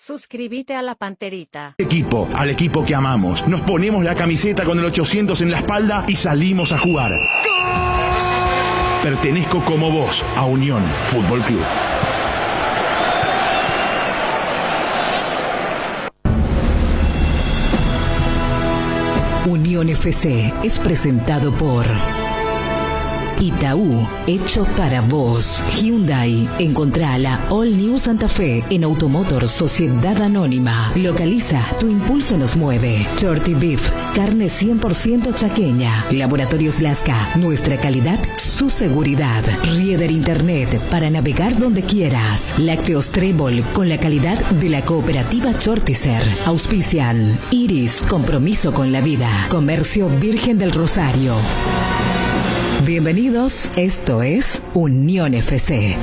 Suscríbete a La Panterita. Equipo, al equipo que amamos. Nos ponemos la camiseta con el 800 en la espalda y salimos a jugar. ¡Gol! Pertenezco como vos a Unión Fútbol Club. Unión FC es presentado por Itaú, hecho para vos. Hyundai, encontrá la All New Santa Fe en Automotor Sociedad Anónima. Localiza, tu impulso nos mueve. Shorty Beef, carne 100% chaqueña. Laboratorios Lasca, nuestra calidad, su seguridad. Rieder Internet, para navegar donde quieras. Lácteos Trébol, con la calidad de la cooperativa Chortizer. Auspician Iris, compromiso con la vida. Comercio Virgen del Rosario. Bienvenidos, esto es Unión FC.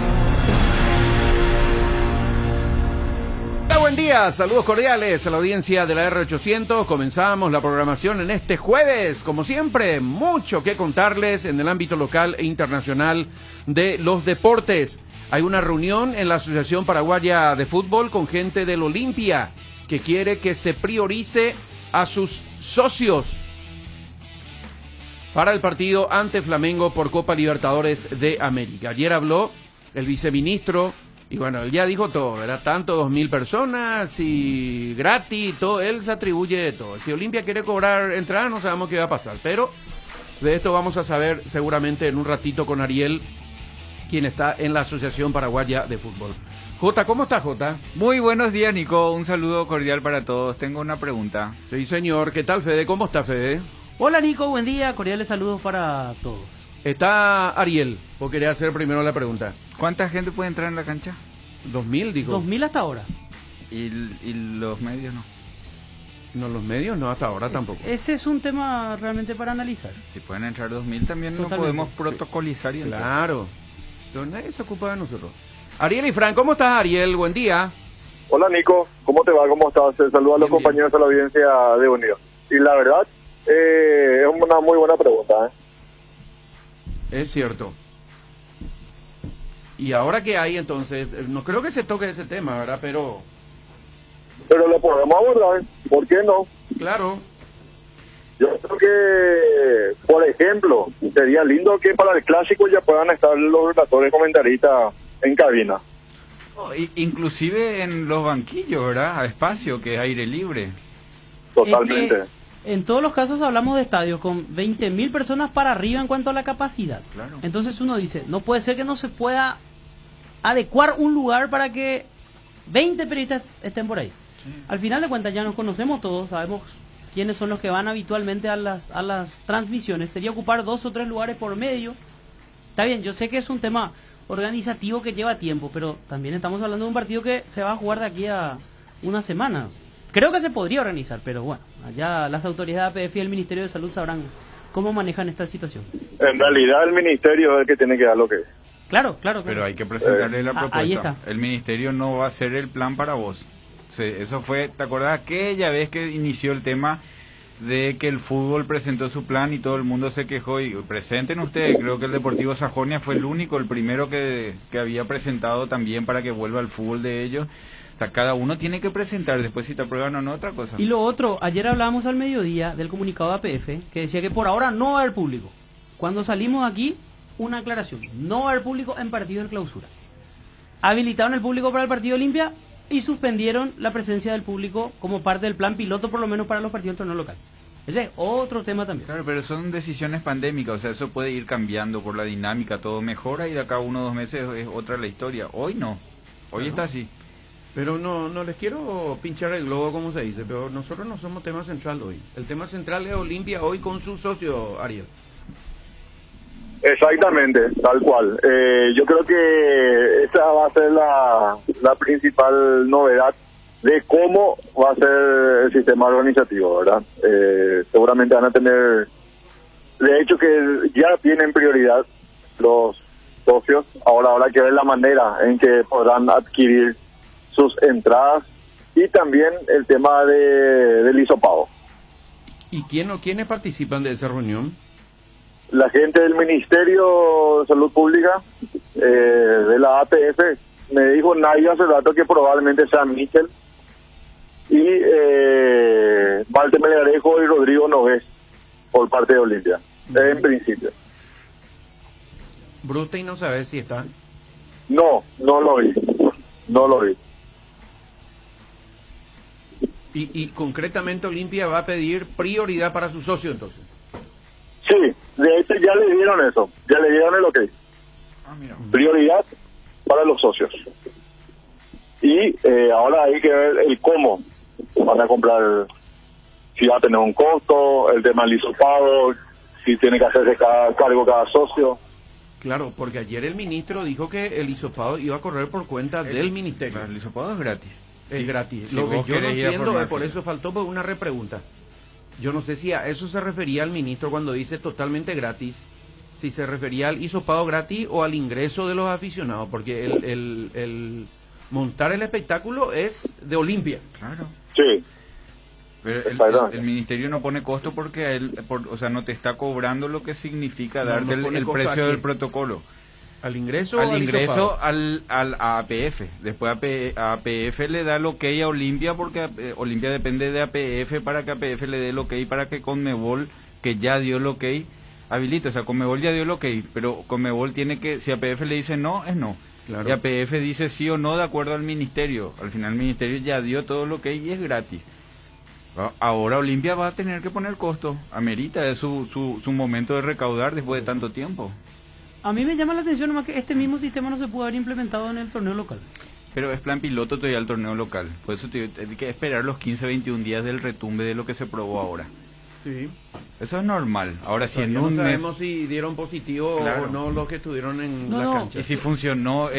Hola, buen día, saludos cordiales a la audiencia de la R800. Comenzamos la programación en este jueves, como siempre, mucho que contarles en el ámbito local e internacional de los deportes. Hay una reunión en la Asociación Paraguaya de Fútbol con gente del Olimpia que quiere que se priorice a sus socios para el partido ante Flamengo por Copa Libertadores de América. Ayer habló el viceministro y bueno, él ya dijo todo, era tanto 2.000 personas y gratis, todo, él se atribuye de todo. Si Olimpia quiere cobrar entrada no sabemos qué va a pasar, pero de esto vamos a saber seguramente en un ratito con Ariel, quien está en la Asociación Paraguaya de Fútbol. Jota, ¿cómo está, Jota? Muy buenos días, Nico, un saludo cordial para todos. Tengo una pregunta. Sí, señor, ¿qué tal, Fede? ¿Cómo está, Fede? Hola Nico, buen día, cordiales saludos para todos. Está Ariel, vos querés hacer primero la pregunta. ¿Cuánta gente puede entrar en la cancha? 2.000, dijo. 2.000 hasta ahora. ¿Y los medios no? No, los medios no, hasta ahora tampoco. Ese es un tema realmente para analizar. Si pueden entrar 2.000 también no Totalmente. podemos protocolizar y entrar. Claro, pero nadie se ocupa de nosotros. Ariel y Fran, ¿cómo estás, Ariel? Buen día. Hola Nico, ¿cómo te va? ¿Cómo estás? Saludos a los compañeros de la audiencia de Unión. Y la verdad, es una muy buena pregunta, Es cierto. ¿Y ahora qué hay entonces? No creo que se toque ese tema, ¿verdad? Pero lo podemos abordar, ¿por qué no? claro, Yo creo que, por ejemplo, sería lindo que para el clásico ya puedan estar los relatores comentaristas en cabina. Inclusive en los banquillos, ¿verdad? A espacio, que es aire libre. Totalmente. Es que en todos los casos hablamos de estadios con 20.000 personas para arriba en cuanto a la capacidad. Claro. Entonces uno dice, no puede ser que no se pueda adecuar un lugar para que 20 periodistas estén por ahí. Sí. Al final de cuentas ya nos conocemos todos, sabemos quiénes son los que van habitualmente a las transmisiones. Sería ocupar 2 o 3 lugares por medio. Está bien, yo sé que es un tema organizativo que lleva tiempo, pero también estamos hablando de un partido que se va a jugar de aquí a una semana. Creo que se podría organizar, pero bueno, allá las autoridades de APF y el Ministerio de Salud sabrán cómo manejan esta situación. En realidad el ministerio es el que tiene que dar lo que es. Claro. Pero hay que presentarle la propuesta. Ahí está. El ministerio no va a hacer el plan para vos. Eso fue, ¿te acordás aquella vez que inició el tema de que el fútbol presentó su plan y todo el mundo se quejó? Y presenten ustedes, creo que el Deportivo Sajonia fue el primero que había presentado también para que vuelva el fútbol de ellos. O sea, cada uno tiene que presentar, después si te aprueban o no, otra cosa. Y lo otro, ayer hablábamos al mediodía del comunicado de APF que decía que por ahora no va a haber público. Cuando salimos aquí, una aclaración, no va a haber público en partido de clausura. Habilitaron el público para el partido Olimpia y suspendieron la presencia del público como parte del plan piloto, por lo menos para los partidos del torneo local. Ese es otro tema también. Claro, pero son decisiones pandémicas, o sea, eso puede ir cambiando por la dinámica, todo mejora y de acá a 1 o 2 meses es otra la historia. Hoy no, hoy está así. pero no les quiero pinchar el globo como se dice, pero nosotros no somos tema central hoy. El tema central es Olimpia hoy con su socio, Ariel. Exactamente, tal cual. Yo creo que esa va a ser la principal novedad de cómo va a ser el sistema organizativo, ¿verdad? Seguramente van a tener, de hecho que ya tienen prioridad los socios, ahora habrá que ver la manera en que podrán adquirir sus entradas y también el tema del hisopago. ¿Y quiénes participan de esa reunión? La gente del Ministerio de Salud Pública, de la APF, me dijo Nadia hace rato que probablemente sea Michel, y Malte Melgarejo y Rodrigo Nogués por parte de Olimpia, en principio. Brustein no sabe si está. No lo vi. Y concretamente Olimpia va a pedir prioridad para su socio entonces. Sí, de hecho ya le dieron eso, ya le dieron el ok. Mira. Prioridad para los socios. Y ahora hay que ver el cómo van a comprar, si va a tener un costo, el tema del hisopado, si tiene que hacerse cada cargo cada socio. Claro, porque ayer el ministro dijo que el hisopado iba a correr por cuenta del ministerio. El hisopado es gratis. Es gratis. Si Lo que vos yo no querés ir a entiendo formar es, por fila. eso faltó una repregunta. Yo no sé si a eso se refería el ministro cuando dice totalmente gratis, si se refería al hisopado gratis o al ingreso de los aficionados, porque el montar el espectáculo es de Olimpia. Claro. Sí, Pero Exactamente. el ministerio no pone costo porque a él, o sea, no te está cobrando lo que significa No, darte no pone el costo precio a del quién. protocolo. ¿Al ingreso o Al al ingreso hisopado? a APF. Después a APF le da el ok a Olimpia porque Olimpia depende de APF para que APF le dé el ok para que Conmebol, que ya dio el ok, habilite. O sea, Conmebol ya dio el ok, pero Conmebol tiene que, si APF le dice no, es no. Claro. Y APF dice sí o no de acuerdo al ministerio. Al final el ministerio ya dio todo lo ok y es gratis. Ahora Olimpia va a tener que poner costo. Amerita, es su momento de recaudar después de tanto tiempo. A mí me llama la atención nomás que este mismo sistema no se pudo haber implementado en el torneo local. Pero es plan piloto todavía el torneo local. Por eso hay que esperar los 15-21 días del retumbe de lo que se probó ahora. Sí. Eso es normal. Ahora, si en Todavía un no mes... sabemos si dieron positivo Claro. o no los que estuvieron en No, la no. cancha. Y si funcionó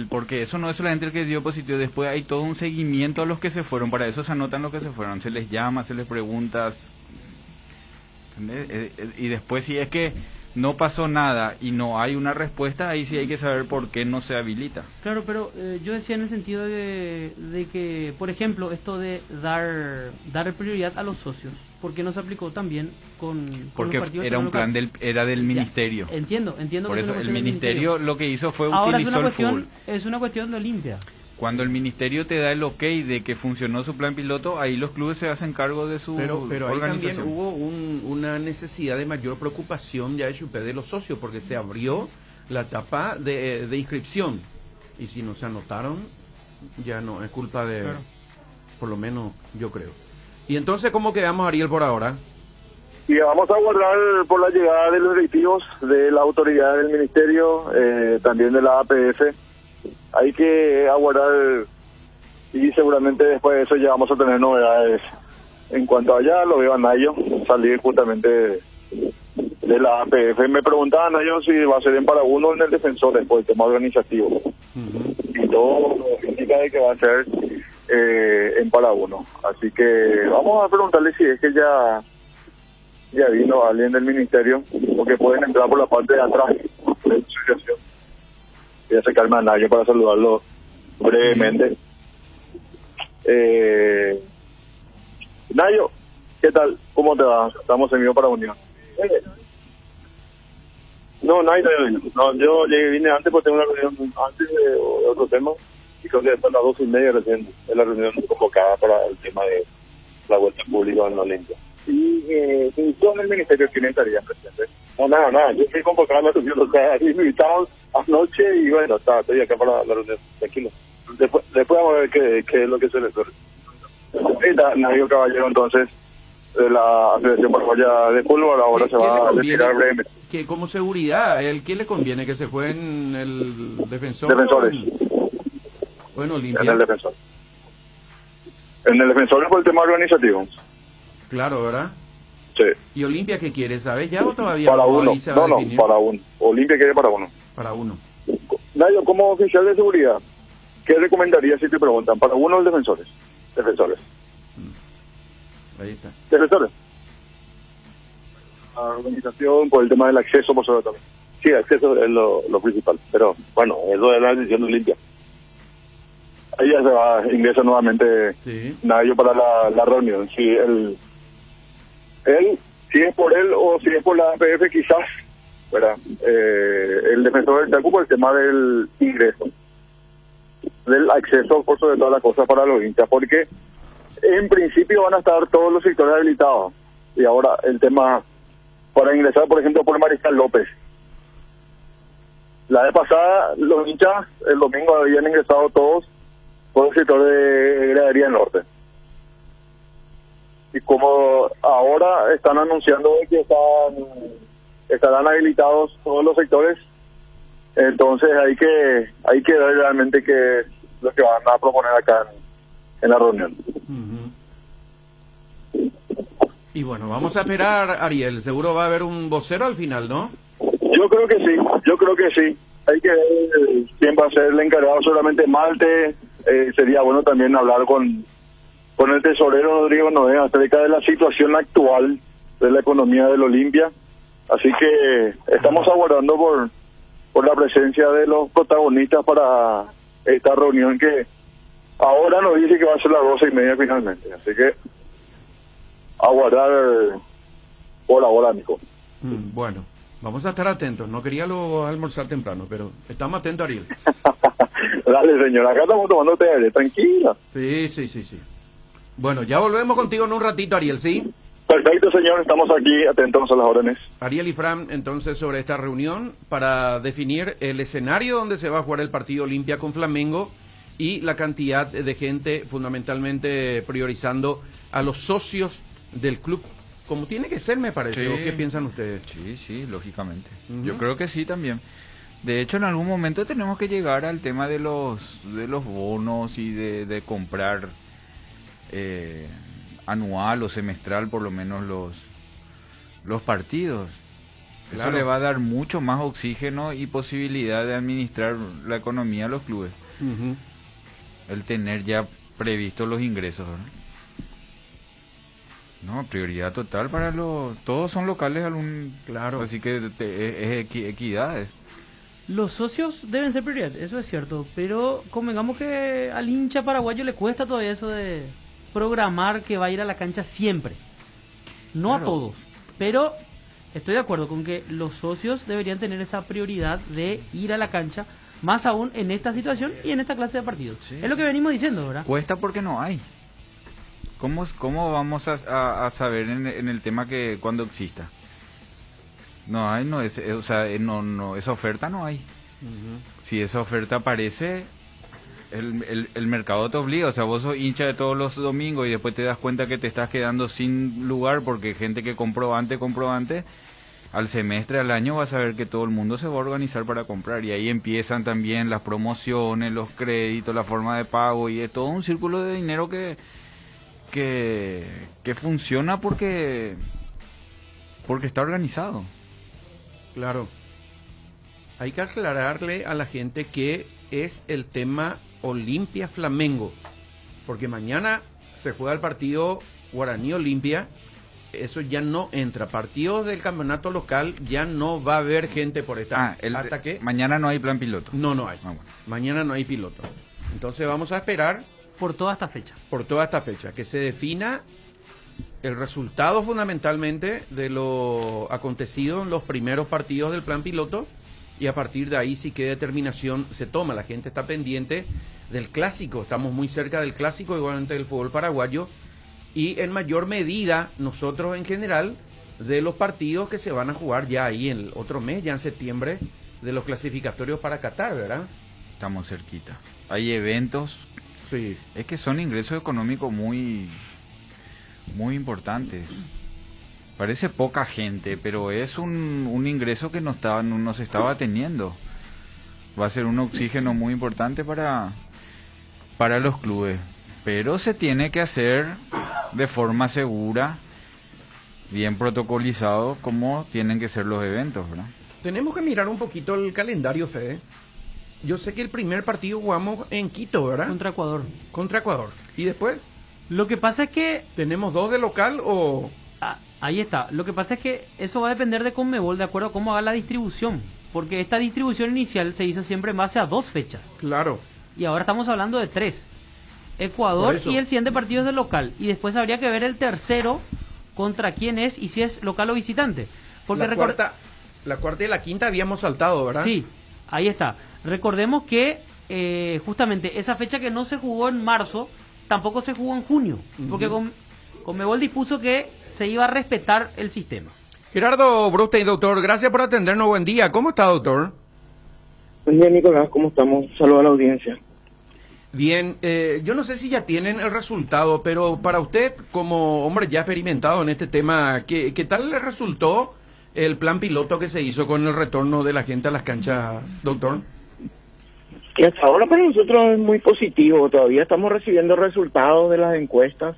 porque eso no es solamente el que dio positivo, después hay todo un seguimiento a los que se fueron, para eso se anotan los que se fueron, se les llama, se les pregunta, ¿entendés? Y después si es que no pasó nada y no hay una respuesta, ahí sí hay que saber por qué no se habilita. Claro, pero yo decía en el sentido de que, por ejemplo, esto de dar prioridad a los socios, ¿por qué no se aplicó también con Porque los partidos era un plan era del Ya, ministerio. Entiendo Por que es eso una el cuestión del ministerio lo que hizo fue Ahora es utilizó una el fútbol. es una cuestión de Olimpia. Cuando el ministerio te da el ok de que funcionó su plan piloto, ahí los clubes se hacen cargo de su Pero ahí también organización. hubo una necesidad de mayor preocupación ya de los socios, porque se abrió la etapa de inscripción. Y si no se anotaron, ya no, es culpa de... Claro. Por lo menos, yo creo. Y entonces, ¿cómo quedamos, Ariel, por ahora? y vamos a guardar por la llegada de los directivos, de la autoridad del ministerio, también de la APF. Hay que aguardar y seguramente después de eso ya vamos a tener novedades. En cuanto a allá, lo veo a Nayo salir justamente de la APF. Me preguntaban Nayo si va a ser en Paraguno o en el Defensor por el tema organizativo. Y todo indica de que va a ser en Paraguno. Así que vamos a preguntarle si es que ya vino alguien del ministerio, porque pueden entrar por la parte de atrás de la asociación. Voy a acercarme a Nayo para saludarlo brevemente. Nayo, ¿qué tal? ¿Cómo te va? Estamos en vivo para Unión. No, Nayo vino. No, yo vine antes porque tengo una reunión antes de otro tema, y creo que hasta las 12:30 recién es la reunión convocada para el tema de la vuelta pública en la Olimpia. Y tú en el ministerio, ¿quién estaría presente? No, nada, yo fui convocado a la reunión, o sea, me invitaron anoche y bueno, estoy acá para la reunión, tranquilo. Después vamos a ver qué es lo que se le ocurre. Nadio Caballero, entonces, de la Asociación Paraguaya de Fútbol, ahora se va a retirar brevemente. Que como seguridad, ¿qué le conviene? ¿Que se juegue en el Defensor? Defensores. O en Olimpia. En el Defensor. En el Defensor es por el tema organizativo. Claro, ¿verdad? Sí. ¿Y Olimpia qué quiere? ¿Sabes ya o todavía Para uno. ahí se va a No, definir? para uno. Olimpia quiere para uno. Para uno. Nayo, como oficial de seguridad, ¿qué recomendaría si te preguntan? ¿Para uno o el Defensores? Defensores. Ahí está. Defensores. La organización, por el tema del acceso, por sobre todo. Sí, acceso es lo principal. Pero, bueno, eso es la decisión de Olimpia. Ahí ya se va, ingresa nuevamente Sí. Nayo para la reunión. Si él, si es por él o si es por la APF, quizás, ¿verdad? El defensor del TACU por el tema del ingreso, del acceso, por sobre todas las cosas, para los hinchas, porque en principio van a estar todos los sectores habilitados. Y ahora el tema para ingresar, por ejemplo, por Mariscal López. La vez pasada, los hinchas el domingo habían ingresado todos por el sector de Gradería Norte. Y como ahora están anunciando que estarán habilitados todos los sectores, entonces hay que ver realmente qué es lo que van a proponer acá en la reunión. Y bueno, vamos a esperar, Ariel. Seguro va a haber un vocero al final, ¿no? Yo creo que sí. Hay que ver quién va a ser el encargado. Solamente Malte. Sería bueno también hablar con el tesorero Rodrigo Noé acerca de la situación actual de la economía del Olimpia. Así que estamos aguardando por la presencia de los protagonistas para esta reunión que ahora nos dice que va a ser las 12:30 finalmente. Así que aguardar por ahora, Nico. Bueno, vamos a estar atentos. No quería luego almorzar temprano, pero estamos atentos, Ariel. Dale, señor. Acá estamos tomando té, tranquila. Sí. Bueno, ya volvemos contigo en un ratito, Ariel, ¿sí? Perfecto, señor. Estamos aquí atentos a las órdenes. Ariel y Fran, entonces, sobre esta reunión para definir el escenario donde se va a jugar el partido Olimpia con Flamengo y la cantidad de gente, fundamentalmente priorizando a los socios del club, como tiene que ser, me parece. Sí. ¿O qué piensan ustedes? Sí, lógicamente. Yo creo que sí también. De hecho, en algún momento tenemos que llegar al tema de los bonos y de comprar anual o semestral por lo menos los partidos. Claro. Eso le va a dar mucho más oxígeno y posibilidad de administrar la economía a los clubes. El tener ya previsto los ingresos, ¿verdad? No, prioridad total para todos son locales, claro, así que es equidad. Los socios deben ser prioridad, eso es cierto, pero convengamos que al hincha paraguayo le cuesta todavía eso de programar que va a ir a la cancha siempre. No claro. A todos, pero estoy de acuerdo con que los socios deberían tener esa prioridad de ir a la cancha, más aún en esta situación y en esta clase de partidos. Sí. Es lo que venimos diciendo, ¿verdad? Cuesta porque no hay. ¿Cómo vamos a saber en el tema que cuando exista? No hay, esa oferta no hay. Si esa oferta aparece, el mercado te obliga. O sea, vos sos hincha de todos los domingos y después te das cuenta que te estás quedando sin lugar porque gente que compró antes, al semestre, al año vas a ver que todo el mundo se va a organizar para comprar. Y ahí empiezan también las promociones, los créditos, la forma de pago y es todo un círculo de dinero que funciona porque está organizado. Claro. Hay que aclararle a la gente que es el tema Olimpia Flamengo, porque mañana se juega el partido Guaraní Olimpia, eso ya no entra. Partidos del campeonato local ya no va a haber gente por esta. ¿Hasta qué? Mañana no hay plan piloto. No hay. Bueno. Mañana no hay piloto. Entonces vamos a esperar por toda esta fecha, que se defina el resultado fundamentalmente de lo acontecido en los primeros partidos del plan piloto y a partir de ahí sí qué determinación se toma. La gente está pendiente del clásico, estamos muy cerca del clásico, igualmente del fútbol paraguayo y en mayor medida nosotros en general de los partidos que se van a jugar ya ahí en el otro mes, ya en septiembre, de los clasificatorios para Qatar, ¿verdad? Estamos cerquita. Hay eventos. Sí. Es que son ingresos económicos muy importantes. Parece poca gente, pero es un ingreso que no se estaba teniendo. Va a ser un oxígeno muy importante para los clubes. Pero se tiene que hacer de forma segura, bien protocolizado, como tienen que ser los eventos, ¿verdad? Tenemos que mirar un poquito el calendario, Fede. Yo sé que el primer partido jugamos en Quito, ¿verdad? Contra Ecuador. ¿Y después? Lo que pasa es que... ¿Tenemos 2 de local o...? Ahí está. Lo que pasa es que eso va a depender de Conmebol, de acuerdo a cómo haga la distribución. Porque esta distribución inicial se hizo siempre en base a 2 fechas. Claro. Y ahora estamos hablando de 3. Ecuador y el siguiente partido es de local. Y después habría que ver el tercero contra quién es y si es local o visitante. Porque la cuarta y la quinta habíamos saltado, ¿verdad? Sí, ahí está. Recordemos que justamente esa fecha que no se jugó en marzo tampoco se jugó en junio, porque Conmebol dispuso que se iba a respetar el sistema. Gerardo Brustein, doctor, gracias por atendernos. Buen día. ¿Cómo está, doctor? Buen día, Nicolás. ¿Cómo estamos? Saludos a la audiencia. Bien, yo no sé si ya tienen el resultado, pero para usted, como hombre ya experimentado en este tema, ¿qué tal le resultó el plan piloto que se hizo con el retorno de la gente a las canchas, doctor? Y hasta ahora para nosotros es muy positivo. Todavía estamos recibiendo resultados de las encuestas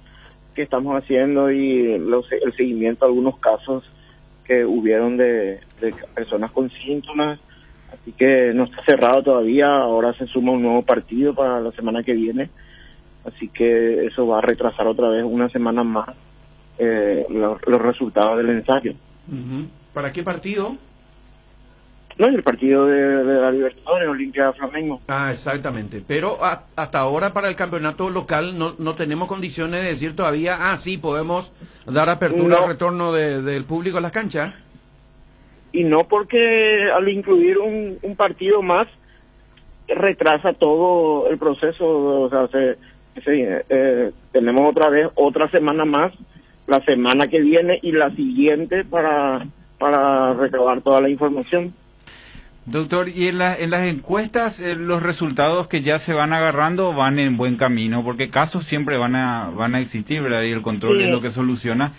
que estamos haciendo y el seguimiento a algunos casos que hubieron de personas con síntomas. Así que no está cerrado todavía. Ahora se suma un nuevo partido para la semana que viene. Así que eso va a retrasar otra vez una semana más los resultados del ensayo. ¿Para qué partido? No, el partido de la Libertadores, Olimpia Flamengo. Ah, exactamente. Pero hasta ahora para el campeonato local no tenemos condiciones de decir todavía, sí, podemos dar apertura al retorno del público a las canchas. Y no, porque al incluir un partido más retrasa todo el proceso. O sea, tenemos otra semana más, la semana que viene y la siguiente para recabar toda la información. Doctor, y en las encuestas los resultados que ya se van agarrando van en buen camino, porque casos siempre van a existir, ¿verdad? Y el control es lo que soluciona.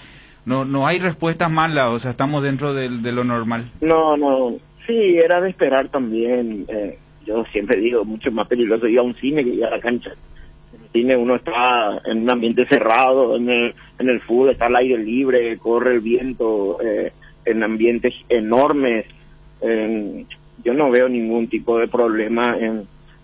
No hay respuestas malas, o sea, estamos dentro de lo normal. No, sí, era de esperar también. Yo siempre digo, mucho más peligroso ir a un cine que ir a la cancha. En el cine uno está en un ambiente cerrado, en el fútbol está al aire libre, corre el viento, en ambientes enormes. Yo no veo ningún tipo de problema.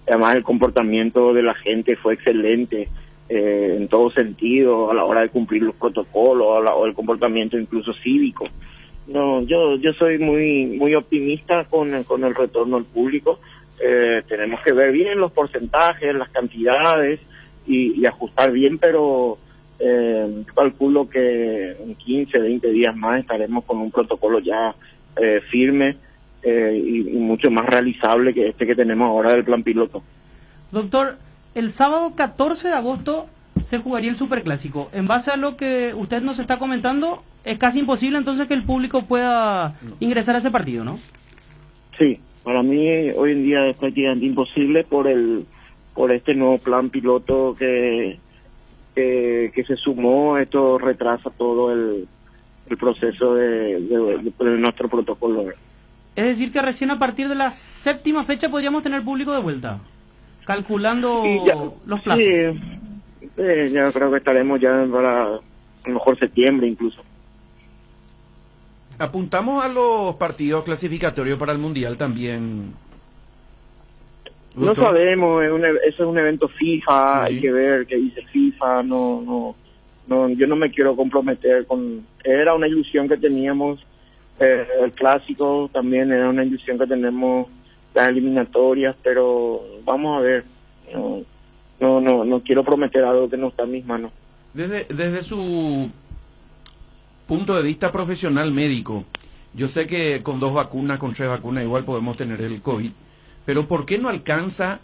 Además, el comportamiento de la gente fue excelente en todo sentido, a la hora de cumplir los protocolos, o el comportamiento incluso cívico. No, yo soy muy optimista con el retorno al público. Tenemos que ver bien los porcentajes, las cantidades y ajustar bien, pero calculo que en 15, 20 días más estaremos con un protocolo ya firme y mucho más realizable que este que tenemos ahora del plan piloto. Doctor, el sábado 14 de agosto se jugaría el Superclásico. En base a lo que usted nos está comentando, es casi imposible entonces que el público pueda ingresar a ese partido, ¿no? Sí, para mí hoy en día es prácticamente imposible por este nuevo plan piloto que se sumó. Esto retrasa todo el proceso de nuestro protocolo. Es decir, que recién a partir de la séptima fecha podríamos tener público de vuelta, calculando los plazos. Sí, ya creo que estaremos ya para a lo mejor septiembre incluso. Apuntamos a los partidos clasificatorios para el Mundial también. No sabemos, eso es un evento FIFA, hay que ver qué dice FIFA. No, yo no me quiero comprometer era una ilusión que teníamos. El clásico también era una ilusión que tenemos, las eliminatorias, pero vamos a ver. No quiero prometer algo que no está en mis manos. Desde su punto de vista profesional médico, yo sé que con 2 vacunas, con 3 vacunas igual podemos tener el COVID, pero ¿por qué no alcanza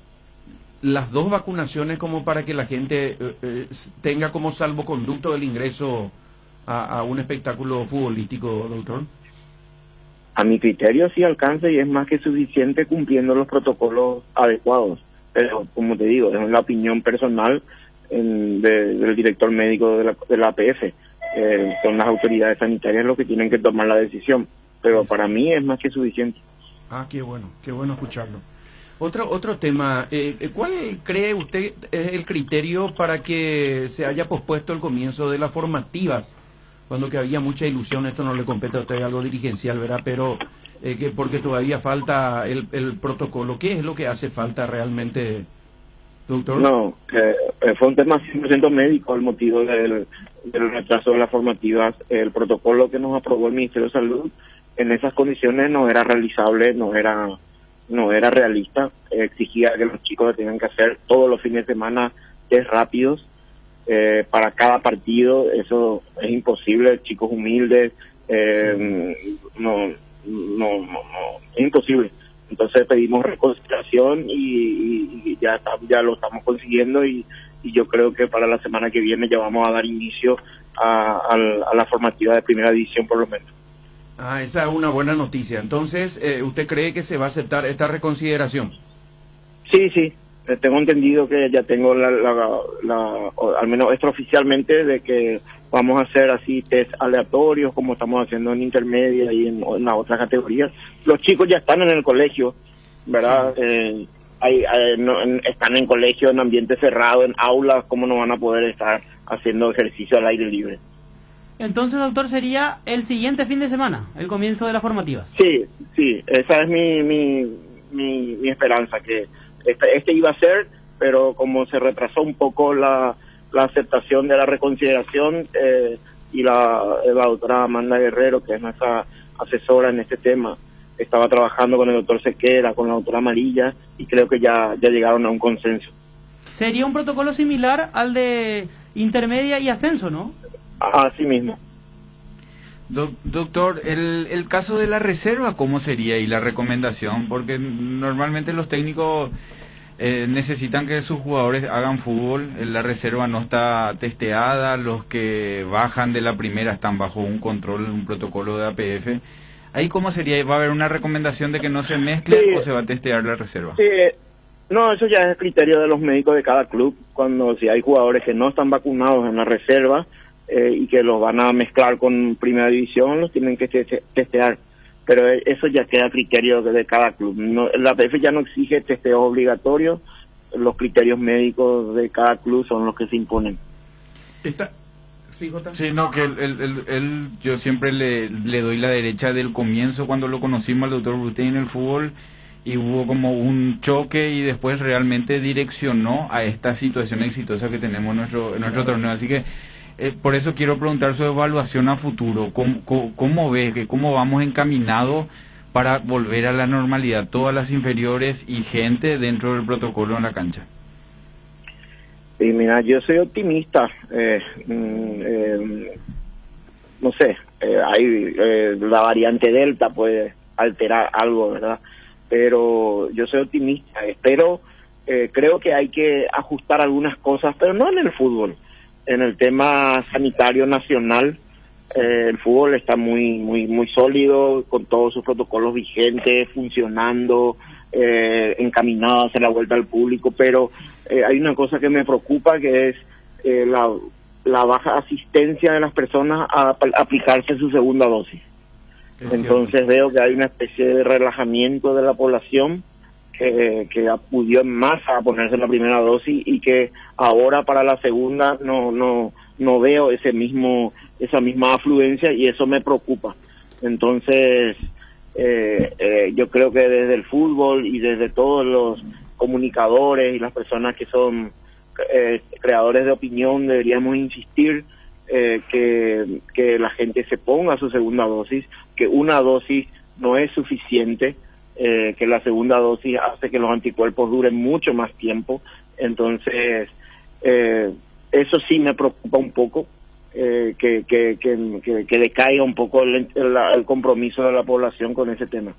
las 2 vacunaciones como para que la gente tenga como salvoconducto el ingreso a un espectáculo futbolístico, doctor? A mi criterio sí alcanza y es más que suficiente cumpliendo los protocolos adecuados. Pero, como te digo, es la opinión personal del director médico de la APF. Son las autoridades sanitarias los que tienen que tomar la decisión. Pero para mí es más que suficiente. Qué bueno escucharlo. Otro tema, ¿cuál cree usted es el criterio para que se haya pospuesto el comienzo de las formativas? Cuando que había mucha ilusión, esto no le compete a usted, algo dirigencial, ¿verdad? Pero porque todavía falta el protocolo. ¿Qué es lo que hace falta realmente, doctor? No, fue un tema 100% médico el motivo del retraso de las formativas. El protocolo que nos aprobó el Ministerio de Salud en esas condiciones no era realizable, no era realista. Exigía que los chicos tengan que hacer todos los fines de semana test rápidos para cada partido. Eso es imposible. Chicos humildes, no, es imposible. Entonces pedimos reconsideración y ya lo estamos consiguiendo y yo creo que para la semana que viene ya vamos a dar inicio a la formativa de primera división por lo menos. Esa es una buena noticia. Entonces, ¿usted cree que se va a aceptar esta reconsideración? Sí, tengo entendido que ya tengo al menos extraoficialmente, de que vamos a hacer así test aleatorios como estamos haciendo en intermedia y en las otras categorías. Los chicos ya están en el colegio, ¿verdad? Sí. Están en colegio, en ambiente cerrado, en aulas, ¿cómo no van a poder estar haciendo ejercicio al aire libre? Entonces, doctor, sería el siguiente fin de semana, el comienzo de la formativa. Sí, esa es mi esperanza, que este iba a ser, pero como se retrasó un poco la aceptación de la reconsideración, y la doctora Amanda Guerrero, que es nuestra asesora en este tema, estaba trabajando con el doctor Sequera, con la doctora Amarilla, y creo que ya llegaron a un consenso. Sería un protocolo similar al de intermedia y ascenso, ¿no? Así mismo. Doctor, el caso de la reserva, ¿cómo sería? Y la recomendación, porque normalmente los técnicos necesitan que sus jugadores hagan fútbol, la reserva no está testeada, los que bajan de la primera están bajo un control, un protocolo de APF. ¿Ahí cómo sería? ¿Va a haber una recomendación de que no se mezclen o se va a testear la reserva? No, eso ya es criterio de los médicos de cada club, si hay jugadores que no están vacunados en la reserva, y que los van a mezclar con primera división, los tienen que testear, pero eso ya queda a criterio de cada club. La APF ya no exige testeos obligatorios, los criterios médicos de cada club son los que se imponen. Sí, no, que yo siempre le doy la derecha del comienzo cuando lo conocimos al doctor Brutey en el fútbol, y hubo como un choque y después realmente direccionó a esta situación exitosa que tenemos en nuestro torneo, así que por eso quiero preguntar su evaluación a futuro. ¿Cómo ves cómo vamos encaminados para volver a la normalidad, todas las inferiores y gente dentro del protocolo en la cancha? Sí, mira, yo soy optimista. No sé, la variante Delta puede alterar algo, ¿verdad? Pero yo soy optimista. Creo que hay que ajustar algunas cosas, pero no en el fútbol. En el tema sanitario nacional, el fútbol está muy sólido, con todos sus protocolos vigentes, funcionando, encaminado a hacer la vuelta al público, pero hay una cosa que me preocupa, que es la baja asistencia de las personas a aplicarse su segunda dosis. Entonces veo que hay una especie de relajamiento de la población que acudió en masa a ponerse la primera dosis, y que ahora para la segunda no veo esa misma afluencia, y eso me preocupa. Entonces yo creo que desde el fútbol y desde todos los comunicadores y las personas que son creadores de opinión deberíamos insistir que la gente se ponga su segunda dosis, que una dosis no es suficiente, que la segunda dosis hace que los anticuerpos duren mucho más tiempo. Entonces eso sí me preocupa un poco, que decaiga un poco el compromiso de la población con ese tema.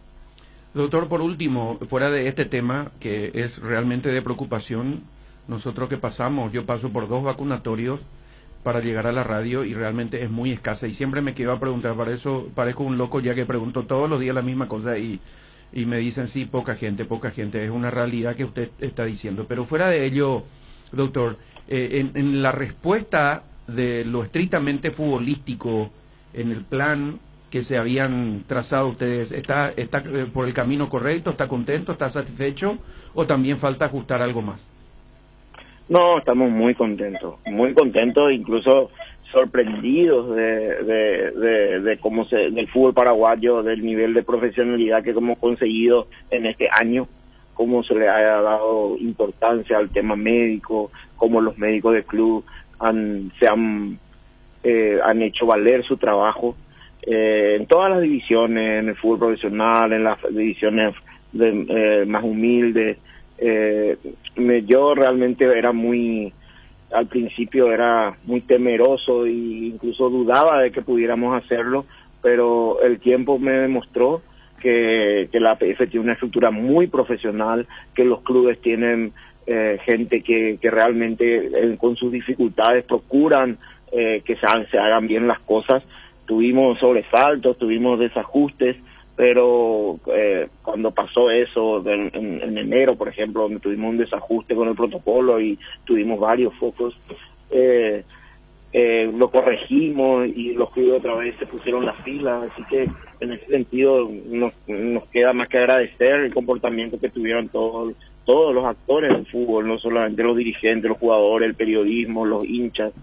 Doctor, por último, fuera de este tema que es realmente de preocupación, nosotros yo paso por 2 vacunatorios para llegar a la radio y realmente es muy escasa, y siempre me quedo a preguntar, para eso parezco un loco ya que pregunto todos los días la misma cosa y me dicen sí, poca gente, es una realidad que usted está diciendo. Pero fuera de ello, doctor, en la respuesta de lo estrictamente futbolístico, en el plan que se habían trazado ustedes, ¿está por el camino correcto? ¿Está contento? ¿Está satisfecho? ¿O también falta ajustar algo más? No, estamos muy contentos, incluso sorprendidos de cómo del fútbol paraguayo, del nivel de profesionalidad que hemos conseguido en este año, cómo se le ha dado importancia al tema médico, cómo los médicos del club han hecho valer su trabajo en todas las divisiones, en el fútbol profesional, en las divisiones más humildes. Yo realmente al principio era muy temeroso e incluso dudaba de que pudiéramos hacerlo, pero el tiempo me demostró que la APF tiene una estructura muy profesional, que los clubes tienen gente que realmente con sus dificultades procuran que se hagan bien las cosas. Tuvimos sobresaltos, tuvimos desajustes, pero cuando pasó eso en enero, por ejemplo, donde tuvimos un desajuste con el protocolo y tuvimos varios focos, lo corregimos y los clubes otra vez se pusieron las pilas, así que en ese sentido nos queda más que agradecer el comportamiento que tuvieron todos los actores del fútbol, no solamente los dirigentes, los jugadores, el periodismo, los hinchas.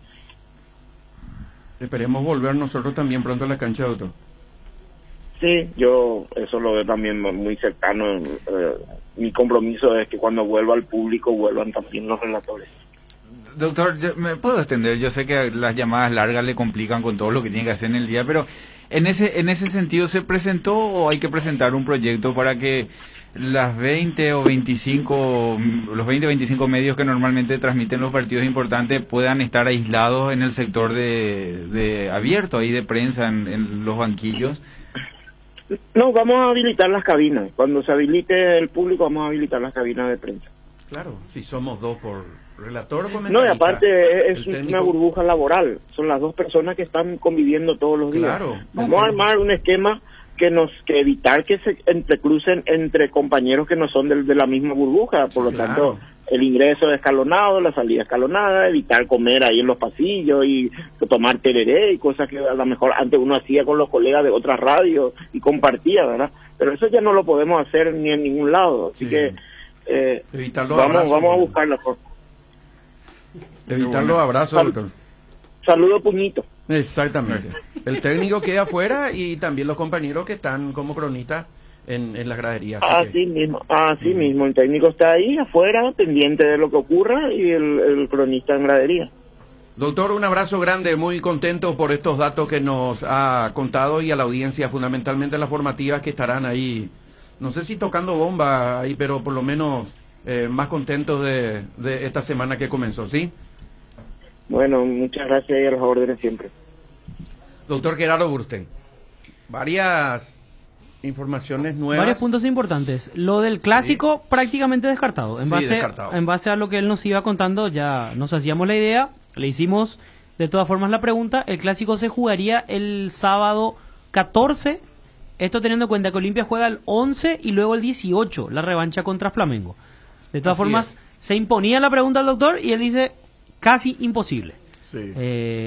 Esperemos volver nosotros también pronto a la cancha, doctor. Sí, yo eso lo veo también muy cercano. Mi compromiso es que cuando vuelva al público vuelvan también los relatores. Doctor, ¿me puedo extender? Yo sé que las llamadas largas le complican con todo lo que tiene que hacer en el día, pero en ese sentido, ¿se presentó o hay que presentar un proyecto para que las 20 o 25, los 20 o 25 medios que normalmente transmiten los partidos importantes puedan estar aislados en el sector de abierto, ahí de prensa, en los banquillos? No, vamos a habilitar las cabinas. Cuando se habilite el público, vamos a habilitar las cabinas de prensa. Claro, si somos dos por relator o comentarista. No, y aparte es técnico... una burbuja laboral. Son las dos personas que están conviviendo todos los días. Claro. Vamos a armar un esquema que evitar que se entrecrucen entre compañeros que no son de la misma burbuja. Por lo tanto, el ingreso escalonado, la salida escalonada, evitar comer ahí en los pasillos y tomar tereré y cosas que a lo mejor antes uno hacía con los colegas de otras radios y compartía, ¿verdad? Pero eso ya no lo podemos hacer ni en ningún lado. Así que vamos a buscar la forma. Evitar los abrazos, doctor. Saludo puñito. Exactamente. El técnico queda afuera y también los compañeros que están como cronistas en las graderías. Así mismo, el técnico está ahí afuera, pendiente de lo que ocurra, y el cronista en gradería. Doctor, un abrazo grande, muy contento por estos datos que nos ha contado y a la audiencia, fundamentalmente las formativas que estarán ahí, no sé si tocando bomba ahí, pero por lo menos más contentos de esta semana que comenzó, ¿sí? Bueno, muchas gracias y a las órdenes siempre. Doctor Gerardo Bursten, varias informaciones nuevas. Varios puntos importantes. Lo del clásico prácticamente descartado. En base a lo que él nos iba contando, ya nos hacíamos la idea, le hicimos de todas formas la pregunta. El clásico se jugaría el sábado 14, esto teniendo en cuenta que Olimpia juega el 11 y luego el 18, la revancha contra Flamengo. De todas formas, se imponía la pregunta al doctor y él dice casi imposible. Sí.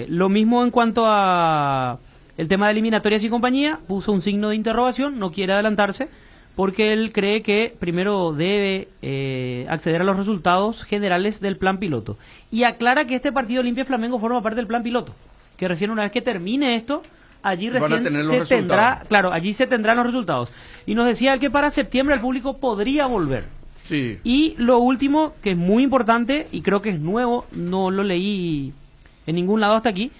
Lo mismo en cuanto a el tema de eliminatorias y compañía, puso un signo de interrogación, no quiere adelantarse, porque él cree que primero debe acceder a los resultados generales del plan piloto. Y aclara que este partido Olimpia-Flamengo forma parte del plan piloto, que recién una vez que termine esto, allí recién allí se tendrán los resultados. Y nos decía él que para septiembre el público podría volver. Sí. Y lo último, que es muy importante, y creo que es nuevo, no lo leí en ningún lado hasta aquí,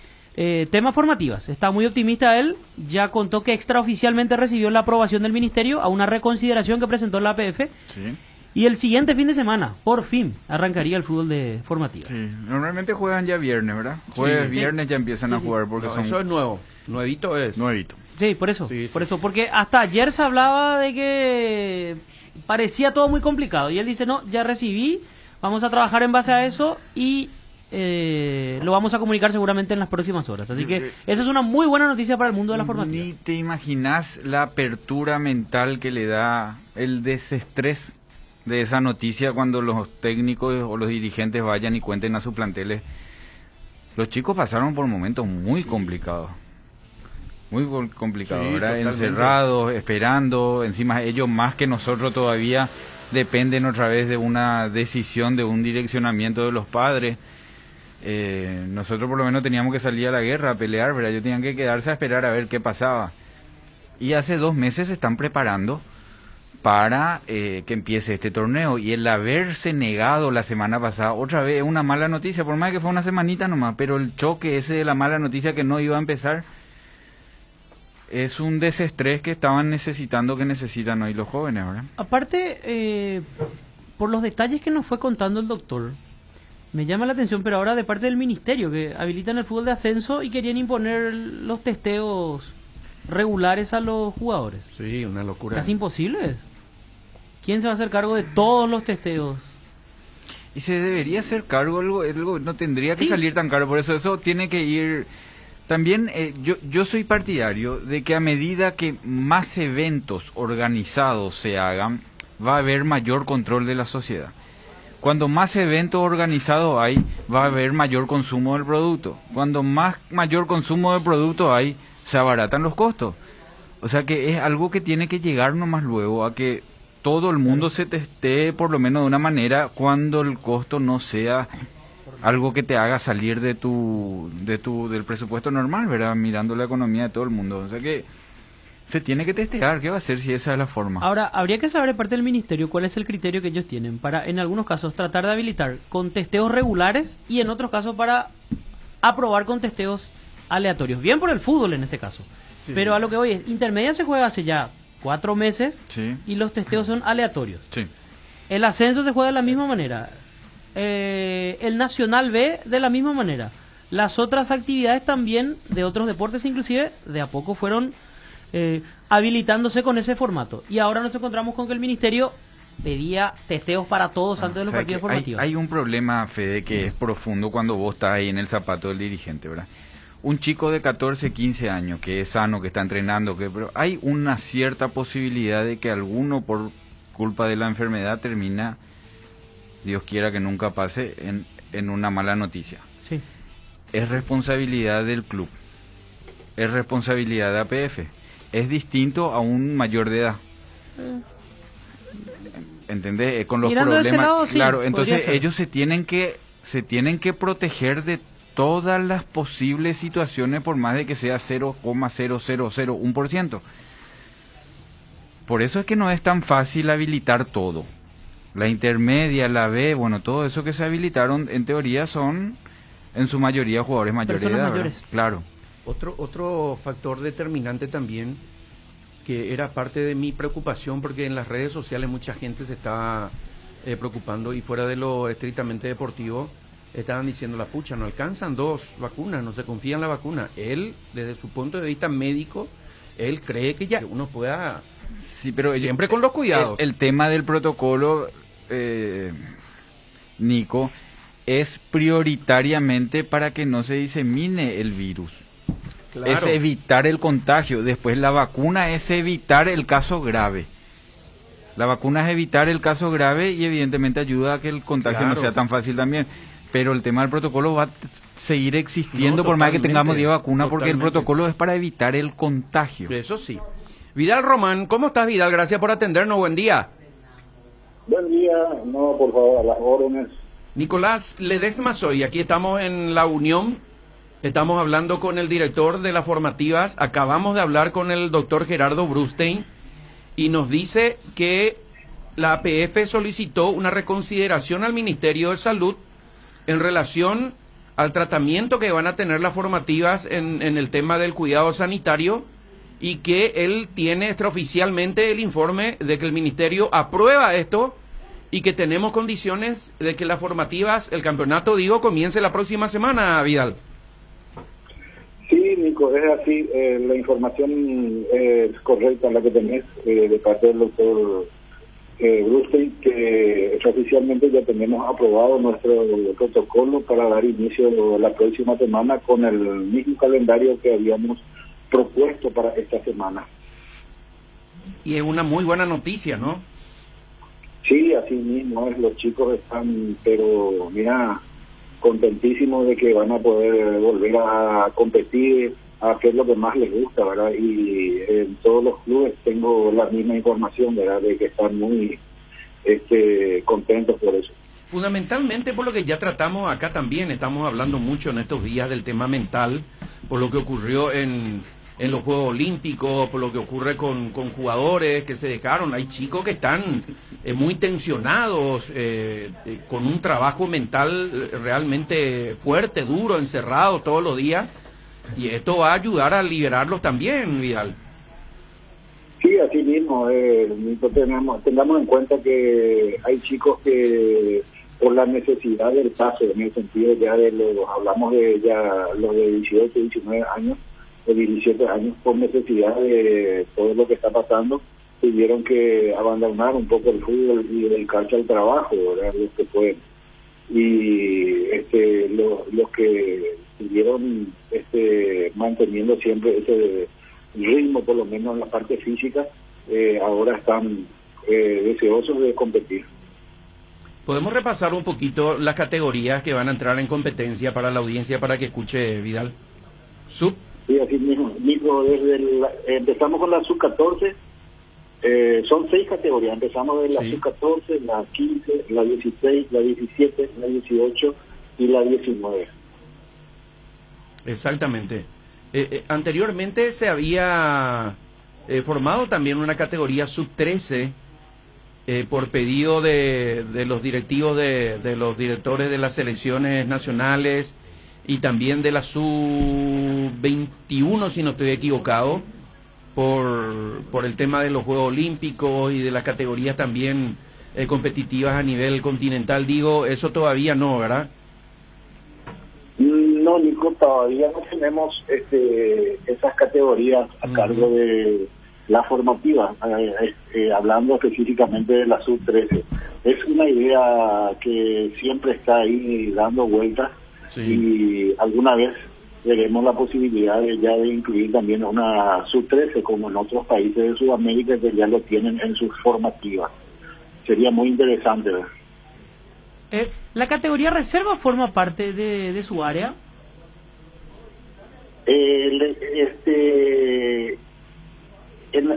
temas formativas. Está muy optimista él, ya contó que extraoficialmente recibió la aprobación del ministerio a una reconsideración que presentó la APF. Sí. Y el siguiente fin de semana, por fin, arrancaría el fútbol de formativa. Sí. Normalmente juegan ya viernes, ¿verdad? Jueves, viernes ya empiezan a jugar porque son... Eso es nuevo, nuevito es. Nuevito. Sí, por eso, porque hasta ayer se hablaba de que parecía todo muy complicado y él dice, no, ya recibí, vamos a trabajar en base a eso y lo vamos a comunicar seguramente en las próximas horas. Así que esa es una muy buena noticia para el mundo de la formativa. Ni te imaginas la apertura mental que le da el desestrés de esa noticia cuando los técnicos o los dirigentes vayan y cuenten a sus planteles. Los chicos pasaron por momentos muy complicados. Muy complicado, ¿verdad? Encerrados, esperando, encima ellos más que nosotros todavía dependen otra vez de una decisión, de un direccionamiento de los padres. Nosotros por lo menos teníamos que salir a la guerra, a pelear, ¿verdad? Ellos tenían que quedarse a esperar a ver qué pasaba. Y hace 2 meses se están preparando para que empiece este torneo, y el haberse negado la semana pasada, otra vez es una mala noticia, por más que fue una semanita nomás, pero el choque ese de la mala noticia que no iba a empezar es un desestrés que estaban necesitando, que necesitan hoy los jóvenes, ¿verdad? Aparte, por los detalles que nos fue contando el doctor, me llama la atención, pero ahora de parte del ministerio, que habilitan el fútbol de ascenso y querían imponer los testeos regulares a los jugadores. Sí, una locura. Casi imposible. ¿Quién se va a hacer cargo de todos los testeos? Y se debería hacer cargo, algo no tendría que salir tan caro, por eso tiene que ir. También yo soy partidario de que a medida que más eventos organizados se hagan, va a haber mayor control de la sociedad. Cuando más eventos organizados hay, va a haber mayor consumo del producto. Cuando mayor consumo del producto hay, se abaratan los costos. O sea que es algo que tiene que llegar nomás luego a que todo el mundo se testee por lo menos de una manera cuando el costo no sea algo que te haga salir del presupuesto normal, ¿verdad? Mirando la economía de todo el mundo. O sea que se tiene que testear. ¿Qué va a hacer si esa es la forma? Ahora, habría que saber de parte del ministerio cuál es el criterio que ellos tienen para, en algunos casos, tratar de habilitar con testeos regulares y en otros casos para aprobar con testeos aleatorios. Bien por el fútbol en este caso. Sí. Pero a lo que voy es, Intermedia se juega hace ya 4 meses y los testeos son aleatorios. Sí. El ascenso se juega de la misma manera. El Nacional B de la misma manera. Las otras actividades también de otros deportes inclusive de a poco fueron habilitándose con ese formato. Y ahora nos encontramos con que el ministerio pedía testeos para todos antes de los partidos formativos. Hay un problema, Fede, que es profundo cuando vos estás ahí en el zapato del dirigente, ¿verdad? Un chico de 14, 15 años que es sano, que está entrenando, pero hay una cierta posibilidad de que alguno por culpa de la enfermedad termina, Dios quiera que nunca pase, en una mala noticia. Sí. Es responsabilidad del club, es responsabilidad de APF, es distinto a un mayor de edad. ¿Entendés? Con los mirando problemas, de ese lado, sí, claro, entonces ellos se tienen que proteger de todas las posibles situaciones, por más de que sea 0,0001%. Por eso es que no es tan fácil habilitar todo. La intermedia, la B, bueno, todo eso que se habilitaron, en teoría son, en su mayoría, jugadores mayores de edad. Mayores. Claro. Otro factor determinante también, que era parte de mi preocupación, porque en las redes sociales mucha gente se estaba preocupando, y fuera de lo estrictamente deportivo, estaban diciendo, la pucha, no alcanzan 2 vacunas, no se confía en la vacuna. Él, desde su punto de vista médico, él cree que ya uno pueda, sí, pero siempre con los cuidados. El tema del protocolo, Nico, es prioritariamente para que no se disemine el virus. Claro. Es evitar el contagio. Después la vacuna es evitar el caso grave. La vacuna es evitar el caso grave y evidentemente ayuda a que el contagio no sea tan fácil también. Pero el tema del protocolo va a seguir existiendo por más que tengamos 10 vacunas, porque el protocolo es para evitar el contagio. Eso sí. Vidal Román, ¿cómo estás, Vidal? Gracias por atendernos, buen día. Buen día, no, por favor, a las órdenes. Nicolás Ledesma soy, aquí estamos en La Unión, estamos hablando con el director de las formativas, acabamos de hablar con el doctor Gerardo Brustein, y nos dice que la APF solicitó una reconsideración al Ministerio de Salud en relación al tratamiento que van a tener las formativas en el tema del cuidado sanitario, y que él tiene extraoficialmente el informe de que el Ministerio aprueba esto y que tenemos condiciones de que las formativas, el campeonato, comience la próxima semana, Vidal. Sí, Nico, es así. La información es correcta, la que tenés de parte del doctor Brustein, que oficialmente ya tenemos aprobado nuestro protocolo para dar inicio la próxima semana con el mismo calendario que habíamos propuesto para esta semana. Y es una muy buena noticia, ¿no? Sí, así mismo es. Los chicos están, pero mira, contentísimos de que van a poder volver a competir, a hacer lo que más les gusta, ¿verdad? Y en todos los clubes tengo la misma información, ¿verdad? De que están muy contentos por eso. Fundamentalmente por lo que ya tratamos acá también, estamos hablando mucho en estos días del tema mental, por lo que ocurrió en los Juegos Olímpicos, por lo que ocurre con jugadores que se dejaron. Hay chicos que están muy tensionados, con un trabajo mental realmente fuerte, duro, encerrado todos los días, y esto va a ayudar a liberarlos también, Vidal. Sí, así mismo. Tengamos en cuenta que hay chicos que por la necesidad del paso, en el sentido ya hablamos de ya los de 18, 19 años, de 17 años por necesidad de todo lo que está pasando, tuvieron que abandonar un poco el fútbol y dedicarse al trabajo, ¿verdad? Los que pueden. Y los que siguieron manteniendo siempre ese ritmo, por lo menos en la parte física, ahora están deseosos de competir. ¿Podemos repasar un poquito las categorías que van a entrar en competencia para la audiencia para que escuche, Vidal? ¿Sub? Sí, así mismo. Nico, empezamos con la sub-14. Son 6 categorías. Empezamos de la sub-14, la 15, la 16, la 17, la 18 y la 19. Exactamente. Anteriormente se había formado también una categoría sub-13 por pedido de los directivos de los directores de las selecciones nacionales y también de la sub-21, si no estoy equivocado, por el tema de los Juegos Olímpicos y de las categorías también competitivas a nivel continental. Digo, eso todavía no, ¿verdad? No, Nico, todavía no tenemos esas categorías a cargo de la formativa, hablando específicamente de la sub-13. Es una idea que siempre está ahí dando vueltas, y alguna vez veremos la posibilidad de incluir también una sub-13, como en otros países de Sudamérica que ya lo tienen en sus formativas. Sería muy interesante ver. ¿La categoría reserva forma parte de su área?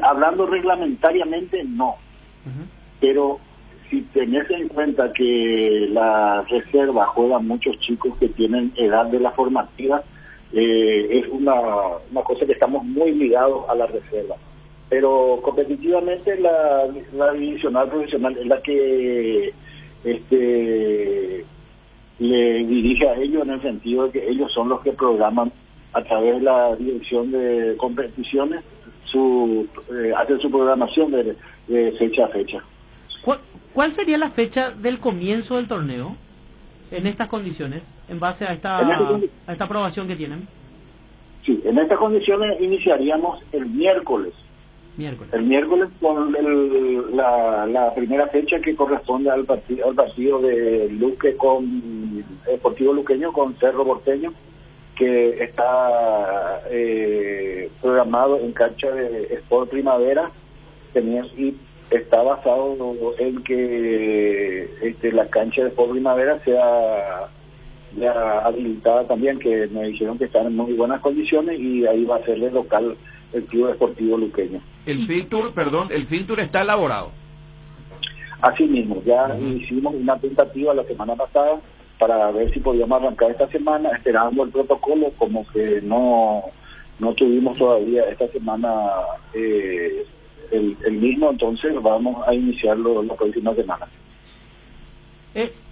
Hablando reglamentariamente, no. Pero si tenés en cuenta que la reserva juega muchos chicos que tienen edad de la formativa, es una cosa que estamos muy ligados a la reserva. Pero competitivamente la divisional profesional es la que le dirige a ellos, en el sentido de que ellos son los que programan a través de la dirección de competiciones, hacen su programación de fecha a fecha. ¿Cuál sería la fecha del comienzo del torneo en estas condiciones, en base a esta aprobación que tienen? Sí, en estas condiciones iniciaríamos el miércoles. El miércoles con la primera fecha que corresponde al partido de Luque con Deportivo Luqueño con Cerro Porteño, que está programado en cancha de Sport Primavera, y está basado en que la cancha de Sport Primavera sea ya habilitada también, que me dijeron que están en muy buenas condiciones, y ahí va a ser el local el Club Deportivo Luqueño. El fixture está elaborado. Así mismo, ya hicimos una tentativa la semana pasada para ver si podíamos arrancar esta semana, esperando el protocolo, como que no tuvimos todavía esta semana el mismo, entonces vamos a iniciarlo la próxima semana.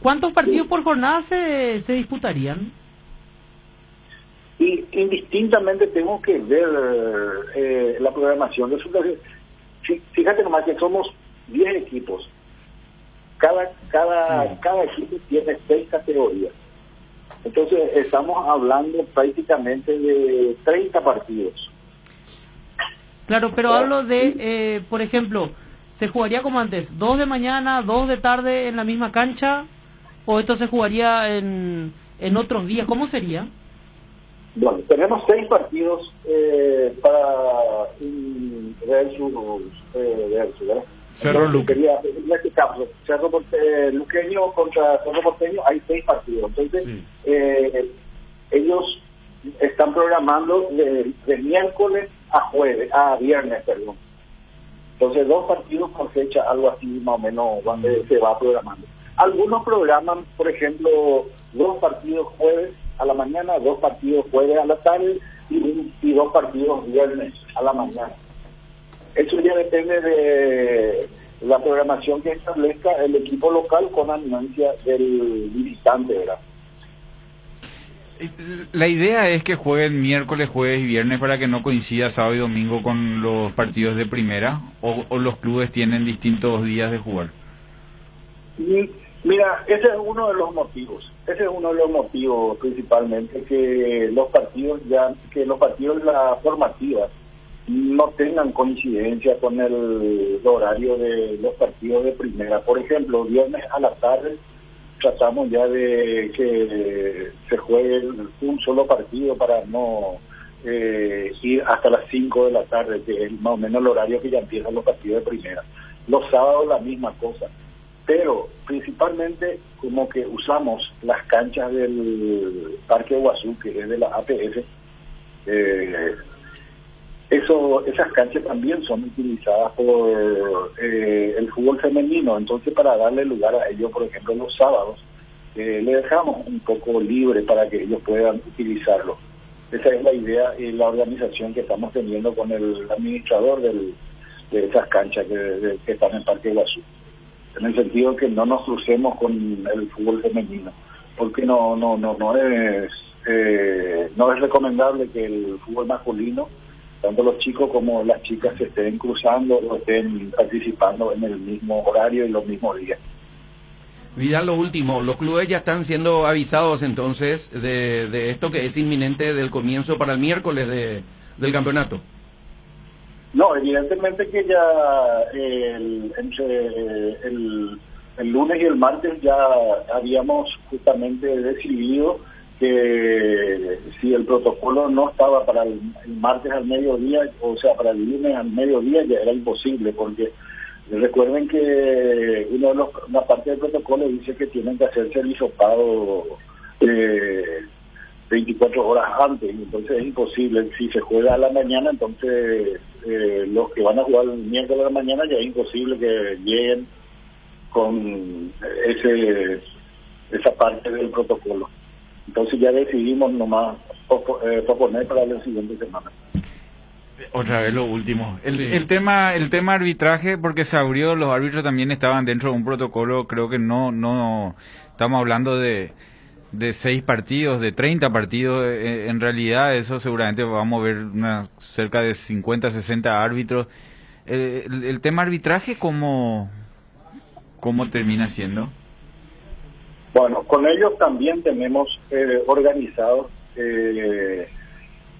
¿Cuántos partidos por jornada se disputarían? Y indistintamente tengo que ver la programación. Resulta que, fíjate nomás que somos 10 equipos. Cada equipo tiene 6 categorías. Entonces estamos hablando prácticamente de 30 partidos. Claro, pero hablo de, por ejemplo, ¿se jugaría como antes? 2 de mañana, 2 de tarde en la misma cancha? ¿O esto se jugaría en otros días? ¿Cómo sería? Bueno, tenemos 6 partidos para versus, ¿verdad? Cerro Luque. En este caso, Luqueño contra Cerro Porteño, hay 6 partidos. Entonces, ellos están programando de miércoles a viernes, perdón. Entonces, 2 partidos por fecha, algo así más o menos, donde se va programando. Algunos programan, por ejemplo, 2 partidos jueves a la mañana, 2 partidos jueves a la tarde y 2 partidos viernes a la mañana. Eso ya depende de la programación que establezca el equipo local con anuencia del visitante, ¿verdad? La idea es que jueguen miércoles, jueves y viernes para que no coincida sábado y domingo con los partidos de primera, o los clubes tienen distintos días de jugar. Mira, ese es uno de los motivos. Ese es uno de los motivos principalmente, que los partidos de la formativa no tengan coincidencia con el horario de los partidos de primera. Por ejemplo, viernes a la tarde tratamos ya de que se juegue un solo partido para no ir hasta las 5 de la tarde, que es más o menos el horario que ya empiezan los partidos de primera. Los sábados la misma cosa. Pero principalmente como que usamos las canchas del Parque Iguazú, que es de la APF, esas canchas también son utilizadas por el fútbol femenino. Entonces, para darle lugar a ellos, por ejemplo, los sábados, le dejamos un poco libre para que ellos puedan utilizarlo. Esa es la idea y la organización que estamos teniendo con el administrador de esas canchas que están en Parque Iguazú, en el sentido que no nos crucemos con el fútbol femenino, porque no es recomendable que el fútbol masculino, tanto los chicos como las chicas, se estén cruzando o estén participando en el mismo horario y los mismos días. Vidal, lo último, los clubes ya están siendo avisados entonces de esto que es inminente del comienzo para el miércoles del campeonato. No, evidentemente que ya entre el lunes y el martes ya habíamos justamente decidido que si el protocolo no estaba para el martes al mediodía, o sea, para el lunes al mediodía, ya era imposible, porque recuerden que una parte del protocolo dice que tienen que hacerse el hisopado 24 horas antes, entonces es imposible. Si se juega a la mañana, entonces los que van a jugar el miércoles a la mañana ya es imposible que lleguen con esa parte del protocolo. Entonces ya decidimos nomás proponer para la siguiente semana. Otra vez lo último. Sí. El tema arbitraje, porque se abrió, los árbitros también estaban dentro de un protocolo, creo que no estamos hablando de 6 partidos, de 30 partidos, en realidad eso seguramente vamos a ver cerca de 50, 60 árbitros. El tema arbitraje, ¿cómo termina siendo? Bueno, con ellos también tenemos organizados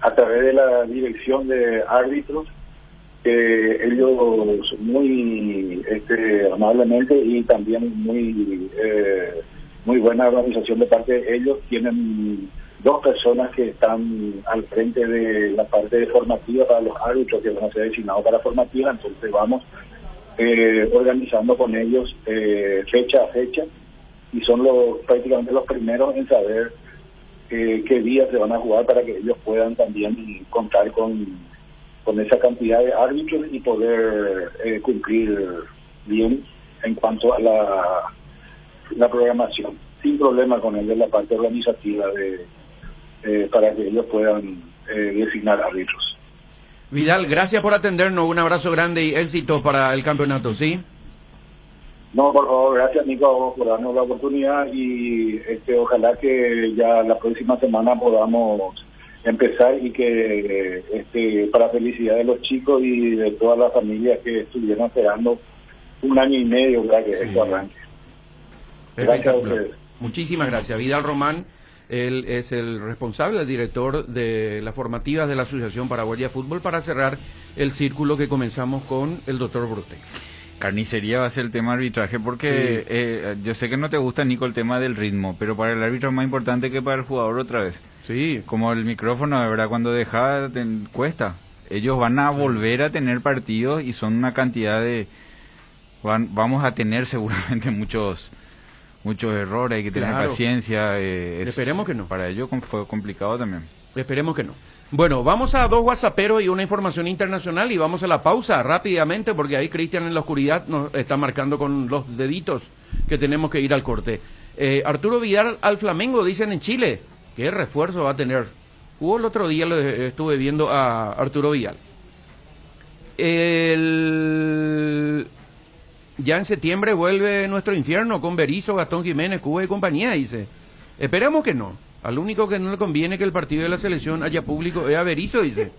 a través de la dirección de árbitros, ellos muy amablemente y también muy buena organización de parte de ellos, tienen 2 personas que están al frente de la parte formativa para los árbitros que van a ser designados para formativa. Entonces vamos organizando con ellos fecha a fecha, y son prácticamente los primeros en saber qué días se van a jugar, para que ellos puedan también contar con esa cantidad de árbitros y poder cumplir bien en cuanto a la programación, sin problema con ellos la parte organizativa para que ellos puedan designar árbitros. Vidal, gracias por atendernos, un abrazo grande y éxito para el campeonato, ¿sí? No, por favor, gracias Nico por darnos la oportunidad, y ojalá que ya la próxima semana podamos empezar, y que para felicidad de los chicos y de todas las familias que estuvieron esperando 1 año y medio para que esto arranque. Gracias a ustedes. Muchísimas gracias. Vidal Román, él es el responsable, el director de las formativas de la Asociación Paraguaya de Fútbol, para cerrar el círculo que comenzamos con el doctor Brute. Carnicería va a ser el tema arbitraje, porque yo sé que no te gusta, Nico, el tema del ritmo, pero para el árbitro es más importante que para el jugador otra vez. Sí. Como el micrófono, de verdad, cuando deja, cuesta. Ellos van a volver a tener partidos y son una cantidad de... Vamos a tener seguramente muchos errores, hay que tener paciencia. Esperemos que no. Para ellos fue complicado también. Esperemos que no. Bueno, vamos a 2 whatsapperos y una información internacional, y vamos a la pausa rápidamente, porque ahí Cristian en la oscuridad nos está marcando con los deditos que tenemos que ir al corte. Arturo Vidal al Flamengo, dicen en Chile. ¿Qué refuerzo va a tener? Hubo el otro día, lo estuve viendo a Arturo Vidal. Ya en septiembre vuelve nuestro infierno con Berizzo, Gastón Jiménez, Cuba y compañía, dice. Esperemos que no. Al único que no le conviene que el partido de la selección haya público es a Berizzo, dice.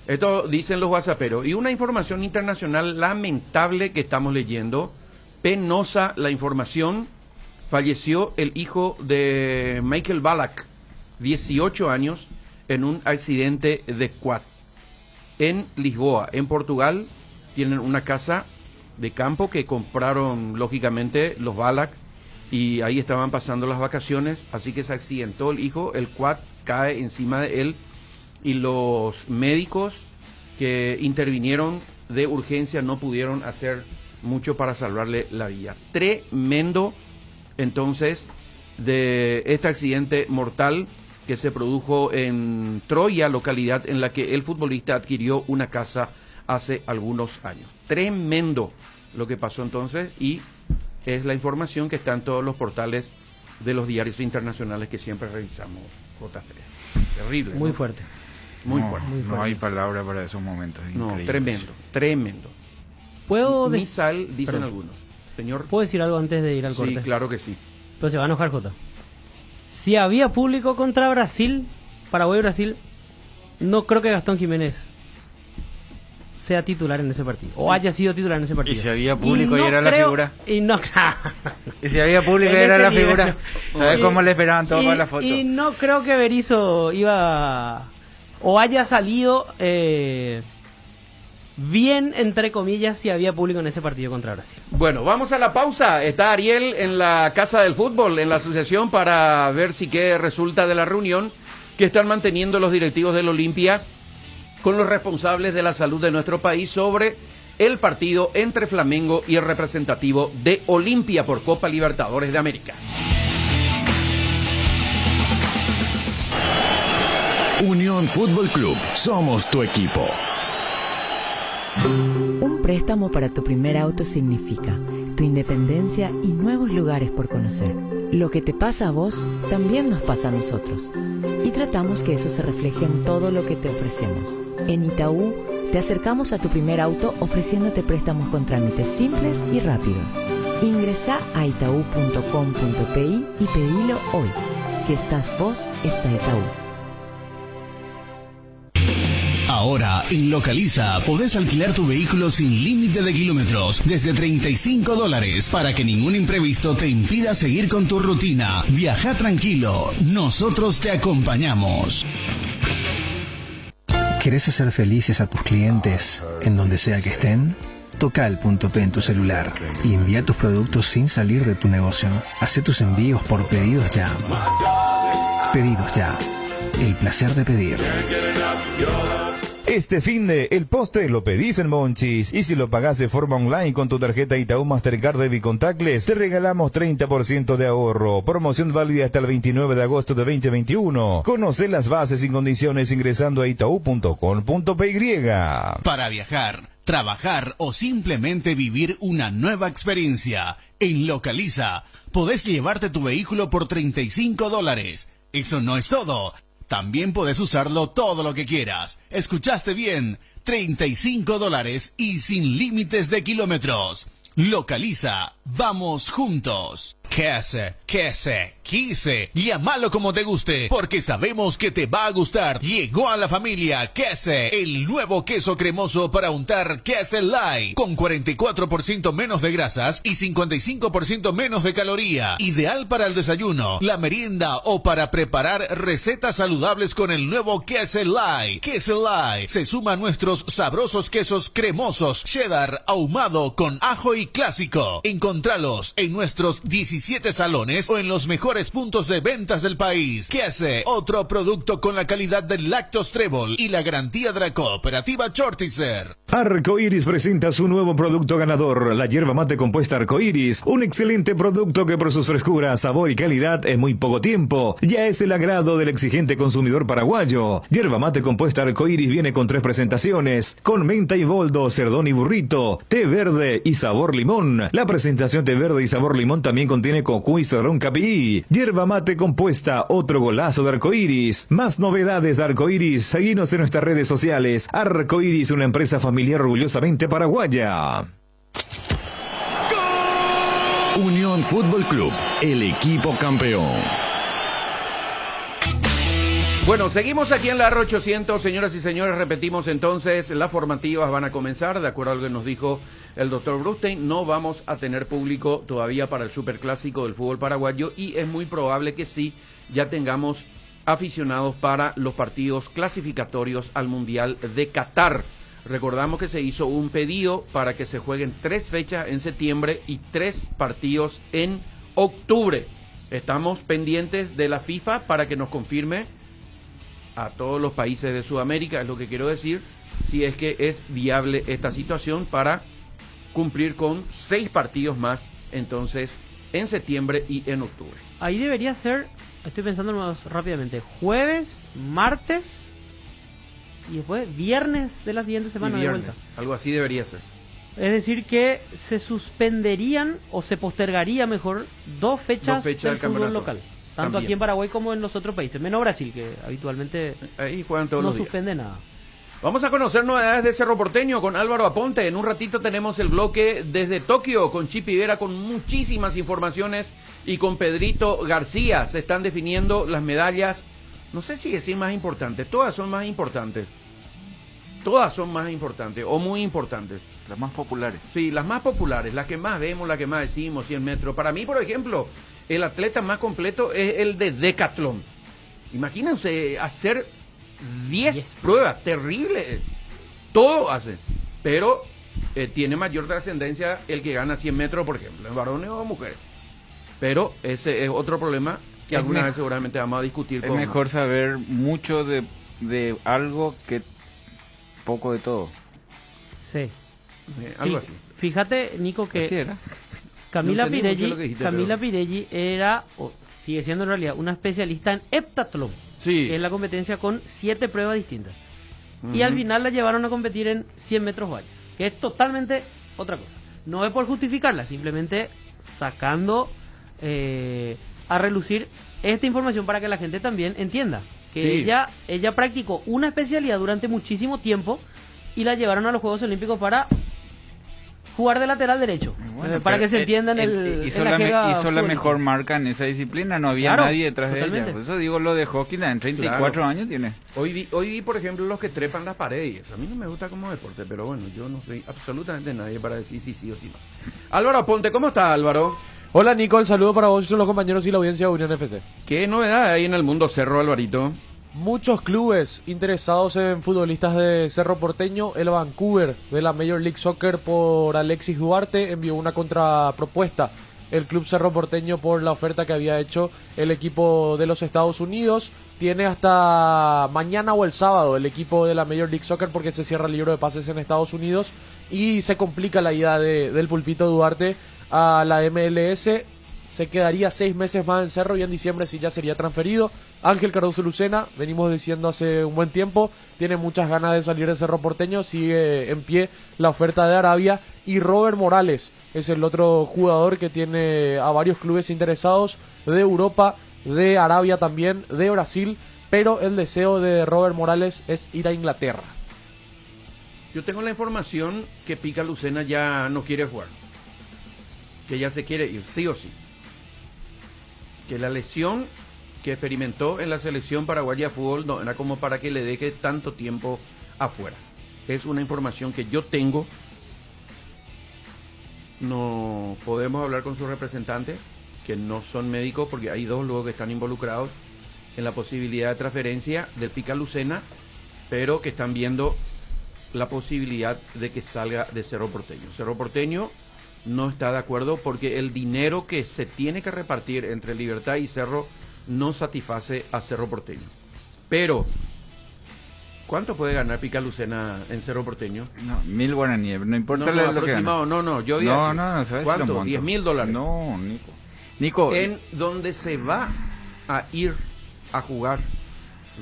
Esto dicen los whatsapperos. Y una información internacional lamentable que estamos leyendo. Penosa la información falleció el hijo de Michael Ballack, 18 años, en un accidente de quad en Lisboa, en Portugal. Tienen una casa de campo que compraron lógicamente los Ballack y ahí estaban pasando las vacaciones, así que se accidentó el hijo, el quad cae encima de él y los médicos que intervinieron de urgencia no pudieron hacer mucho para salvarle la vida. Tremendo entonces de este accidente mortal que se produjo en Troya, localidad en la que el futbolista adquirió una casa hace algunos años. Tremendo lo que pasó entonces y es la información que está en todos los portales de los diarios internacionales que siempre revisamos, JF. Terrible. Muy ¿no? fuerte. Muy No, fuerte. Muy no fuerte. hay palabra para esos momentos. No, increíbles. tremendo, tremendo. ¿Puedo, Misal, dicen Perdón. algunos. Señor. ¿Puedo decir algo antes de ir al Sí, corte? claro que sí. Pero se va a enojar, Jota. Si había público contra Brasil, Paraguay-Brasil, no creo que Gastón Jiménez sea titular en ese partido. O haya sido titular en ese partido. Y si había público y era la figura. Y no, Y si había público en era ese la nivel, figura. no. ¿Sabes Y- cómo le esperaban todos y- para la foto? Y no creo que Berizzo iba o haya salido bien, entre comillas, si había público en ese partido contra Brasil. Bueno, vamos a la pausa. Está Ariel en la Casa del Fútbol, en la asociación, para ver si qué resulta de la reunión que están manteniendo los directivos del Olimpia con los responsables de la salud de nuestro país sobre el partido entre Flamengo y el representativo de Olimpia por Copa Libertadores de América. Unión Fútbol Club, somos tu equipo. Un préstamo para tu primer auto significa tu independencia y nuevos lugares por conocer. Lo que te pasa a vos también nos pasa a nosotros. Y tratamos que eso se refleje en todo lo que te ofrecemos. En Itaú, te acercamos a tu primer auto ofreciéndote préstamos con trámites simples y rápidos. Ingresá a itaú.com.pi y pedilo hoy. Si estás vos, está Itaú. Ahora, en Localiza, podés alquilar tu vehículo sin límite de kilómetros, desde $35, para que ningún imprevisto te impida seguir con tu rutina. Viaja tranquilo, nosotros te acompañamos. ¿Querés hacer felices a tus clientes en donde sea que estén? Toca el punto P en tu celular y envía tus productos sin salir de tu negocio. Hacé tus envíos por Pedidos Ya. Pedidos Ya. El placer de pedir. Este finde, el postre lo pedís en Monchis. Y si lo pagás de forma online con tu tarjeta Itaú Mastercard Debit Contactless, te regalamos 30% de ahorro. Promoción válida hasta el 29 de agosto de 2021. Conoce las bases y condiciones ingresando a itaú.com.py. Para viajar, trabajar o simplemente vivir una nueva experiencia, en Localiza, podés llevarte tu vehículo por $35. Eso no es todo. También podés usarlo todo lo que quieras. ¿Escuchaste bien? $35 y sin límites de kilómetros. Localiza. Vamos juntos. Quise. Llámalo como te guste, porque sabemos que te va a gustar. Llegó a la familia Quese, el nuevo queso cremoso para untar Quese Light, con 44% menos de grasas y 55% menos de caloría. Ideal para el desayuno, la merienda o para preparar recetas saludables con el nuevo Quese Light. Quese Light se suma a nuestros sabrosos quesos cremosos, cheddar, ahumado con ajo y clásico. Encontralos en nuestros 17 salones o en los mejores puntos de ventas del país. Quese, otro producto con la calidad del Lactos Trébol y la garantía de la cooperativa Chortizer. Arcoiris presenta su nuevo producto ganador, la yerba mate compuesta Arcoiris, un excelente producto que por sus frescuras, sabor y calidad en muy poco tiempo ya es el agrado del exigente consumidor paraguayo. Yerba mate compuesta Arcoiris viene con 3 presentaciones, con menta y boldo, cerdón y burrito, té verde y sabor limón. La presentación té verde y sabor limón también contiene cocuy, cerrón, capií. Yerba mate compuesta, otro golazo de Arcoiris. Más novedades de Arcoiris, seguinos en nuestras redes sociales. Arcoiris, una empresa familiar orgullosamente paraguaya. Unión Fútbol Club, el equipo campeón. Bueno, seguimos aquí en la R800, señoras y señores, repetimos entonces, las formativas van a comenzar, de acuerdo a lo que nos dijo el doctor Brustein, no vamos a tener público todavía para el superclásico del fútbol paraguayo y es muy probable que sí, ya tengamos aficionados para los partidos clasificatorios al Mundial de Qatar. Recordamos que se hizo un pedido para que se jueguen 3 fechas en septiembre y 3 partidos en octubre. Estamos pendientes de la FIFA para que nos confirme a todos los países de Sudamérica, es lo que quiero decir, si es que es viable esta situación para cumplir con 6 partidos más, entonces, en septiembre y en octubre. Ahí debería ser, estoy pensando más rápidamente, jueves, martes y después viernes de la siguiente semana de vuelta. Algo así debería ser. Es decir que se suspenderían o se postergaría mejor 2 fechas del fútbol local. Tanto también aquí en Paraguay como en los otros países, menos Brasil, que habitualmente ahí juegan todos no los días. Suspende nada. Vamos a conocer novedades de Cerro Porteño con Álvaro Aponte. En un ratito tenemos el bloque desde Tokio con Chip Higuera con muchísimas informaciones y con Pedrito García. Se están definiendo las medallas, no sé si decir más importantes, todas son más importantes. Todas son más importantes o muy importantes. Las más populares. Sí, las más populares, las que más vemos, las que más decimos, 100 metros. Para mí, por ejemplo, el atleta más completo es el de decatlón. Imagínense hacer 10 pruebas, terrible. Todo hace. Pero tiene mayor trascendencia el que gana 100 metros, por ejemplo, en varones o mujeres. Pero ese es otro problema que alguna vez seguramente vamos a discutir. Es mejor saber mucho de algo que poco de todo. Sí. Algo así. Fíjate, Nico, que así era. Camila Pirelli era, o sigue siendo en realidad, una especialista en heptatlón. Sí. Que es la competencia con 7 pruebas distintas. Y al final la llevaron a competir en 100 metros vallas, que es totalmente otra cosa. No es por justificarla, simplemente sacando a relucir esta información para que la gente también entienda que sí. ella practicó una especialidad durante muchísimo tiempo y la llevaron a los Juegos Olímpicos para jugar de lateral derecho, bueno, para que se entienda hizo la mejor marca en esa disciplina, no había nadie detrás de ella. Por eso digo lo de hockey, en 34 años tiene. Hoy vi, por ejemplo, los que trepan las paredes y eso. A mí no me gusta como deporte, pero bueno, yo no soy absolutamente nadie para decir sí o sí no. Álvaro Aponte, ¿cómo está, Álvaro? Hola, Nico, el saludo para vos y los compañeros y la audiencia de Unión FC. ¿Qué novedad hay en el mundo Cerro, Alvarito? Muchos clubes interesados en futbolistas de Cerro Porteño. El Vancouver de la Major League Soccer por Alexis Duarte envió una contrapropuesta. El club Cerro Porteño por la oferta que había hecho el equipo de los Estados Unidos. Tiene hasta mañana o el sábado el equipo de la Major League Soccer porque se cierra el libro de pases en Estados Unidos y se complica la ida del Pulpito Duarte a la MLS. Se quedaría 6 meses más en Cerro y en diciembre sí ya sería transferido. Ángel Cardoso Lucena, venimos diciendo hace un buen tiempo, tiene muchas ganas de salir de Cerro Porteño, sigue en pie la oferta de Arabia. Y Robert Morales es el otro jugador que tiene a varios clubes interesados de Europa, de Arabia también, de Brasil, pero el deseo de Robert Morales es ir a Inglaterra. Yo tengo la información que Pica Lucena ya no quiere jugar, que ya se quiere ir, sí o sí. Que la lesión que experimentó en la selección paraguaya de fútbol no era como para que le deje tanto tiempo afuera. Es una información que yo tengo. No podemos hablar con sus representantes, que no son médicos, porque hay 2 luego que están involucrados en la posibilidad de transferencia del Pica Lucena, pero que están viendo la posibilidad de que salga de Cerro Porteño. Cerro Porteño no está de acuerdo porque el dinero que se tiene que repartir entre Libertad y Cerro no satisface a Cerro Porteño. Pero, ¿cuánto puede ganar Pica Lucena en Cerro Porteño? No, 1.000 guaraníes, no importa lo que gana. No, yo digo ¿sabes ¿cuánto? Si $10,000. No, Nico. En donde se va a ir a jugar,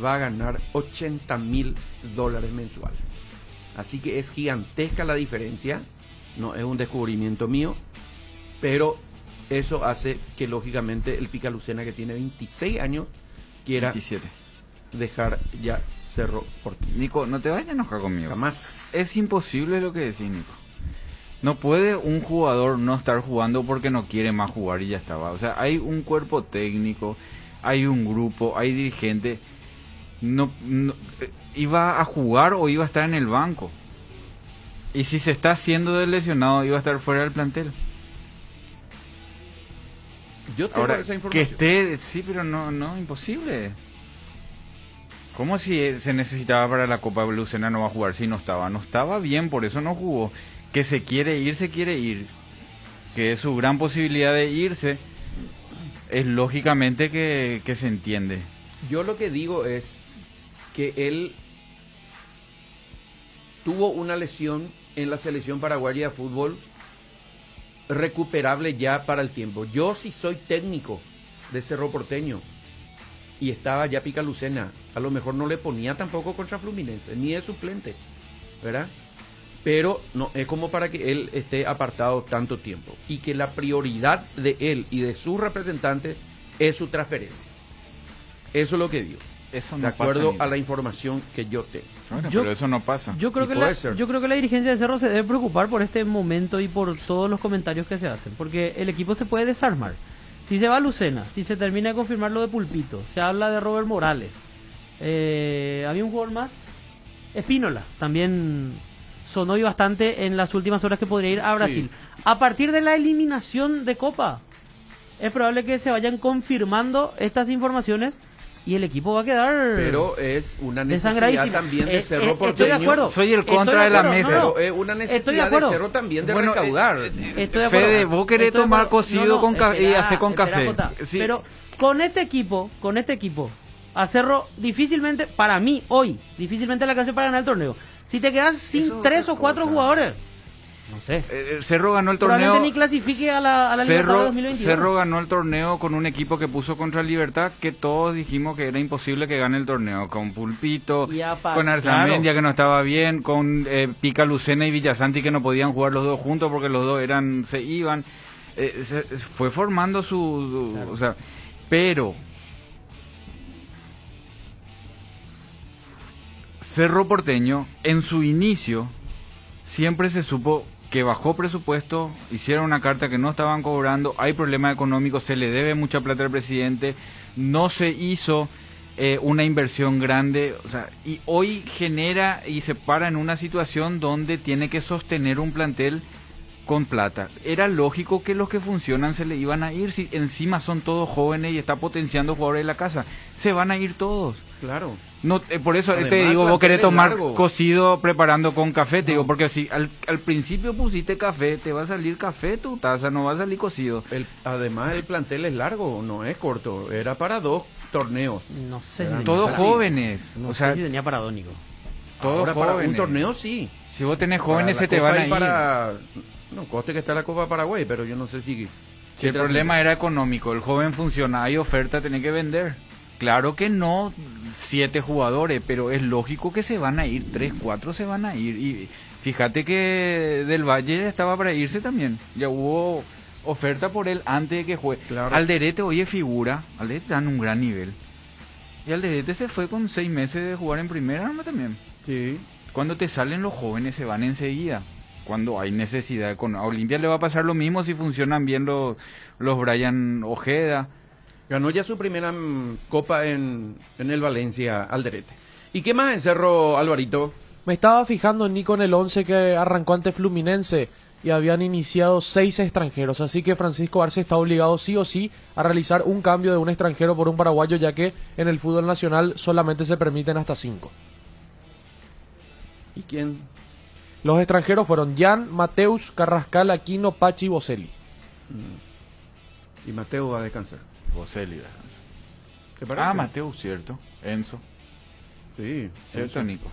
va a ganar $80,000 mensuales. Así que es gigantesca la diferencia. No es un descubrimiento mío, pero eso hace que lógicamente el Pica Lucena, que tiene 26 años, quiera 27. Dejar ya Cerro Porteño. Nico, no te vayas a enojar conmigo. Jamás. Es imposible lo que decís, Nico. No puede un jugador no estar jugando porque no quiere más jugar y ya estaba. O sea, hay un cuerpo técnico, hay un grupo, hay dirigentes. iba a jugar o iba a estar en el banco. Y si se está haciendo de lesionado, iba a estar fuera del plantel. Yo tengo Ahora, esa información. que esté, sí, pero no, imposible. ¿Cómo si se necesitaba para la Copa Lucena no va a jugar? Si no estaba bien, por eso no jugó. Que se quiere ir. Que es su gran posibilidad de irse, es lógicamente que se entiende. Yo lo que digo es que él tuvo una lesión en la selección paraguaya de fútbol recuperable ya para el tiempo. Yo si soy técnico de Cerro Porteño y estaba ya Pica Lucena, a lo mejor no le ponía tampoco contra Fluminense, ni de suplente, ¿verdad? Pero no es como para que él esté apartado tanto tiempo y que la prioridad de él y de sus representantes es su transferencia. Eso es lo que digo. Eso no de acuerdo pasa, a la información que yo tengo. Bueno, pero eso no pasa. Yo creo que la dirigencia de Cerro se debe preocupar por este momento y por todos los comentarios que se hacen, porque el equipo se puede desarmar. Si se va a Lucena, si se termina de confirmar lo de Pulpito, se habla de Robert Morales. Había un jugador más, Espínola, también sonó y bastante en las últimas horas que podría ir a Brasil. Sí. A partir de la eliminación de Copa, es probable que se vayan confirmando estas informaciones y el equipo va a quedar. Pero es una necesidad también de Cerro Porteño. Estoy de acuerdo. Soy el contra de la mesa. Pero es una necesidad de Cerro también de recaudar. Estoy de acuerdo. Fede, vos querés tomar cocido con y hacer con café. Sí. Pero con este equipo, a Cerro difícilmente, para mí hoy, difícilmente le alcance para ganar el torneo. Si te quedas sin 3 o 4 jugadores, no sé. Cerro ganó el torneo. Probablemente ni clasifique a la Libertadores 2022. Cerro ganó el torneo con un equipo que puso contra Libertad, que todos dijimos que era imposible que gane el torneo. Con Pulpito, con Arzamendia, que no estaba bien, con Pica Lucena y Villasanti, que no podían jugar los dos juntos porque los dos se iban. Fue formando su... O sea, pero... Cerro Porteño, en su inicio, siempre se supo que bajó presupuesto, hicieron una carta que no estaban cobrando, hay problemas económicos, se le debe mucha plata al presidente, no se hizo una inversión grande, o sea, y hoy genera y se para en una situación donde tiene que sostener un plantel con plata. Era lógico que los que funcionan se le iban a ir, si encima son todos jóvenes y está potenciando jugadores de la casa, se van a ir todos. Claro. No, por eso además, te digo, vos querés tomar cocido preparando con café, te digo, porque si al principio pusiste café, te va a salir café tu taza, no va a salir cocido. Además el plantel es largo, no es corto, era para 2 torneos. No sé si todos jóvenes. No sé si tenía para 2, Nico. Ahora para un torneo sí. Si vos tenés jóvenes se te van a ir. No, coste que está la Copa Paraguay, pero yo no sé si el problema era económico, el joven funciona, hay oferta, tenés que vender. Claro que no 7 jugadores, pero es lógico que se van a ir, 3, 4 se van a ir. Y fíjate que Del Valle estaba para irse también, ya hubo oferta por él antes de que juegue. Claro. Alderete hoy es figura, Alderete está en un gran nivel. Y Alderete se fue con 6 meses de jugar en primera, ¿no? También. Sí. Cuando te salen los jóvenes se van enseguida. Cuando hay necesidad, con a Olimpia le va a pasar lo mismo si funcionan bien los Brian Ojeda. Ganó ya su primera copa en el Valencia, Alderete. ¿Y qué más en Cerro, Alvarito? Me estaba fijando, Nico, en el 11 que arrancó ante Fluminense y habían iniciado 6 extranjeros, así que Francisco Arce está obligado sí o sí a realizar un cambio de un extranjero por un paraguayo, ya que en el fútbol nacional solamente se permiten hasta 5. ¿Y quién? Los extranjeros fueron Jan, Mateus, Carrascal, Aquino, Pachi y Boselli. Y Mateo va a descansar. Boselli descansa. Mateus, cierto. Enzo. Sí, cierto, Nico.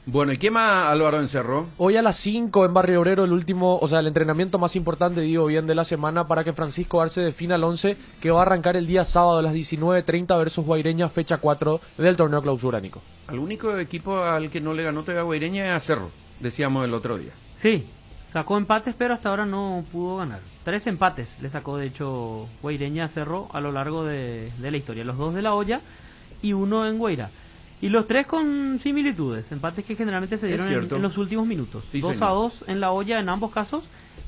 Bueno, ¿y qué más, Álvaro, en Cerro? Hoy a las 5 en Barrio Obrero, el entrenamiento más importante, digo bien, de la semana para que Francisco Arce defina el 11 que va a arrancar el día sábado a las 19:30 versus Guaireña, fecha 4 del torneo clausura, Nico. Al único equipo al que no le ganó todavía Guaireña es a Cerro, decíamos el otro día. Sí, sacó empates, pero hasta ahora no pudo ganar. 3 empates le sacó, de hecho, Guaireña a Cerro a lo largo de la historia. Los 2 de La Hoya y 1 en Guairá. Y los 3 con similitudes, empates que generalmente se dieron en los últimos minutos. Sí, 2-2 en La Hoya en ambos casos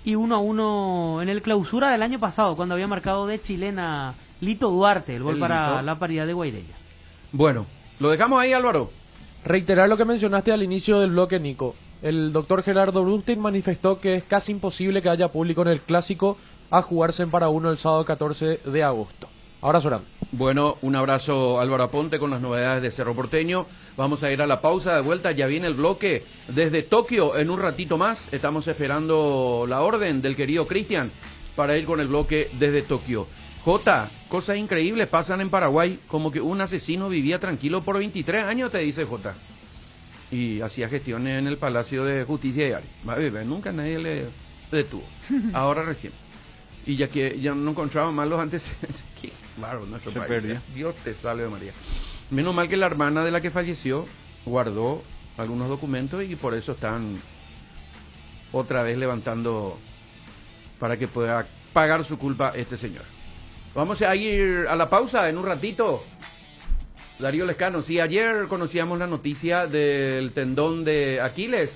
y 1-1 en el clausura del año pasado, cuando había marcado de chilena Lito Duarte el gol para la paridad de Guaireña. Bueno, lo dejamos ahí, Álvaro. Reiterar lo que mencionaste al inicio del bloque, Nico. El doctor Gerardo Brunstein manifestó que es casi imposible que haya público en el Clásico a jugarse en Paraguno el sábado 14 de agosto. Ahora Során. Bueno, un abrazo Álvaro Aponte con las novedades de Cerro Porteño. Vamos a ir a la pausa, de vuelta, ya viene el bloque desde Tokio en un ratito más. Estamos esperando la orden del querido Cristian para ir con el bloque desde Tokio. Jota, cosas increíbles pasan en Paraguay, como que un asesino vivía tranquilo por 23 años, te dice Jota. Y hacía gestiones en el Palacio de Justicia y Ari. Nunca nadie le detuvo. Ahora recién. Y ya que ya no encontraba más los antecedentes. Qué claro, nuestro país. Perdió. Dios te salve, María. Menos mal que la hermana de la que falleció guardó algunos documentos y por eso están otra vez levantando para que pueda pagar su culpa este señor. Vamos a ir a la pausa en un ratito. Darío Lescano, sí, ayer conocíamos la noticia del tendón de Aquiles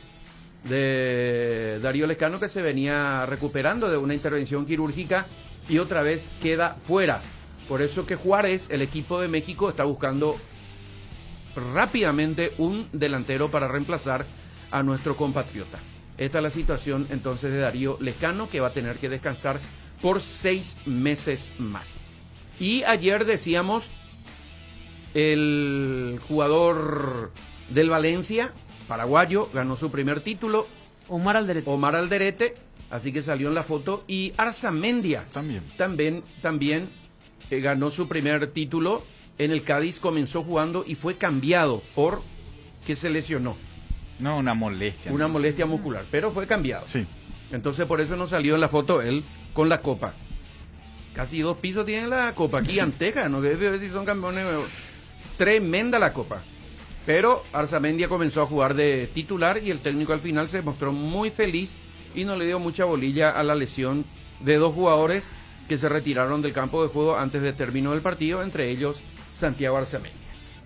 de Darío Lescano, que se venía recuperando de una intervención quirúrgica y otra vez queda fuera. Por eso que Juárez, el equipo de México, está buscando rápidamente un delantero para reemplazar a nuestro compatriota. Esta es la situación entonces de Darío Lescano, que va a tener que descansar por 6 meses más. Y ayer decíamos, el jugador del Valencia, paraguayo, ganó su primer título. Omar Alderete, así que salió en la foto. Y Arzamendia también ganó su primer título. En el Cádiz comenzó jugando y fue cambiado por que se lesionó. No, una molestia muscular, pero fue cambiado. Sí. Entonces por eso no salió en la foto él con la copa. Casi 2 pisos tiene la copa, giganteja, no sé si son campeones. Tremenda la copa. Pero Arzamendia comenzó a jugar de titular y el técnico al final se mostró muy feliz y no le dio mucha bolilla a la lesión de 2 jugadores que se retiraron del campo de juego antes del término del partido, entre ellos Santiago Arzamendia.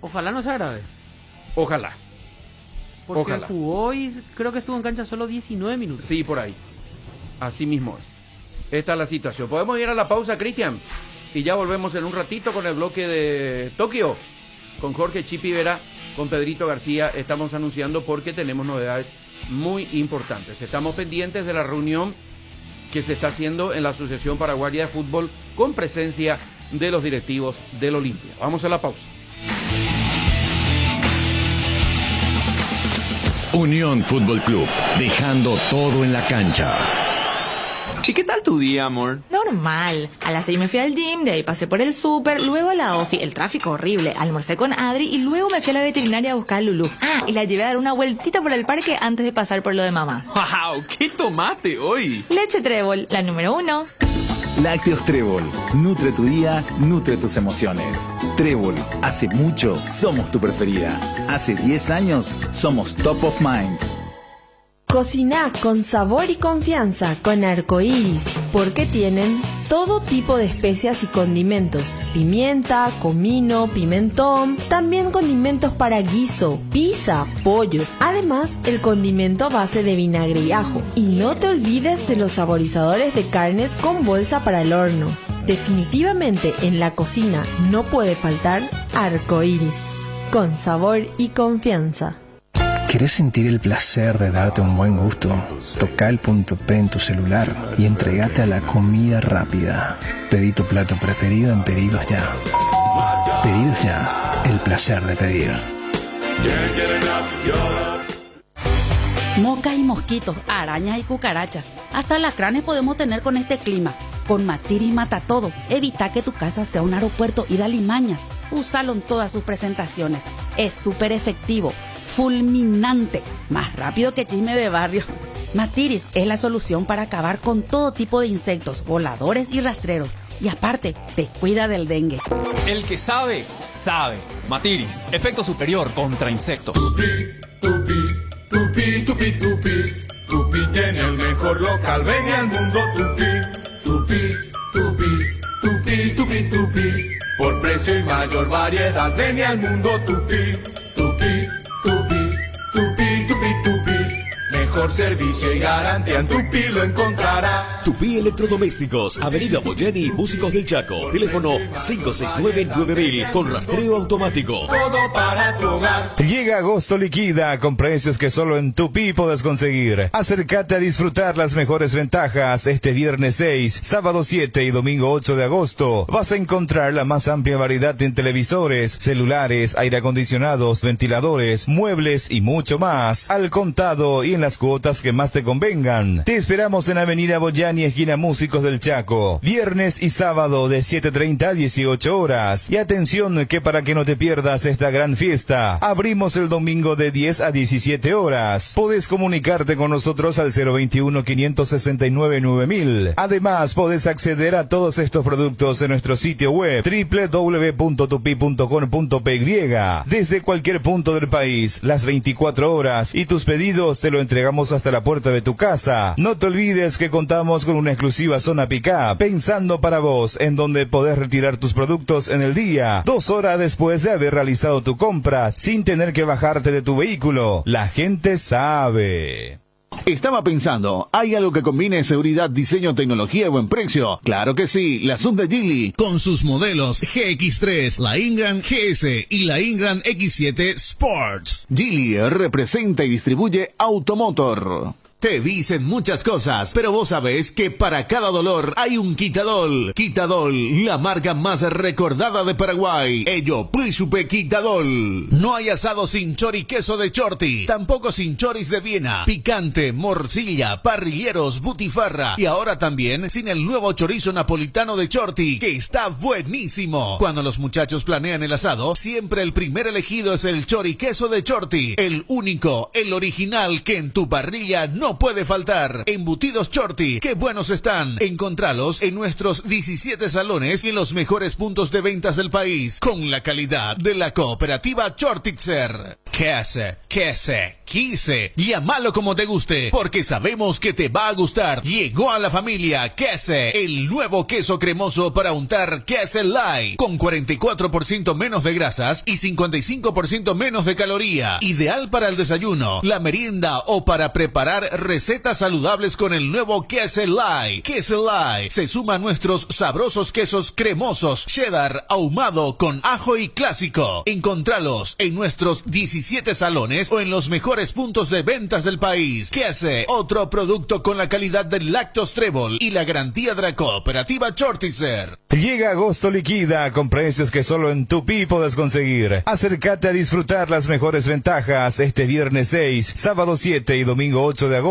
Ojalá no sea grave. Ojalá. Porque Ojalá. Jugó y creo que estuvo en cancha solo 19 minutos. Sí, por ahí. Así mismo es. Esta es la situación. Podemos ir a la pausa, Cristian, y ya volvemos en un ratito con el bloque de Tokio, con Jorge Chipi Vera, con Pedrito García. Estamos anunciando porque tenemos novedades muy importantes. Estamos pendientes de la reunión que se está haciendo en la Asociación Paraguaya de Fútbol con presencia de los directivos del Olimpia. Vamos a la pausa. Unión Fútbol Club, dejando todo en la cancha. ¿Y qué tal tu día, amor? Normal. A las 6 me fui al gym, de ahí pasé por el súper, luego a la ofi, el tráfico horrible, almorcé con Adri y luego me fui a la veterinaria a buscar a Lulú. Ah, y la llevé a dar una vueltita por el parque antes de pasar por lo de mamá. ¡Wow! ¿Qué tomaste hoy? Leche Trébol, la número 1. Lácteos Trébol. Nutre tu día, nutre tus emociones. Trébol, hace mucho somos tu preferida. Hace 10 años somos top of mind. Cocina con sabor y confianza con Arcoiris, porque tienen todo tipo de especias y condimentos: pimienta, comino, pimentón, también condimentos para guiso, pizza, pollo, además el condimento a base de vinagre y ajo. Y no te olvides de los saborizadores de carnes con bolsa para el horno. Definitivamente en la cocina no puede faltar Arcoiris, con sabor y confianza. ¿Querés sentir el placer de darte un buen gusto? Toca el punto P en tu celular y entregate a la comida rápida. Pedí tu plato preferido en Pedidos Ya. Pedidos Ya, el placer de pedir. Moscas y mosquitos, arañas y cucarachas. Hasta alacranes podemos tener con este clima. Con Matiris mata todo. Evita que tu casa sea un aeropuerto y de alimañas. Úsalo en todas sus presentaciones. Es súper efectivo. Fulminante, más rápido que chisme de barrio. Matiris es la solución para acabar con todo tipo de insectos, voladores y rastreros. Y aparte, te cuida del dengue. El que sabe, sabe. Matiris, efecto superior contra insectos. Tupi tiene el mejor local, ven al mundo Tupi. Por precio y mayor variedad, ven al mundo Tupi. Mejor mejor servicio y garantía en Tupi lo encontrará. Tupi Electrodomésticos, Avenida Boyani, Músicos del Chaco. Teléfono 569-9000 con rastreo automático. Todo para tu hogar. Llega agosto liquida con precios que solo en Tupi podés conseguir. Acércate a disfrutar las mejores ventajas este viernes 6, sábado 7 y domingo 8 de agosto. Vas a encontrar la más amplia variedad en televisores, celulares, aire acondicionados, ventiladores, muebles y mucho más, al contado y en las cuotas que más te convengan. Te esperamos en Avenida Boyani, esquina Músicos del Chaco, viernes y sábado de 7:30 a 18 horas. Y atención que para que no te pierdas esta gran fiesta, abrimos el domingo de 10 a 17 horas. Podés comunicarte con nosotros al 021-569-9000. Además, podés acceder a todos estos productos en nuestro sitio web www.tupi.com.py desde cualquier punto del país, las 24 horas, y tus pedidos te lo entregamos hasta la puerta de tu casa. No te olvides que contamos con una exclusiva zona pick-up, pensando para vos, en donde podés retirar tus productos en el día, 2 horas después de haber realizado tu compra, sin tener que bajarte de tu vehículo. La gente sabe. Estaba pensando, ¿hay algo que combine seguridad, diseño, tecnología y buen precio? Claro que sí, la Hyundai Geely, con sus modelos GX3, la Ingram GS y la Ingram X7 Sports. Geely representa y distribuye Automotor. Te dicen muchas cosas, pero vos sabés que para cada dolor hay un Quitadol. Quitadol, la marca más recordada de Paraguay. Ello, Príncipe Quitadol. No hay asado sin chori queso de Chorti, tampoco sin choris de Viena, picante, morcilla, parrilleros, butifarra y ahora también sin el nuevo chorizo napolitano de Chorti, que está buenísimo. Cuando los muchachos planean el asado, siempre el primer elegido es el chori queso de Chorti, el único, el original que en tu parrilla no puede faltar. Embutidos Chorti, qué buenos están. Encontralos en nuestros 17 salones y en los mejores puntos de ventas del país, con la calidad de la cooperativa Chortitzer. Quise, llámalo como te guste, porque sabemos que te va a gustar. Llegó a la familia Quese, el nuevo queso cremoso para untar Quese Light, con 44% menos de grasas y 55% menos de caloría. Ideal para el desayuno, la merienda o para preparar recetas saludables con el nuevo Quese Light. Quese Light se suma a nuestros sabrosos quesos cremosos, cheddar, ahumado con ajo y clásico. Encontralos en nuestros 17 salones o en los mejores puntos de ventas del país. Quese, otro producto con la calidad del Lactos Trébol y la garantía de la cooperativa Chortitzer. Llega agosto liquida con precios que solo en Tupi podés conseguir. Acércate a disfrutar las mejores ventajas este viernes 6, sábado 7 y domingo 8 de agosto.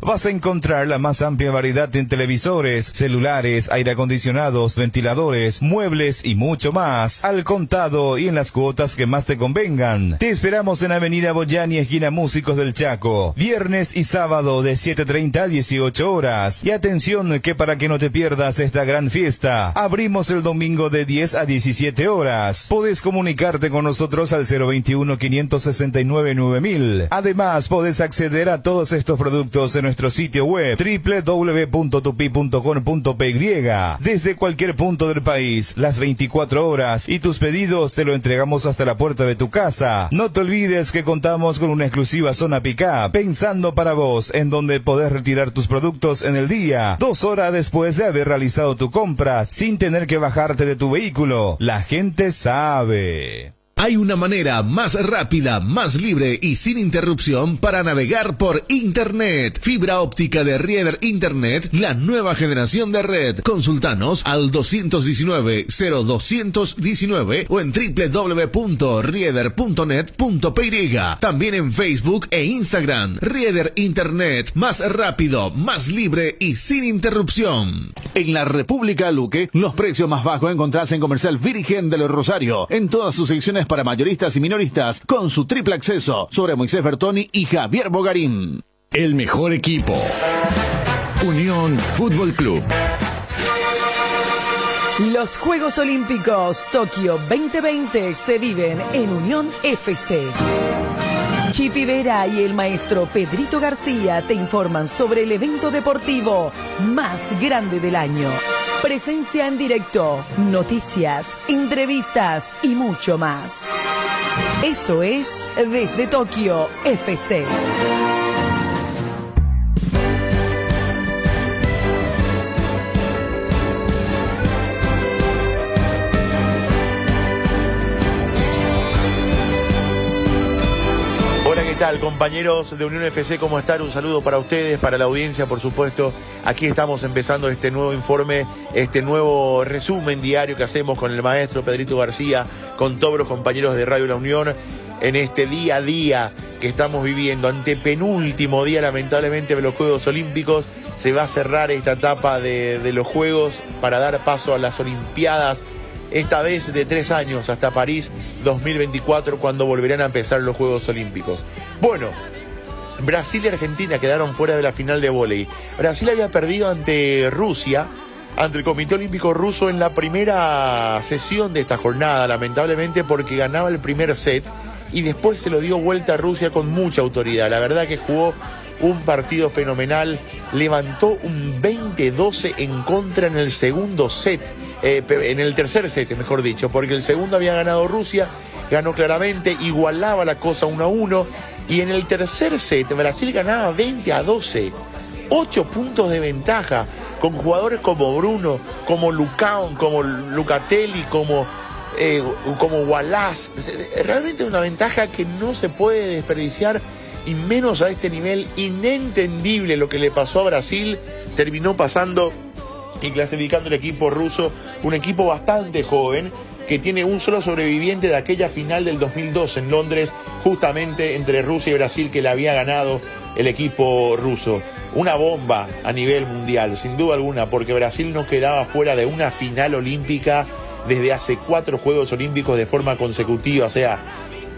Vas a encontrar la más amplia variedad en televisores, celulares, aire acondicionados, ventiladores, muebles y mucho más, al contado y en las cuotas que más te convengan. Te esperamos en Avenida Boyani, esquina Músicos del Chaco, viernes y sábado de 7:30 a 18 horas. Y atención que para que no te pierdas esta gran fiesta, abrimos el domingo de 10 a 17 horas. Podés comunicarte con nosotros al 021-569-9000. Además, podés acceder a todos estos productos en nuestro sitio web www.tupi.com.py desde cualquier punto del país, las 24 horas, y tus pedidos te lo entregamos hasta la puerta de tu casa. No te olvides que contamos con una exclusiva zona pick-up, pensando para vos, en donde podés retirar tus productos en el día, 2 horas después de haber realizado tu compra, sin tener que bajarte de tu vehículo. La gente sabe. Hay una manera más rápida, más libre y sin interrupción para navegar por Internet. Fibra óptica de Rieder Internet, la nueva generación de red. Consultanos al 219-0219 o en www.rieder.net.py. También en Facebook e Instagram. Rieder Internet, más rápido, más libre y sin interrupción. En la República Luque, los precios más bajos encontrás en Comercial Virgen de los Rosario, en todas sus secciones para mayoristas y minoristas, con su triple acceso sobre Moisés Bertoni y Javier Bogarín. El mejor equipo. Unión Fútbol Club. Los Juegos Olímpicos Tokio 2020 se viven en Unión FC. Chipi Vera y el maestro Pedrito García te informan sobre el evento deportivo más grande del año. Presencia en directo, noticias, entrevistas y mucho más. Esto es Desde Tokio FC. tal, compañeros de Unión FC? ¿Cómo están? Un saludo para ustedes, para la audiencia, por supuesto. Aquí estamos empezando este nuevo informe, este nuevo resumen diario que hacemos con el maestro Pedrito García, con todos los compañeros de Radio La Unión, en este día a día que estamos viviendo, antepenúltimo día lamentablemente de los Juegos Olímpicos. Se va a cerrar esta etapa de los Juegos para dar paso a las Olimpiadas, esta vez de 3 años hasta París 2024, cuando volverán a empezar los Juegos Olímpicos. Bueno, Brasil y Argentina quedaron fuera de la final de vóley. Brasil había perdido ante Rusia, ante el Comité Olímpico Ruso, en la primera sesión de esta jornada, lamentablemente, porque ganaba el primer set y después se lo dio vuelta a Rusia con mucha autoridad. La verdad que jugó un partido fenomenal, levantó un 20-12 en contra en el segundo set, en el tercer set, mejor dicho, porque el segundo había ganado Rusia, ganó claramente, igualaba la cosa 1-1, y en el tercer set Brasil ganaba 20-12, 8 puntos de ventaja, con jugadores como Bruno, como Lucão, como Lucatelli, como Wallace. Realmente una ventaja que no se puede desperdiciar, y menos a este nivel. Inentendible lo que le pasó a Brasil. Terminó pasando y clasificando el equipo ruso, un equipo bastante joven, que tiene un solo sobreviviente de aquella final del 2002 en Londres, justamente entre Rusia y Brasil, que le había ganado el equipo ruso. Una bomba a nivel mundial, sin duda alguna, porque Brasil no quedaba fuera de una final olímpica desde hace 4 Juegos Olímpicos de forma consecutiva. O sea,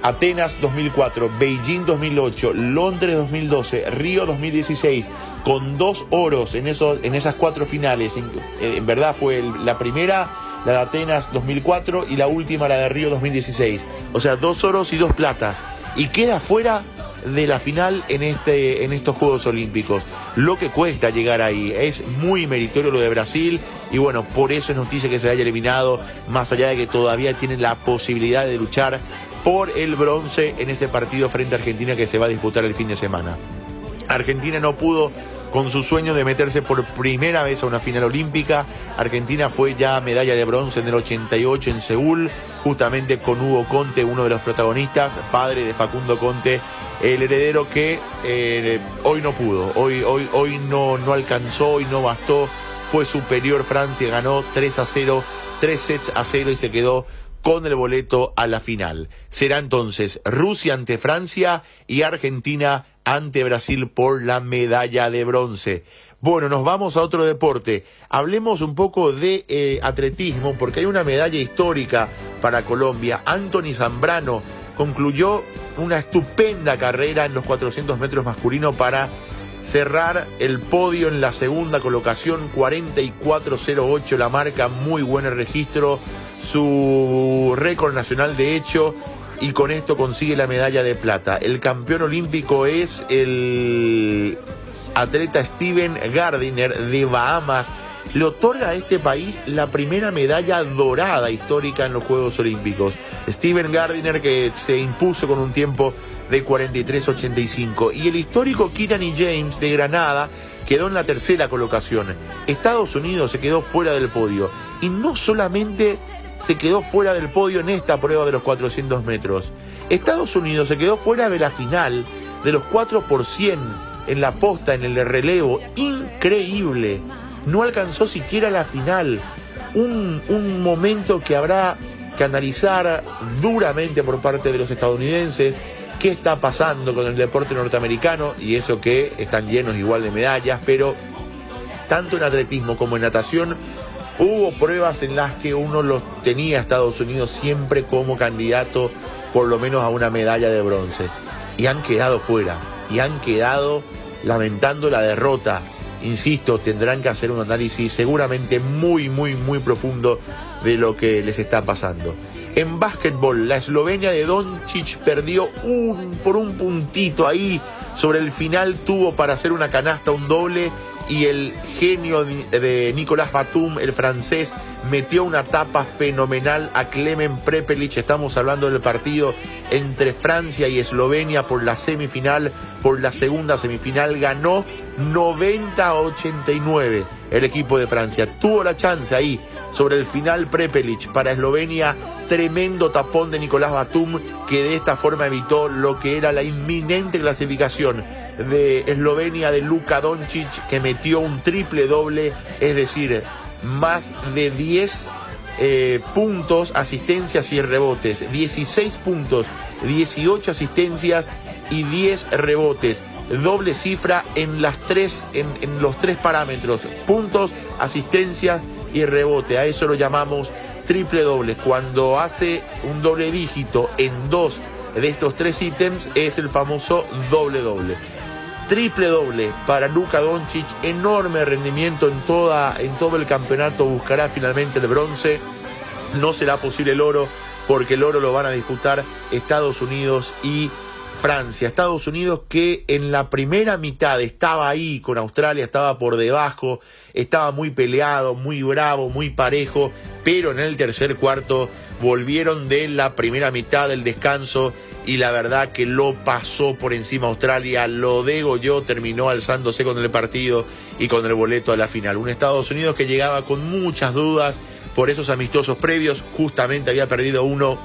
Atenas 2004, Beijing 2008, Londres 2012, Río 2016, con 2 oros en esas 4 finales. En verdad fue la primera, la de Atenas 2004, y la última, la de Río 2016. O sea, 2 oros y 2 platas. Y queda fuera de la final en estos Juegos Olímpicos. Lo que cuesta llegar ahí, es muy meritorio lo de Brasil, y bueno, por eso es noticia que se haya eliminado, más allá de que todavía tienen la posibilidad de luchar por el bronce en ese partido frente a Argentina, que se va a disputar el fin de semana. Argentina no pudo con su sueño de meterse por primera vez a una final olímpica. Argentina fue ya medalla de bronce en el 88 en Seúl, justamente con Hugo Conte, uno de los protagonistas, padre de Facundo Conte, el heredero, que hoy no pudo, hoy no alcanzó, hoy no bastó. Fue superior Francia, ganó 3-0, 3 sets a 0, y se quedó con el boleto a la final. Será entonces Rusia ante Francia y Argentina ante Brasil por la medalla de bronce. Bueno, nos vamos a otro deporte. Hablemos un poco de atletismo, porque hay una medalla histórica para Colombia. Anthony Zambrano concluyó una estupenda carrera en los 400 metros masculinos para cerrar el podio en la segunda colocación, 44.08 la marca, muy buen el registro, su récord nacional de hecho, y con esto consigue la medalla de plata. El campeón olímpico es el atleta Steven Gardiner de Bahamas. Le otorga a este país la primera medalla dorada histórica en los Juegos Olímpicos. Steven Gardiner, que se impuso con un tiempo de 43.85. Y el histórico Kirani James de Granada quedó en la tercera colocación. Estados Unidos se quedó fuera del podio. Y no solamente se quedó fuera del podio en esta prueba de los 400 metros. Estados Unidos se quedó fuera de la final de los 4x100 en la posta, en el relevo. Increíble. No alcanzó siquiera la final. Un momento que habrá que analizar duramente por parte de los estadounidenses. ¿Qué está pasando con el deporte norteamericano? Y eso que están llenos igual de medallas, pero tanto en atletismo como en natación hubo pruebas en las que uno los tenía a Estados Unidos siempre como candidato por lo menos a una medalla de bronce. Y han quedado fuera, y han quedado lamentando la derrota. Insisto, tendrán que hacer un análisis seguramente muy profundo de lo que les está pasando. En básquetbol, la Eslovenia de Doncic perdió por un puntito ahí. Sobre el final tuvo para hacer una canasta, un doble, y el genio de Nicolás Batum, el francés, metió una tapa fenomenal a Klemen Prepelic. Estamos hablando del partido entre Francia y Eslovenia por la semifinal, por la segunda semifinal. Ganó 90-89 el equipo de Francia. Tuvo la chance ahí sobre el final Prepelic para Eslovenia, tremendo tapón de Nicolás Batum que de esta forma evitó lo que era la inminente clasificación de Eslovenia de Luka Doncic, que metió un triple doble, es decir, más de 10 puntos, asistencias y rebotes, 16 puntos, 18 asistencias y 10 rebotes, doble cifra en los tres parámetros, puntos, asistencias y rebote. A eso lo llamamos triple doble. Cuando hace un doble dígito en 2 de estos 3 ítems es el famoso doble doble. Triple doble para Luka Doncic, enorme rendimiento en todo el campeonato, buscará finalmente el bronce, no será posible el oro, porque el oro lo van a disputar Estados Unidos y Francia. Estados Unidos, que en la primera mitad estaba ahí con Australia, estaba por debajo, estaba muy peleado, muy bravo, muy parejo, pero en el tercer cuarto volvieron de la primera mitad del descanso y la verdad que lo pasó por encima Australia, lo degolló, terminó alzándose con el partido y con el boleto a la final. Un Estados Unidos que llegaba con muchas dudas por esos amistosos previos, justamente había perdido uno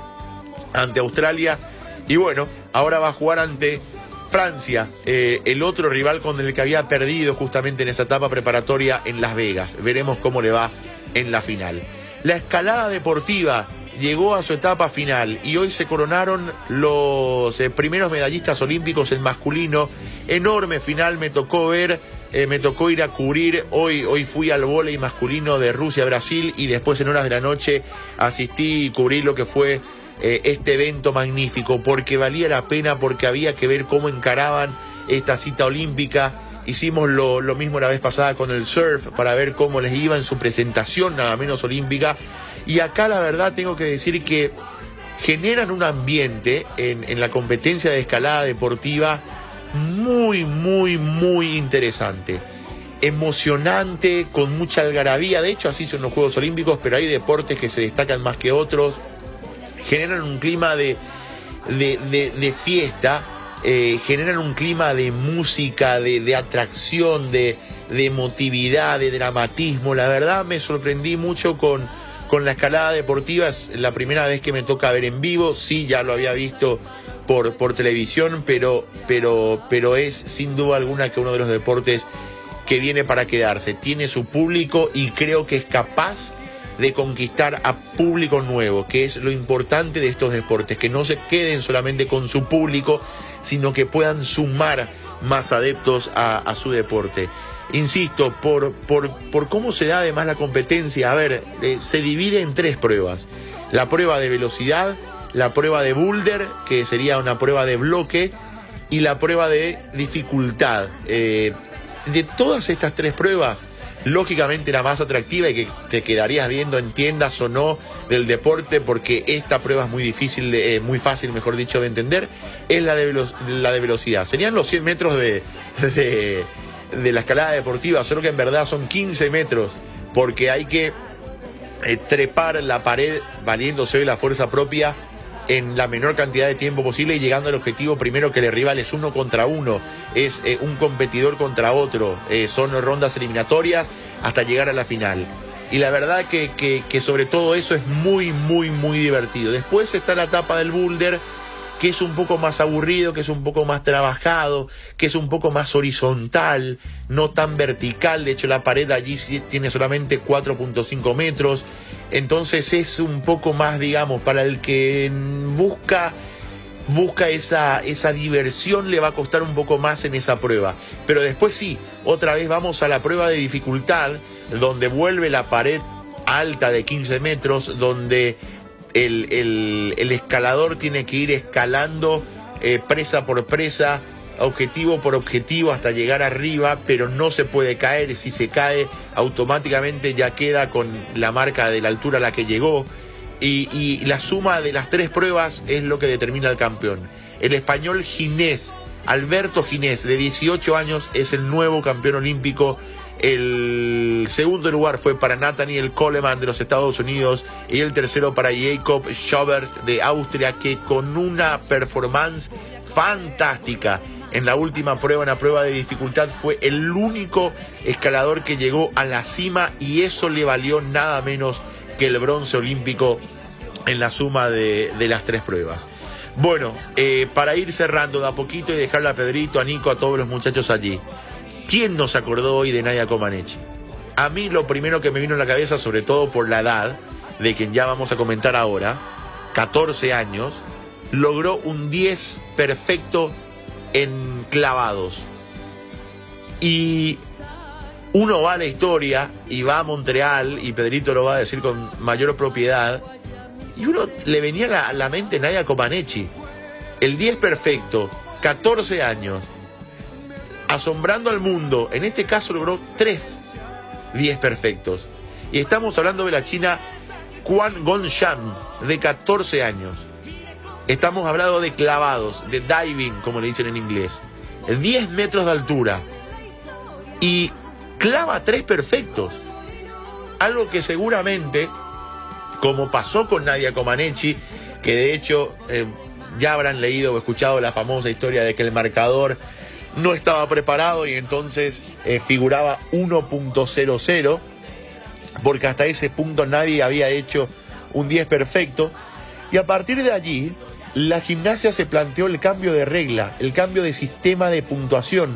ante Australia y bueno, ahora va a jugar ante Francia, el otro rival con el que había perdido justamente en esa etapa preparatoria en Las Vegas. Veremos cómo le va en la final. La escalada deportiva llegó a su etapa final y hoy se coronaron los primeros medallistas olímpicos en masculino. Enorme final, me tocó ver, me tocó ir a cubrir, hoy fui al vóley masculino de Rusia-Brasil y después en horas de la noche asistí y cubrí lo que fue este evento magnífico, porque valía la pena, porque había que ver cómo encaraban esta cita olímpica. Hicimos lo mismo la vez pasada con el surf para ver cómo les iba en su presentación nada menos olímpica, y acá la verdad tengo que decir que generan un ambiente en la competencia de escalada deportiva muy interesante, emocionante, con mucha algarabía. De hecho así son los Juegos Olímpicos, pero hay deportes que se destacan más que otros, generan un clima de fiesta, generan un clima de música, de atracción, de emotividad, de dramatismo. La verdad me sorprendí mucho con la escalada deportiva. Es la primera vez que me toca ver en vivo, sí, ya lo había visto por televisión, pero es sin duda alguna que uno de los deportes que viene para quedarse. Tiene su público y creo que es capaz de conquistar a público nuevo, que es lo importante de estos deportes, que no se queden solamente con su público, sino que puedan sumar más adeptos a su deporte. Insisto, por cómo se da además la competencia. A ver, se divide en 3 pruebas: la prueba de velocidad, la prueba de boulder, que sería una prueba de bloque, y la prueba de dificultad. De todas estas 3 pruebas, lógicamente la más atractiva y que te quedarías viendo en tiendas o no del deporte, porque esta prueba es muy difícil, muy fácil, mejor dicho, de entender, es la de velocidad. Serían los 100 metros de la escalada deportiva, solo que en verdad son 15 metros, porque hay que trepar la pared valiéndose de la fuerza propia en la menor cantidad de tiempo posible y llegando al objetivo primero, que el rival es 1 contra 1, es un competidor contra otro, son rondas eliminatorias hasta llegar a la final. Y la verdad que sobre todo eso es muy divertido. Después está la etapa del boulder, que es un poco más aburrido, que es un poco más trabajado, que es un poco más horizontal, no tan vertical. De hecho la pared allí tiene solamente 4.5 metros. Entonces es un poco más, digamos, para el que busca esa diversión, le va a costar un poco más en esa prueba. Pero después sí, otra vez vamos a la prueba de dificultad, donde vuelve la pared alta de 15 metros, donde el escalador tiene que ir escalando presa por presa, objetivo por objetivo hasta llegar arriba, pero no se puede caer. Si se cae automáticamente ya queda con la marca de la altura a la que llegó, y la suma de las 3 pruebas es lo que determina al campeón. El español Ginés, Alberto Ginés, de 18 años, es el nuevo campeón olímpico. El segundo lugar fue para Nathaniel Coleman de los Estados Unidos y el tercero para Jacob Schobert de Austria, que con una performance fantástica en la última prueba, en la prueba de dificultad, fue el único escalador que llegó a la cima, y eso le valió nada menos que el bronce olímpico en la suma de las 3 pruebas. Bueno, para ir cerrando de a poquito y dejarle a Pedrito, a Nico, a todos los muchachos allí. ¿Quién nos acordó hoy de Nadia Comaneci? A mí lo primero que me vino a la cabeza, sobre todo por la edad, de quien ya vamos a comentar ahora, 14 años, logró un 10 perfecto en clavados. Y uno va a la historia y va a Montreal, y Pedrito lo va a decir con mayor propiedad, y uno le venía a la mente Nadia Comaneci. El 10 perfecto, 14 años, asombrando al mundo. En este caso logró 3 10 perfectos. Y estamos hablando de la china Quan Gongshan, de 14 años. Estamos hablando de clavados, de diving, como le dicen en inglés. 10 metros de altura. Y clava 3 perfectos. Algo que seguramente, como pasó con Nadia Comaneci, que de hecho ya habrán leído o escuchado la famosa historia de que el marcador no estaba preparado y entonces figuraba 1.00, porque hasta ese punto nadie había hecho un 10 perfecto. Y a partir de allí, la gimnasia se planteó el cambio de regla, el cambio de sistema de puntuación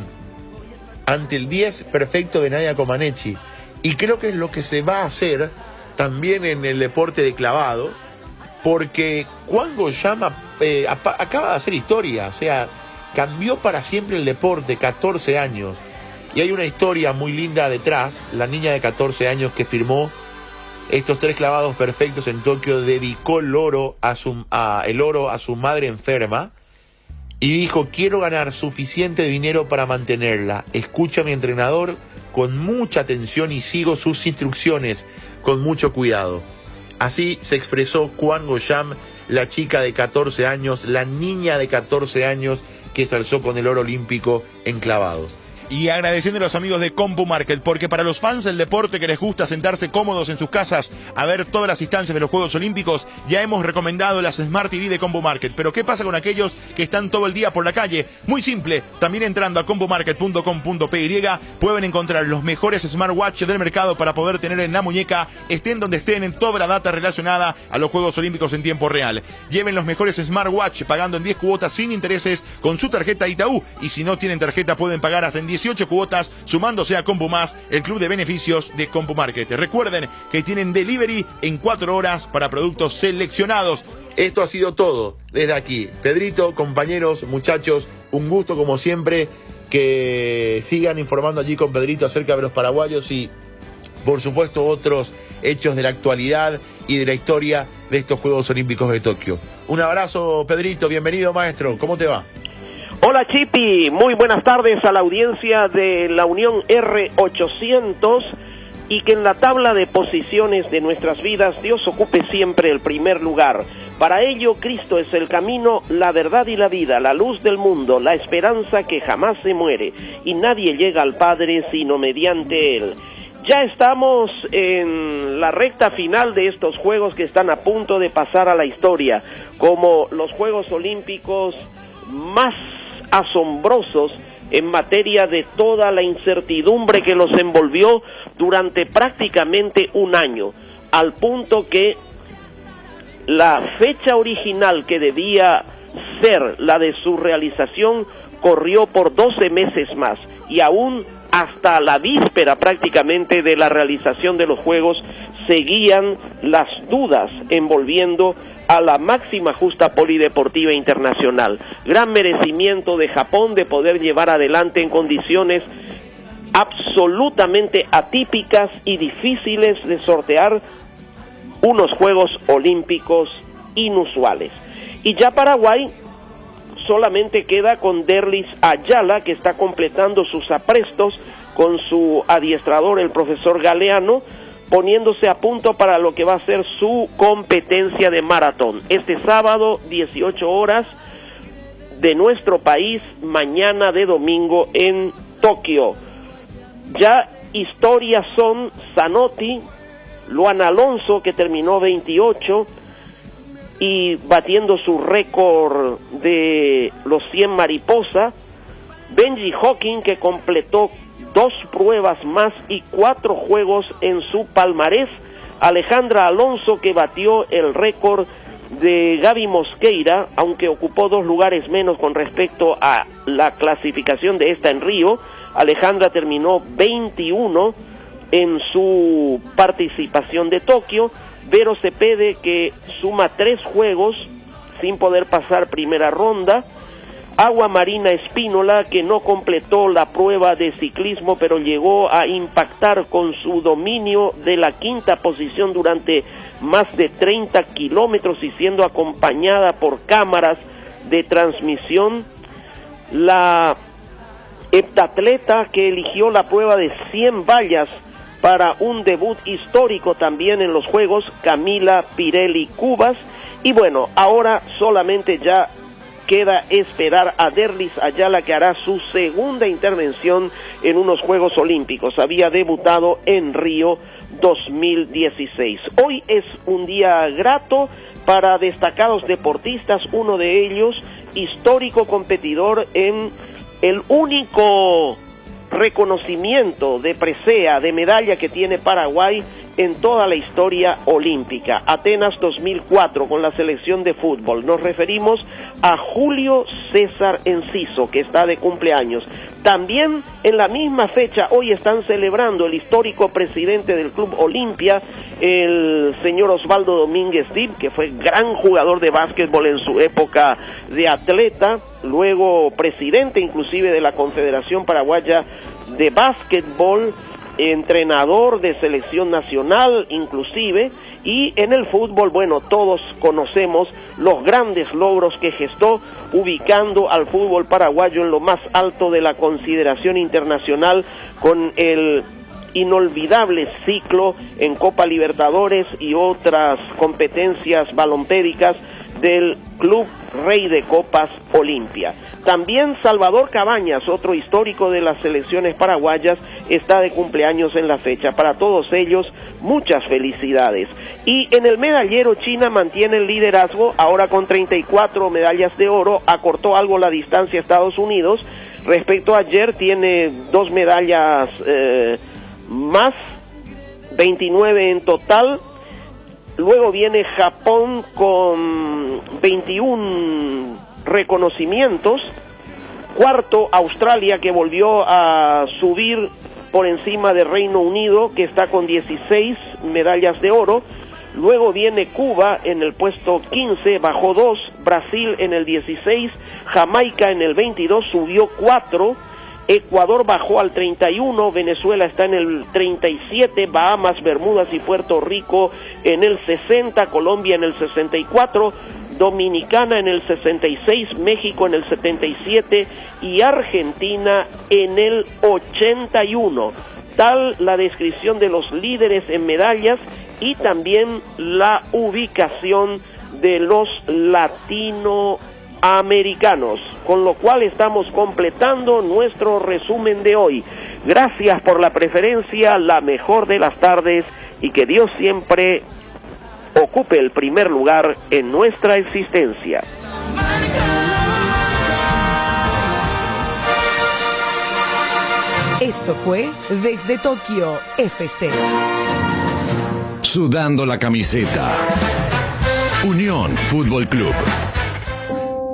ante el 10 perfecto de Nadia Comaneci. Y creo que es lo que se va a hacer también en el deporte de clavados, porque Quan Gongshan acaba de hacer historia, o sea, cambió para siempre el deporte, 14 años. Y hay una historia muy linda detrás. La niña de 14 años que firmó estos 3 clavados perfectos en Tokio dedicó el oro a su madre enferma y dijo: quiero ganar suficiente dinero para mantenerla. Escucho a mi entrenador con mucha atención y sigo sus instrucciones con mucho cuidado. Así se expresó Quan Gongshan, la chica de 14 años, la niña de 14 años que se alzó con el oro olímpico en clavados. Y agradeciendo a los amigos de CompuMarket, porque para los fans del deporte que les gusta sentarse cómodos en sus casas a ver todas las instancias de los Juegos Olímpicos, ya hemos recomendado las Smart TV de CompuMarket. Pero ¿qué pasa con aquellos que están todo el día por la calle? Muy simple, también entrando a compumarket.com.py pueden encontrar los mejores smartwatch del mercado para poder tener en la muñeca, estén donde estén, en toda la data relacionada a los Juegos Olímpicos en tiempo real. Lleven los mejores smartwatch pagando en 10 cuotas sin intereses con su tarjeta Itaú, y si no tienen tarjeta pueden pagar hasta en 18 cuotas sumándose a CompuMás, el club de beneficios de CompuMarket. Recuerden que tienen delivery en 4 horas para productos seleccionados. Esto ha sido todo desde aquí. Pedrito, compañeros, muchachos, un gusto como siempre. Que sigan informando allí con Pedrito acerca de los paraguayos y, por supuesto, otros hechos de la actualidad y de la historia de estos Juegos Olímpicos de Tokio. Un abrazo, Pedrito, bienvenido, maestro. ¿Cómo te va? Hola Chipi, muy buenas tardes a la audiencia de la Unión R800, y que en la tabla de posiciones de nuestras vidas Dios ocupe siempre el primer lugar. Para ello Cristo es el camino, la verdad y la vida, la luz del mundo, la esperanza que jamás se muere, y nadie llega al Padre sino mediante Él. Ya estamos en la recta final de estos Juegos que están a punto de pasar a la historia, como los Juegos Olímpicos más asombrosos en materia de toda la incertidumbre que los envolvió durante prácticamente un año, al punto que la fecha original que debía ser la de su realización corrió por 12 meses más, y aún hasta la víspera prácticamente de la realización de los Juegos seguían las dudas envolviendo a la máxima justa polideportiva internacional. Gran merecimiento de Japón de poder llevar adelante en condiciones absolutamente atípicas y difíciles de sortear unos Juegos Olímpicos inusuales. Y ya Paraguay solamente queda con Derlis Ayala, que está completando sus aprestos con su adiestrador, el profesor Galeano, poniéndose a punto para lo que va a ser su competencia de maratón. Este sábado, 18 horas de nuestro país, mañana de domingo en Tokio. Ya historias son Zanotti, Luan Alonso, que terminó 28 y batiendo su récord de los 100 mariposa, Benji Hawking, que completó 2 pruebas más y 4 juegos en su palmarés, Alejandra Alonso, que batió el récord de Gaby Mosqueira, aunque ocupó 2 lugares menos con respecto a la clasificación de esta en Río. Alejandra terminó 21 en su participación de Tokio. Vero Cepede, que suma 3 juegos sin poder pasar primera ronda. Agua Marina Espínola, que no completó la prueba de ciclismo, pero llegó a impactar con su dominio de la 5ª posición durante más de 30 kilómetros y siendo acompañada por cámaras de transmisión. La heptatleta que eligió la prueba de 100 vallas para un debut histórico también en los Juegos, Camila Pirelli Cubas. Y bueno, ahora solamente ya queda esperar a Derlis Ayala, que hará su segunda intervención en unos Juegos Olímpicos. Había debutado en Río 2016. Hoy es un día grato para destacados deportistas, uno de ellos histórico competidor en el único reconocimiento de presea, de medalla que tiene Paraguay en toda la historia olímpica. Atenas 2004 con la selección de fútbol. Nos referimos a Julio César Enciso, que está de cumpleaños. También en la misma fecha, hoy están celebrando el histórico presidente del Club Olimpia, el señor Osvaldo Domínguez Dib, que fue gran jugador de básquetbol en su época de atleta, luego presidente inclusive de la Confederación Paraguaya de Básquetbol, entrenador de selección nacional inclusive, y en el fútbol, bueno, todos conocemos los grandes logros que gestó, ubicando al fútbol paraguayo en lo más alto de la consideración internacional con el inolvidable ciclo en Copa Libertadores y otras competencias balompédicas del Club Rey de Copas Olimpia. También Salvador Cabañas, otro histórico de las selecciones paraguayas, está de cumpleaños en la fecha. Para todos ellos, muchas felicidades. Y en el medallero, China mantiene el liderazgo, ahora con 34 medallas de oro, acortó algo la distancia a Estados Unidos. Respecto a ayer, tiene 2 medallas más, 29 en total. Luego viene Japón con 21 reconocimientos. Cuarto, Australia, que volvió a subir por encima de Reino Unido, que está con 16 medallas de oro. Luego viene Cuba en el puesto 15, bajó 2. Brasil en el 16. Jamaica en el 22, subió 4. Ecuador bajó al 31, Venezuela está en el 37, Bahamas, Bermudas y Puerto Rico en el 60, Colombia en el 64, Dominicana en el 66, México en el 77 y Argentina en el 81. Tal la descripción de los líderes en medallas y también la ubicación de los latinoamericanos, con lo cual estamos completando nuestro resumen de hoy. Gracias por la preferencia, la mejor de las tardes, y que Dios siempre ocupe el primer lugar en nuestra existencia. Esto fue Desde Tokio FC. Sudando la camiseta. Unión Fútbol Club.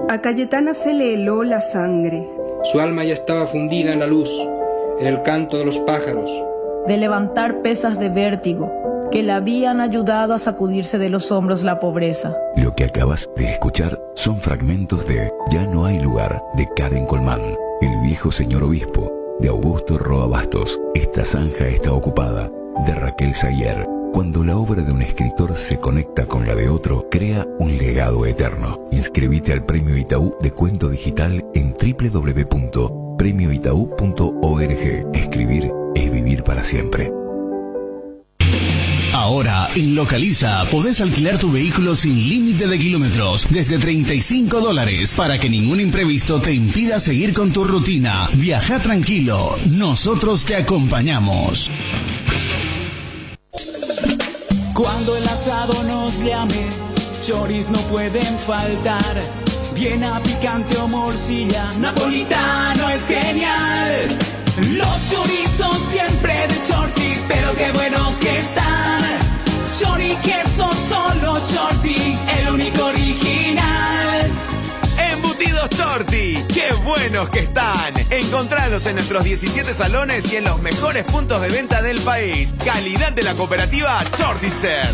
A Cayetana se le heló la sangre. Su alma ya estaba fundida en la luz, en el canto de los pájaros. De levantar pesas de vértigo, que la habían ayudado a sacudirse de los hombros la pobreza. Lo que acabas de escuchar son fragmentos de Ya no hay lugar, de Karen Colmán. El viejo señor obispo, de Augusto Roa Bastos. Esta zanja está ocupada, de Raquel Sayer. Cuando la obra de un escritor se conecta con la de otro, crea un legado eterno. Inscribite al Premio Itaú de Cuento Digital en www.premioitaú.org. Escribir es vivir para siempre. Ahora, en Localiza, podés alquilar tu vehículo sin límite de kilómetros, desde $35, para que ningún imprevisto te impida seguir con tu rutina. Viaja tranquilo, nosotros te acompañamos. Cuando el asado nos llame, choris no pueden faltar. Viena, picante o morcilla, napolitano es genial. Los chorizos siempre de Chortis, pero qué buenos que están. buenos que están. Encontralos en nuestros 17 salones y en los mejores puntos de venta del país. Calidad de la cooperativa Chortitzer.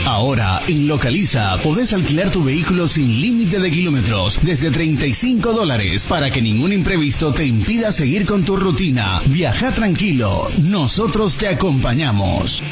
Ahora, en Localiza, podés alquilar tu vehículo sin límite de kilómetros, desde $35, para que ningún imprevisto te impida seguir con tu rutina. Viaja tranquilo, nosotros te acompañamos.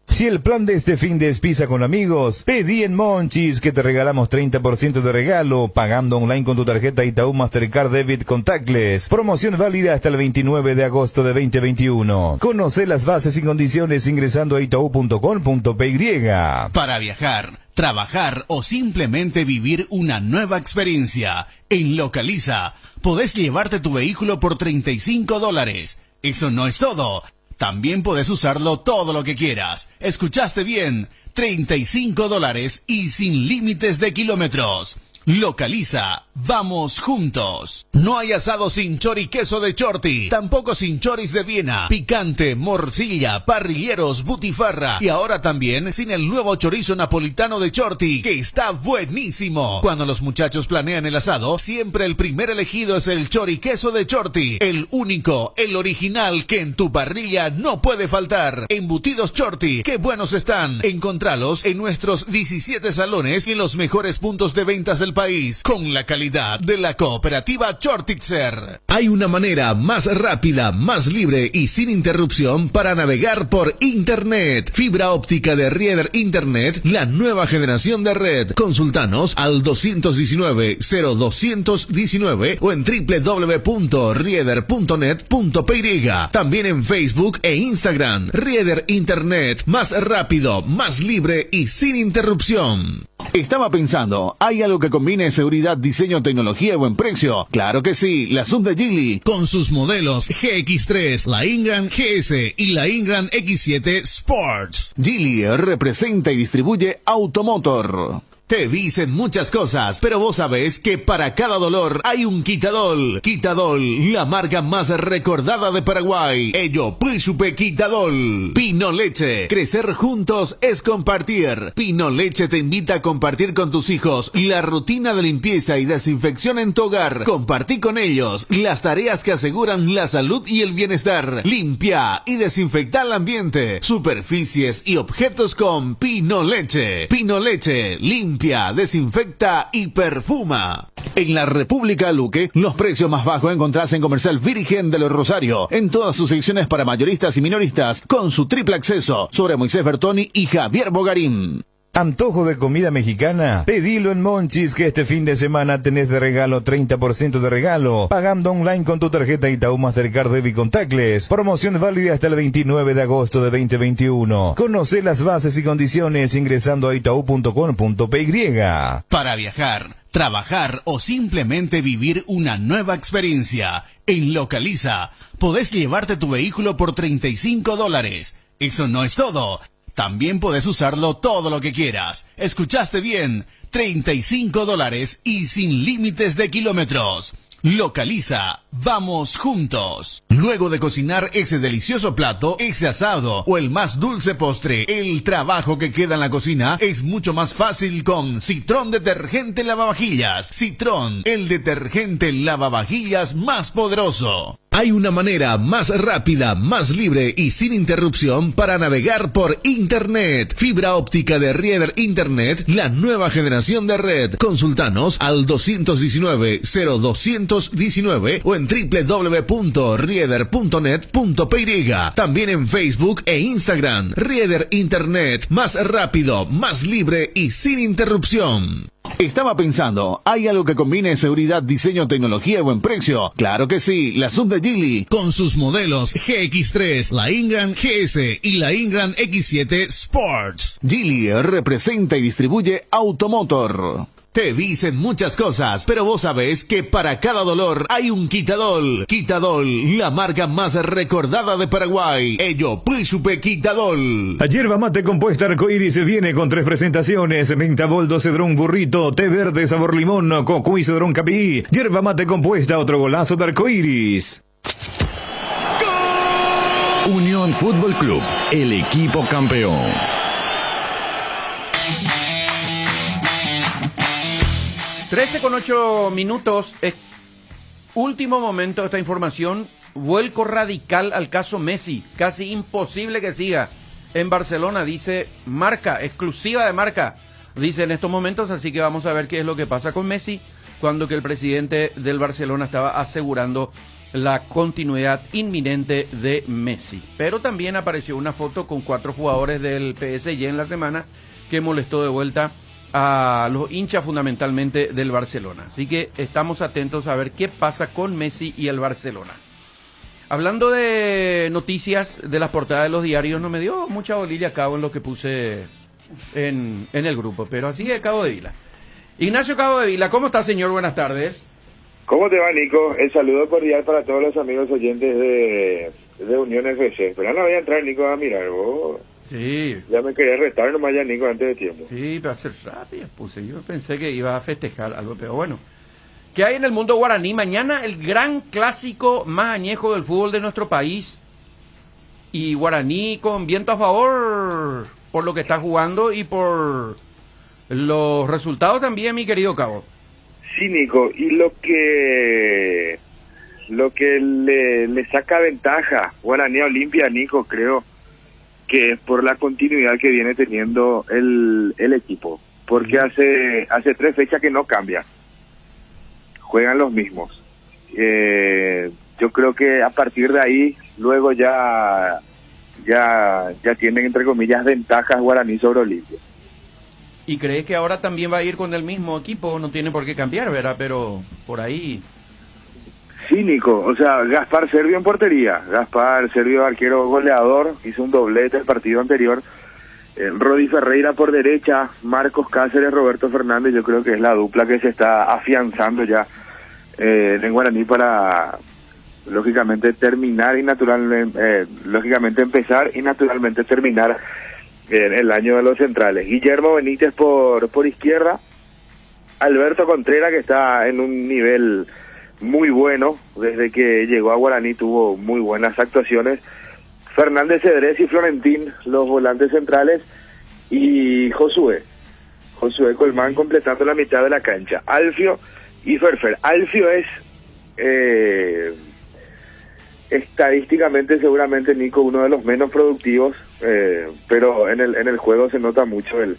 Si el plan de este fin de es pizza con amigos, pedí en Monchis que te regalamos 30% de regalo pagando online con tu tarjeta Itaú Mastercard Debit Contactless. Promoción válida hasta el 29 de agosto de 2021. Conoce las bases y condiciones ingresando a itau.com.py. Para viajar, trabajar o simplemente vivir una nueva experiencia, en Localiza podés llevarte tu vehículo por $35. Eso no es todo. También podés usarlo todo lo que quieras. ¿Escuchaste bien? $35 y sin límites de kilómetros. Localiza, vamos juntos. No hay asado sin chori queso de Chorti, tampoco sin choris de Viena, picante, morcilla, parrilleros, butifarra y ahora también sin el nuevo chorizo napolitano de Chorti, que está buenísimo. Cuando los muchachos planean el asado, siempre el primer elegido es el chori queso de Chorti, el único, el original que en tu parrilla no puede faltar. Embutidos Chorti, qué buenos están. Encontralos en nuestros 17 salones y en los mejores puntos de ventas del país, con la calidad de la cooperativa Chortitzer. Hay una manera más rápida, más libre y sin interrupción para navegar por Internet. Fibra óptica de Rieder Internet, la nueva generación de red. Consultanos al 219-0219 o en www.rieder.net.py. También en Facebook e Instagram. Rieder Internet, más rápido, más libre y sin interrupción. Estaba pensando, ¿hay algo que combine seguridad, diseño, tecnología y buen precio? Claro que sí, la Sub de Geely. Con sus modelos GX3, la Ingram GS y la Ingram X7 Sports. Geely representa y distribuye Automotor. Te dicen muchas cosas, pero vos sabés que para cada dolor hay un Quitadol. Quitadol, la marca más recordada de Paraguay. Ello, Príncipe Quitadol. Pino Leche, crecer juntos es compartir. Pino Leche te invita a compartir con tus hijos la rutina de limpieza y desinfección en tu hogar. Compartí con ellos las tareas que aseguran la salud y el bienestar. Limpia y desinfecta el ambiente, superficies y objetos con Pino Leche. Pino Leche, limpia, desinfecta y perfuma. En la República Luque, los precios más bajos encontrás en Comercial Virgen de los Rosario, en todas sus secciones para mayoristas y minoristas, con su triple acceso sobre Moisés Bertoni y Javier Bogarín. ¿Antojo de comida mexicana? Pedilo en Monchis, que este fin de semana tenés de regalo 30% de regalo, pagando online con tu tarjeta Itaú Mastercard Debit Contactless. Promoción válida hasta el 29 de agosto de 2021. Conoce las bases y condiciones ingresando a itau.com.py. Para viajar, trabajar o simplemente vivir una nueva experiencia, en Localiza podés llevarte tu vehículo por $35. Eso no es todo. También podés usarlo todo lo que quieras. ¿Escuchaste bien? $35 y sin límites de kilómetros. Localiza, vamos juntos. Luego de cocinar ese delicioso plato, ese asado o el más dulce postre, el trabajo que queda en la cocina es mucho más fácil con Citrón Detergente Lavavajillas. Citrón, el detergente lavavajillas más poderoso. Hay una manera más rápida, más libre y sin interrupción para navegar por Internet. Fibra óptica de Rieder Internet, la nueva generación de red. Consultanos al 219-0219 o en www.rieder.net.py. También en Facebook e Instagram. Rieder Internet, más rápido, más libre y sin interrupción. Estaba pensando, ¿hay algo que combine seguridad, diseño, tecnología y buen precio? Claro que sí, la Sub de Geely. Con sus modelos GX3, la Ingram GS y la Ingram X7 Sports. Geely representa y distribuye Automotor. Te dicen muchas cosas, pero vos sabés que para cada dolor hay un Quitadol. Quitadol, la marca más recordada de Paraguay. Ello, Príncipe Quitadol. La yerba mate compuesta Arcoiris viene con 3 presentaciones: menta, boldo, cedrón, burrito, té verde, sabor limón, coco y cedrón capí. Yerba mate compuesta, otro golazo de Arcoiris. Unión Fútbol Club, el equipo campeón. 13:08. Último momento de esta información. Vuelco radical al caso Messi. Casi imposible que siga en Barcelona, dice Marca, exclusiva de Marca. Dice en estos momentos, así que vamos a ver qué es lo que pasa con Messi, cuando que el presidente del Barcelona estaba asegurando la continuidad inminente de Messi. Pero también apareció una foto con 4 jugadores del PSG en la semana que molestó de vuelta a los hinchas fundamentalmente del Barcelona. Así que estamos atentos a ver qué pasa con Messi y el Barcelona. Hablando de noticias de las portadas de los diarios, no me dio mucha bolilla a cabo en lo que puse en el grupo, pero así de Cabo de Vila. Ignacio Cabo de Vila, ¿cómo está, señor? Buenas tardes. ¿Cómo te va, Nico? El saludo cordial para todos los amigos oyentes de Unión FC. Pero no voy a entrar, Nico, a mirar. Vos sí. Ya me quería restar nomás ya, Nico, antes de tiempo. Sí, pero hacer rápido puse. Yo pensé que iba a festejar algo, pero bueno. ¿Qué hay en el mundo guaraní? Mañana el gran clásico más añejo del fútbol de nuestro país. Y Guaraní con viento a favor por lo que está jugando y por los resultados también, mi querido Cabo. Sí, Nico, y lo que le saca ventaja Guaraní a Olimpia, Nico, creo que es por la continuidad que viene teniendo el equipo. Porque hace 3 fechas que no cambia. Juegan los mismos. Yo creo que a partir de ahí, luego ya tienen, entre comillas, ventajas Guaraní sobre Olimpia. ¿Y crees que ahora también va a ir con el mismo equipo? No tiene por qué cambiar, ¿verdad? Pero por ahí... Sí, Nico. O sea, Gaspar Servio en portería. Gaspar Servio, arquero goleador, hizo un doblete el partido anterior. Rodi Ferreira por derecha, Marcos Cáceres, Roberto Fernández. Yo creo que es la dupla que se está afianzando ya en Guaraní para, lógicamente, terminar y lógicamente empezar y naturalmente terminar el año de los centrales. Guillermo Benítez por izquierda, Alberto Contreras, que está en un nivel muy bueno, desde que llegó a Guaraní tuvo muy buenas actuaciones. Fernández Cedrés y Florentín, los volantes centrales, y Josué Colmán completando la mitad de la cancha. Alfio y Ferfer. Alfio es estadísticamente seguramente, Nico, uno de los menos productivos, pero en el juego se nota mucho el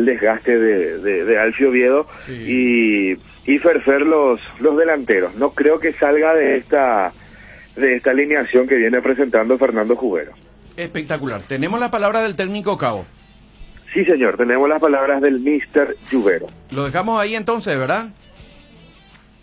desgaste de Alfio Oviedo. Sí. Y Ferfer los delanteros. No creo que salga de esta alineación que viene presentando Fernando Jubero. Espectacular. ¿Tenemos la palabra del técnico Cabo? Sí, señor, tenemos las palabras del Mr. Jubero. Lo dejamos ahí entonces, ¿verdad?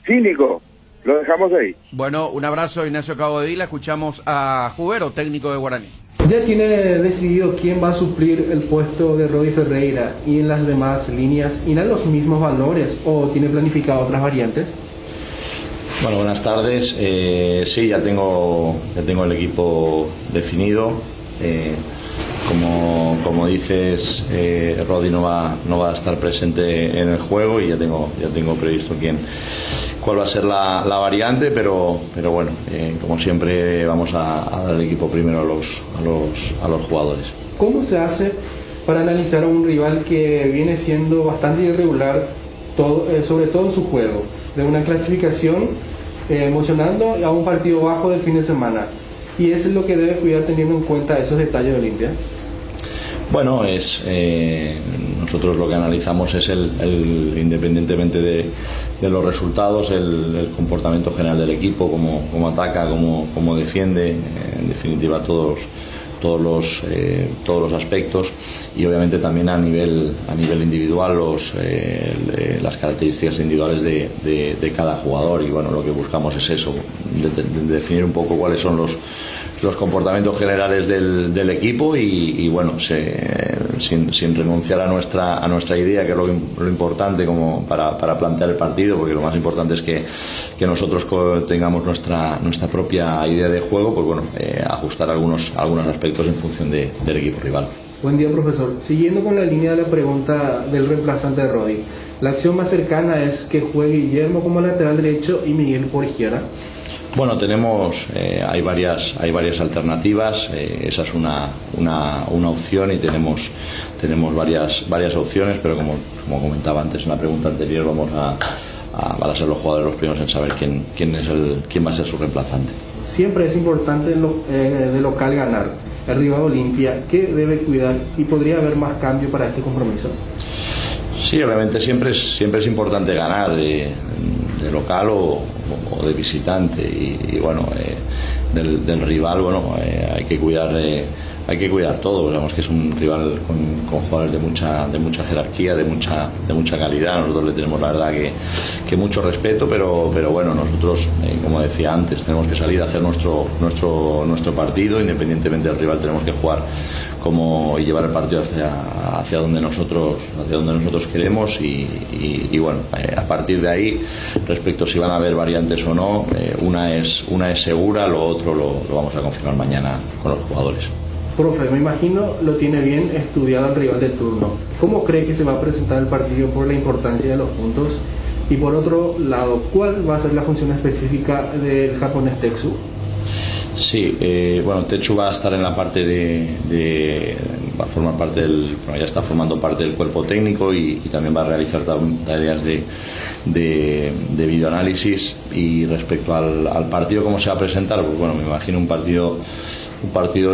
Sí, Nico, lo dejamos ahí. Bueno, un abrazo, Ignacio Cabo de Vila. Escuchamos a Jubero, técnico de Guaraní. ¿Ya tiene decidido quién va a suplir el puesto de Rodi Ferreira y en las demás líneas irán los mismos valores o tiene planificado otras variantes? Bueno, buenas tardes. Sí, ya tengo el equipo definido. Como dices, Rodi no va a estar presente en el juego y ya tengo previsto cuál va a ser la variante, pero bueno, como siempre vamos a dar el equipo primero a los jugadores. ¿Cómo se hace para analizar a un rival que viene siendo bastante irregular, sobre todo en su juego, de una clasificación emocionando a un partido bajo del fin de semana? Y eso es lo que debe cuidar teniendo en cuenta esos detalles de Olimpia. Bueno, nosotros lo que analizamos es independientemente de los resultados, el comportamiento general del equipo, cómo ataca, cómo defiende, en definitiva todos los aspectos, y obviamente también a nivel individual las características individuales de cada jugador. Y bueno, lo que buscamos es eso, de definir un poco cuáles son los comportamientos generales del equipo y bueno, sin renunciar a nuestra idea, que es lo importante como para plantear el partido, porque lo más importante es que nosotros tengamos nuestra propia idea de juego, pues bueno, ajustar algunos aspectos en función del equipo rival. Buen día, profesor. Siguiendo con la línea de la pregunta del reemplazante de Rodi, ¿la acción más cercana es que juegue Guillermo como lateral derecho y Miguel por izquierda? Bueno, tenemos, hay varias alternativas, esa es una opción y tenemos varias opciones, pero como comentaba antes en la pregunta anterior, van a ser los jugadores los primeros en saber quién va a ser su reemplazante. Siempre es importante de local ganar. El rival Olimpia, ¿qué debe cuidar y podría haber más cambio para este compromiso? Sí, obviamente siempre es importante ganar de local o de visitante y bueno, del rival, bueno, hay que cuidar todo. Digamos que es un rival con jugadores de mucha jerarquía, de mucha calidad. Nosotros le tenemos la verdad que mucho respeto, pero bueno, nosotros, como decía antes, tenemos que salir a hacer nuestro partido, independientemente del rival. Tenemos que jugar y llevar el partido hacia donde nosotros queremos y bueno, a partir de ahí, respecto a si van a haber variantes o no, una es segura, lo otro lo vamos a confirmar mañana con los jugadores. Profe, me imagino lo tiene bien estudiado el rival de turno. ¿Cómo cree que se va a presentar el partido por la importancia de los puntos? Y por otro lado, ¿cuál va a ser la función específica del japonés Tetsu? Sí, bueno, Tetsu va a estar en la parte va a formar parte ya está formando parte del cuerpo técnico y también va a realizar tareas de videoanálisis. Y respecto al partido, ¿cómo se va a presentar? Pues bueno, me imagino un partido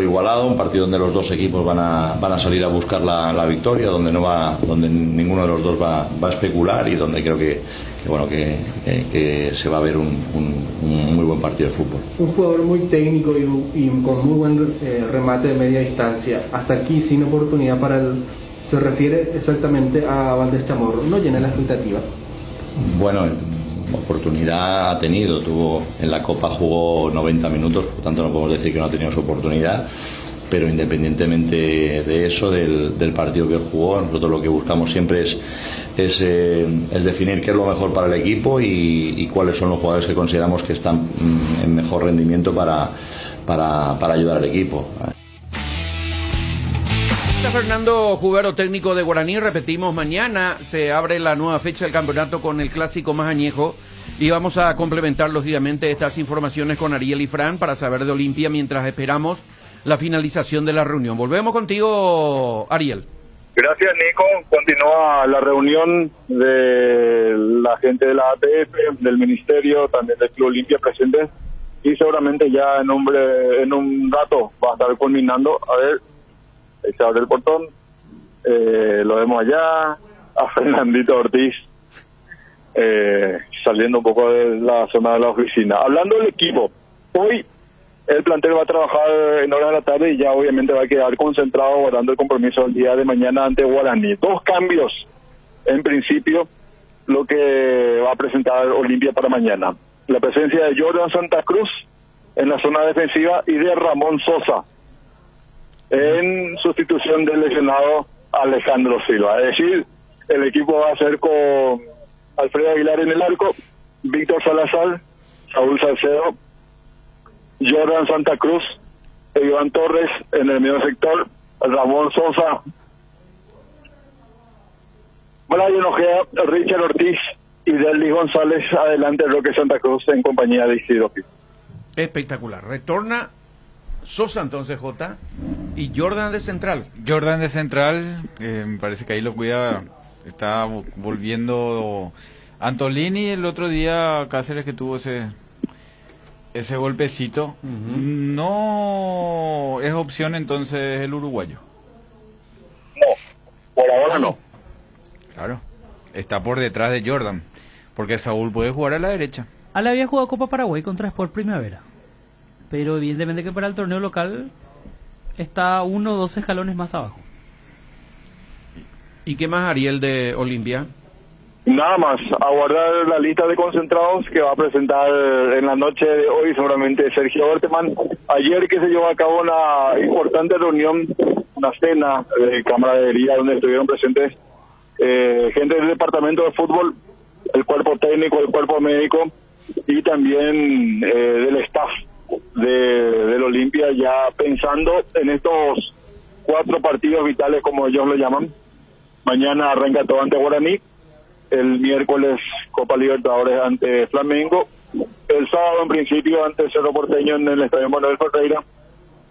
igualado, un partido donde los dos equipos van a salir a buscar la victoria, donde ninguno de los dos va a especular y donde creo que se va a ver un muy buen partido de fútbol. Un jugador muy técnico y con muy buen remate de media distancia. Hasta aquí sin oportunidad se refiere exactamente a Valdés Chamorro. ¿No llena la expectativa? Bueno, oportunidad ha tenido, en la Copa jugó 90 minutos, por tanto no podemos decir que no ha tenido su oportunidad, pero independientemente de eso, del partido que jugó, nosotros lo que buscamos siempre es definir qué es lo mejor para el equipo y cuáles son los jugadores que consideramos que están en mejor rendimiento para ayudar al equipo. Fernando Jubero, técnico de Guaraní. Repetimos, mañana se abre la nueva fecha del campeonato con el clásico más añejo y vamos a complementar lógicamente estas informaciones con Ariel y Fran para saber de Olimpia mientras esperamos la finalización de la reunión. Volvemos contigo, Ariel. Gracias, Nico. Continúa la reunión de la gente de la ATF, del Ministerio, también del Club Olimpia presente y seguramente ya en un rato va a estar culminando. A ver, ahí se abre el portón, lo vemos allá, a Fernandito Ortiz saliendo un poco de la zona de la oficina. Hablando del equipo, hoy el plantel va a trabajar en horas de la tarde y ya obviamente va a quedar concentrado guardando el compromiso el día de mañana ante Guaraní. 2 cambios, en principio, lo que va a presentar Olimpia para mañana. La presencia de Jordan Santa Cruz en la zona defensiva y de Ramón Sosa en sustitución del lesionado Alejandro Silva. Es decir, el equipo va a ser con Alfredo Aguilar en el arco, Víctor Salazar, Saúl Salcedo, Jordan Santa Cruz, Iván Torres en el medio sector, Ramón Sosa, Brian Ojea, Richard Ortiz y Delly González adelante, Roque Santa Cruz en compañía de Isidro Pi. Espectacular. Retorna Sosa entonces, Jota, y Jordan de central. Jordan de central, me parece que ahí lo cuida, está volviendo Antolini. El otro día Cáceres que tuvo ese golpecito, no es opción entonces el uruguayo. No, por ahora no. Claro, está por detrás de Jordan, porque Saúl puede jugar a la derecha. Él había jugado Copa Paraguay contra Sport Primavera, pero evidentemente que para el torneo local está 1 o 2 escalones más abajo. ¿Y qué más, Ariel, de Olimpia? Nada más, aguardar la lista de concentrados que va a presentar en la noche de hoy seguramente Sergio Berteman. Ayer que se llevó a cabo una importante reunión, una cena de camaradería donde estuvieron presentes gente del departamento de fútbol, el cuerpo técnico, el cuerpo médico y también del staff del Olimpia, ya pensando en estos 4 partidos vitales como ellos lo llaman. Mañana arranca todo ante Guaraní, el miércoles Copa Libertadores ante Flamengo, el sábado en principio ante Cerro Porteño en el Estadio Manuel Ferreira,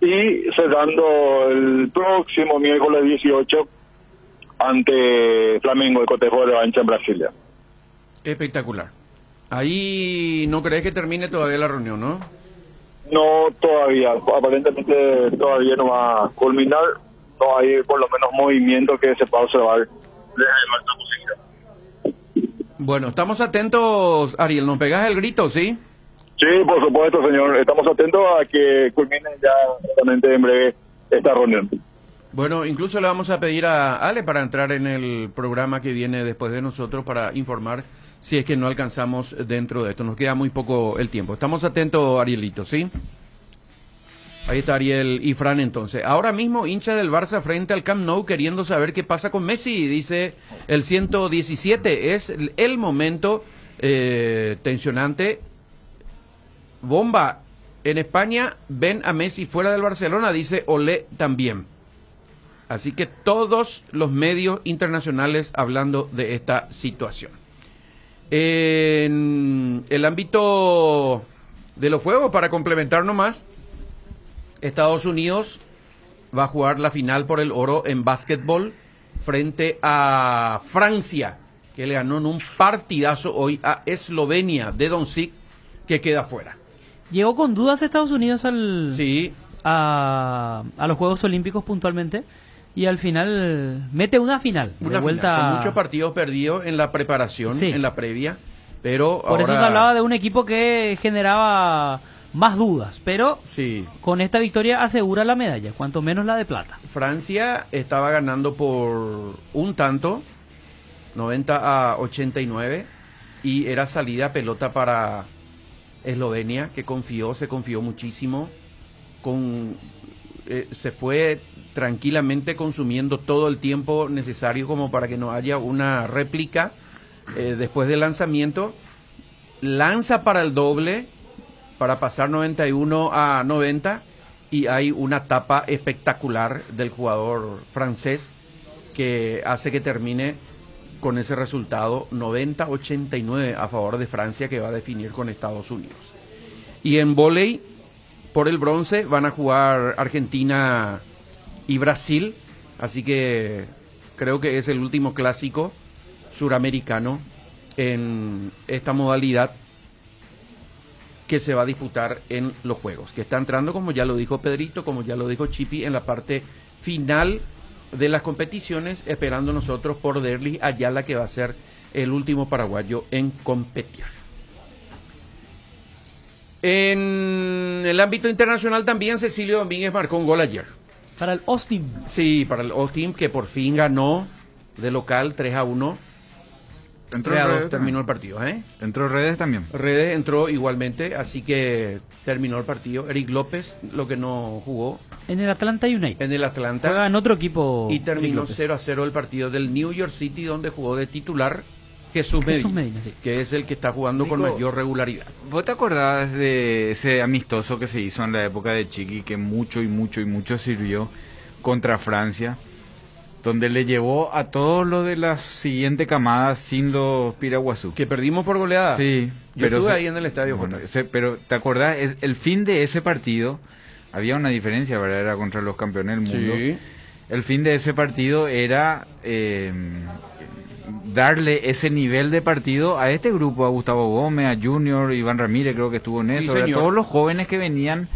y cerrando el próximo miércoles 18 ante Flamengo de Cotejo de Revancha en Brasilia. Espectacular. Ahí no crees que termine todavía la reunión, ¿no? No, todavía, aparentemente todavía no va a culminar, no hay por lo menos movimiento que se pueda observar desde nuestra posición. Bueno, estamos atentos, Ariel, ¿nos pegas el grito, sí? Sí, por supuesto, señor, estamos atentos a que culmine ya realmente en breve esta reunión. Bueno, incluso le vamos a pedir a Ale para entrar en el programa que viene después de nosotros para informar si es que no alcanzamos dentro de esto. Nos queda muy poco el tiempo. Estamos atentos, Arielito, ¿sí? Ahí está Ariel y Fran, entonces. Ahora mismo, hincha del Barça frente al Camp Nou queriendo saber qué pasa con Messi, dice el 117. Es el momento tensionante. Bomba. En España ven a Messi fuera del Barcelona, dice Olé también. Así que todos los medios internacionales hablando de esta situación. En el ámbito de los juegos, para complementar nomás, Estados Unidos va a jugar la final por el oro en básquetbol frente a Francia, que le ganó en un partidazo hoy a Eslovenia de Doncic, que queda fuera. Llegó con dudas Estados Unidos a los Juegos Olímpicos puntualmente, y al final mete una final. Una vuelta final, con muchos partidos perdidos en la preparación, en la previa, pero por eso se hablaba de un equipo que generaba más dudas, pero con esta victoria asegura la medalla, cuanto menos la de plata. Francia estaba ganando por un tanto, 90-89, y era salida pelota para Eslovenia, que se confió muchísimo, se fue tranquilamente consumiendo todo el tiempo necesario como para que no haya una réplica después del lanzamiento. Lanza para el doble, para pasar 91-90, y hay una tapa espectacular del jugador francés que hace que termine con ese resultado 90-89 a favor de Francia, que va a definir con Estados Unidos. Y en vóley, por el bronce, van a jugar Argentina y Brasil, así que creo que es el último clásico suramericano en esta modalidad que se va a disputar en los Juegos, que está entrando, como ya lo dijo Pedrito, como ya lo dijo Chipi, en la parte final de las competiciones, esperando nosotros por Derlis Ayala, que va a ser el último paraguayo en competir. En el ámbito internacional también Cecilio Domínguez marcó un gol ayer. Para el Ostim. Sí, para el Ostim, que por fin ganó de local 3-1. Entró Redes, terminó el partido, ¿eh? Entró Redes también. Redes entró igualmente, así que terminó el partido. Eric López, lo que no jugó. En el Atlanta United. En el Atlanta. Juega en otro equipo. Y terminó 0-0 el partido del New York City, donde jugó de titular Jesús Medina, sí, que es el que está jugando Nico, con mayor regularidad. ¿Vos te acordás de ese amistoso que se hizo en la época de Chiqui, que mucho sirvió contra Francia, donde le llevó a todos los de la siguiente camada sin los Piraguazú? Que perdimos por goleada. Sí. Yo estuve ahí en el estadio. Bueno, pero ¿te acordás? El fin de ese partido, había una diferencia, ¿verdad? Era contra los campeones del mundo. Sí. El fin de ese partido era darle ese nivel de partido a este grupo, a Gustavo Gómez, a Junior, Iván Ramírez, creo que estuvo en eso, a todos los jóvenes que venían,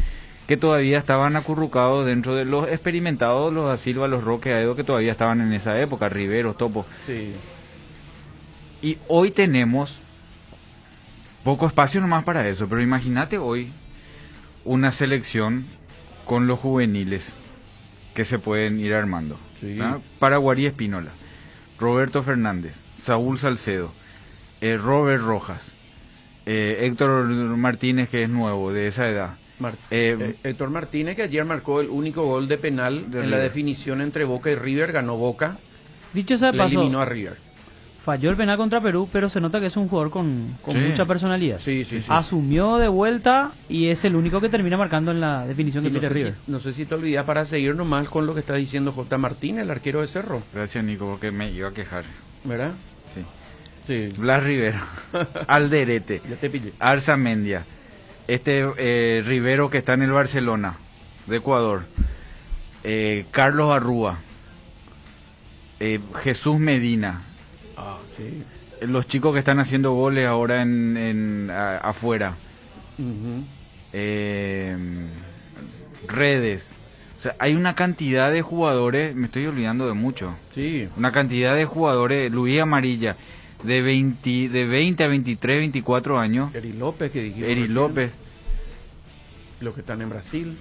que todavía estaban acurrucados dentro de los experimentados, los Da Silva, los Roque, Aedo, que todavía estaban en esa época, Riveros, Topo. Sí. Y hoy tenemos poco espacio nomás para eso, pero imagínate hoy una selección con los juveniles que se pueden ir armando. Sí. Paraguarí Espínola, Roberto Fernández, Saúl Salcedo, Robert Rojas, Héctor Martínez, que es nuevo, de esa edad. Héctor Martínez, que ayer marcó el único gol de penal en la definición entre Boca y River, ganó Boca. Dicho sea de paso, eliminó a River. Falló el penal contra Perú, pero se nota que es un jugador con mucha personalidad. Sí. Asumió de vuelta y es el único que termina marcando en la definición que tiene River. No sé si te olvidas, para seguir nomás con lo que está diciendo J. Martínez, el arquero de Cerro. Gracias, Nico, porque me iba a quejar. ¿Verdad? Sí. Blas Rivera, Alderete, ya te pillé. Arzamendia, Rivero que está en el Barcelona de Ecuador, Carlos Arrúa, Jesús Medina, sí. Los chicos que están haciendo goles ahora afuera, Redes. O sea, hay una cantidad de jugadores, me estoy olvidando de mucho. Sí. Una cantidad de jugadores, Luis Amarilla, de 20 a 23, 24 años. Eri López, que dijimos. Eri López. Los que están en Brasil.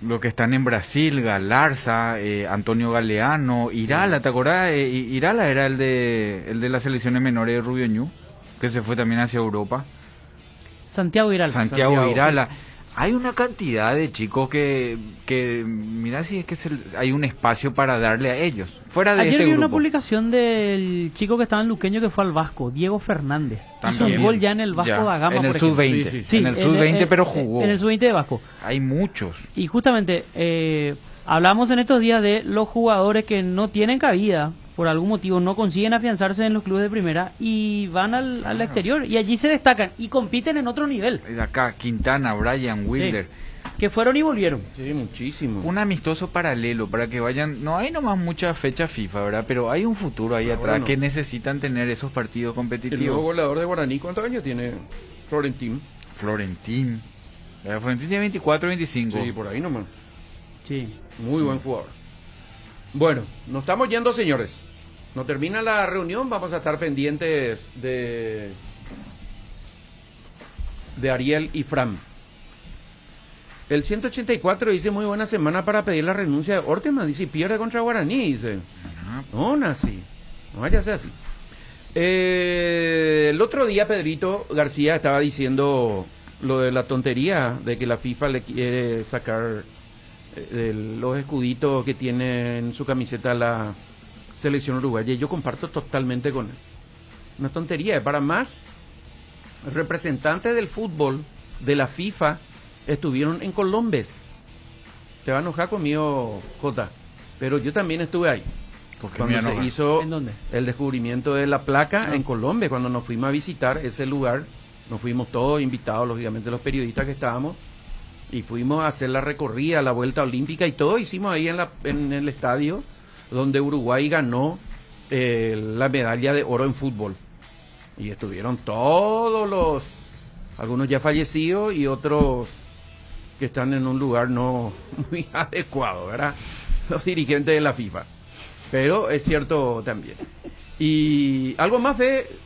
Los que están en Brasil, Galarza, Antonio Galeano, Irala, ¿te acordás? Irala era el de las selecciones menores de Rubio Ñu, que se fue también hacia Europa. Santiago Irala. Irala. Hay una cantidad de chicos que mira si es que hay un espacio para darle a ellos. Fuera de Ayer este vi grupo. una publicación del chico que estaba en Luqueño que fue al Vasco, Diego Fernández. También. Hizo un gol ya en el Vasco da Gama, en el por ejemplo. sub-20. Sí, en el sub-20, pero jugó. En el sub-20 de Vasco. Hay muchos. Y justamente hablamos en estos días de los jugadores que no tienen cabida, por algún motivo no consiguen afianzarse en los clubes de primera y van al exterior y allí se destacan y compiten en otro nivel. De acá, Quintana, Brian, Wilder. Sí, que fueron y volvieron. Sí, muchísimo. Un amistoso paralelo para que vayan. No hay nomás mucha fecha FIFA, ¿verdad? Pero hay un futuro ahí atrás que necesitan tener esos partidos competitivos. El nuevo goleador de Guaraní, ¿cuántos años tiene? Florentín. Florentín tiene 24, 25. Sí, por ahí nomás. Sí. Muy buen jugador. Bueno, nos estamos yendo, señores. No termina la reunión, vamos a estar pendientes de Ariel y Fran. El 184 dice: muy buena semana para pedir la renuncia de Orteman. Dice: pierde contra Guaraní, dice. No, así. No vaya a ser así. El otro día Pedrito García estaba diciendo lo de la tontería de que la FIFA le quiere sacar los escuditos que tiene en su camiseta la selección uruguaya. Yo comparto totalmente con él. Una tontería. Para más, representantes del fútbol de la FIFA estuvieron en Colombes. Te va a enojar conmigo, Jota, pero yo también estuve ahí cuando se hizo el descubrimiento de la placa en Colombia. Cuando nos fuimos a visitar ese lugar, nos fuimos todos invitados, lógicamente los periodistas que estábamos, y fuimos a hacer la recorrida, la vuelta olímpica y todo hicimos ahí en el estadio donde Uruguay ganó la medalla de oro en fútbol. Y estuvieron todos algunos ya fallecidos y otros que están en un lugar no muy adecuado, ¿verdad? Los dirigentes de la FIFA. Pero es cierto también. Y algo más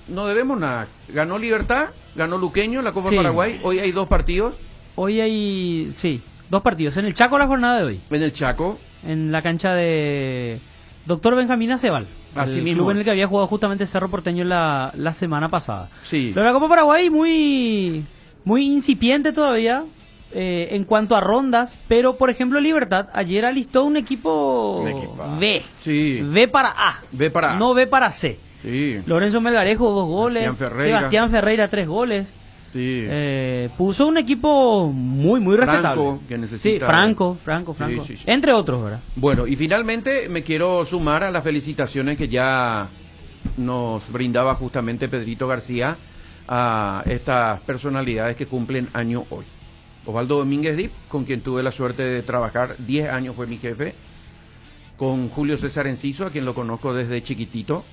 no debemos nada. Ganó Libertad, ganó Luqueño, la Copa Paraguay. Hoy hay 2 partidos. Hoy hay, 2 partidos. En el Chaco la jornada de hoy. En el Chaco. En la cancha de Doctor Benjamín Aceval. Así el mismo. Club en el que había jugado justamente Cerro Porteño la semana pasada. Sí. Lo de la Copa Paraguay muy incipiente todavía en cuanto a rondas, pero por ejemplo Libertad ayer alistó un equipo B. Sí. B para A. B para A. No B para C. Sí. Lorenzo Melgarejo 2 goles. Sebastián Ferreira 3 goles. Sí. Puso un equipo muy respetable. Franco, que necesita. Sí, Franco. Sí. Entre otros, ¿verdad? Bueno, y finalmente me quiero sumar a las felicitaciones que ya nos brindaba justamente Pedrito García a estas personalidades que cumplen año hoy. Osvaldo Domínguez Dip, con quien tuve la suerte de trabajar 10 años, fue mi jefe. Con Julio César Enciso, a quien lo conozco desde chiquitito.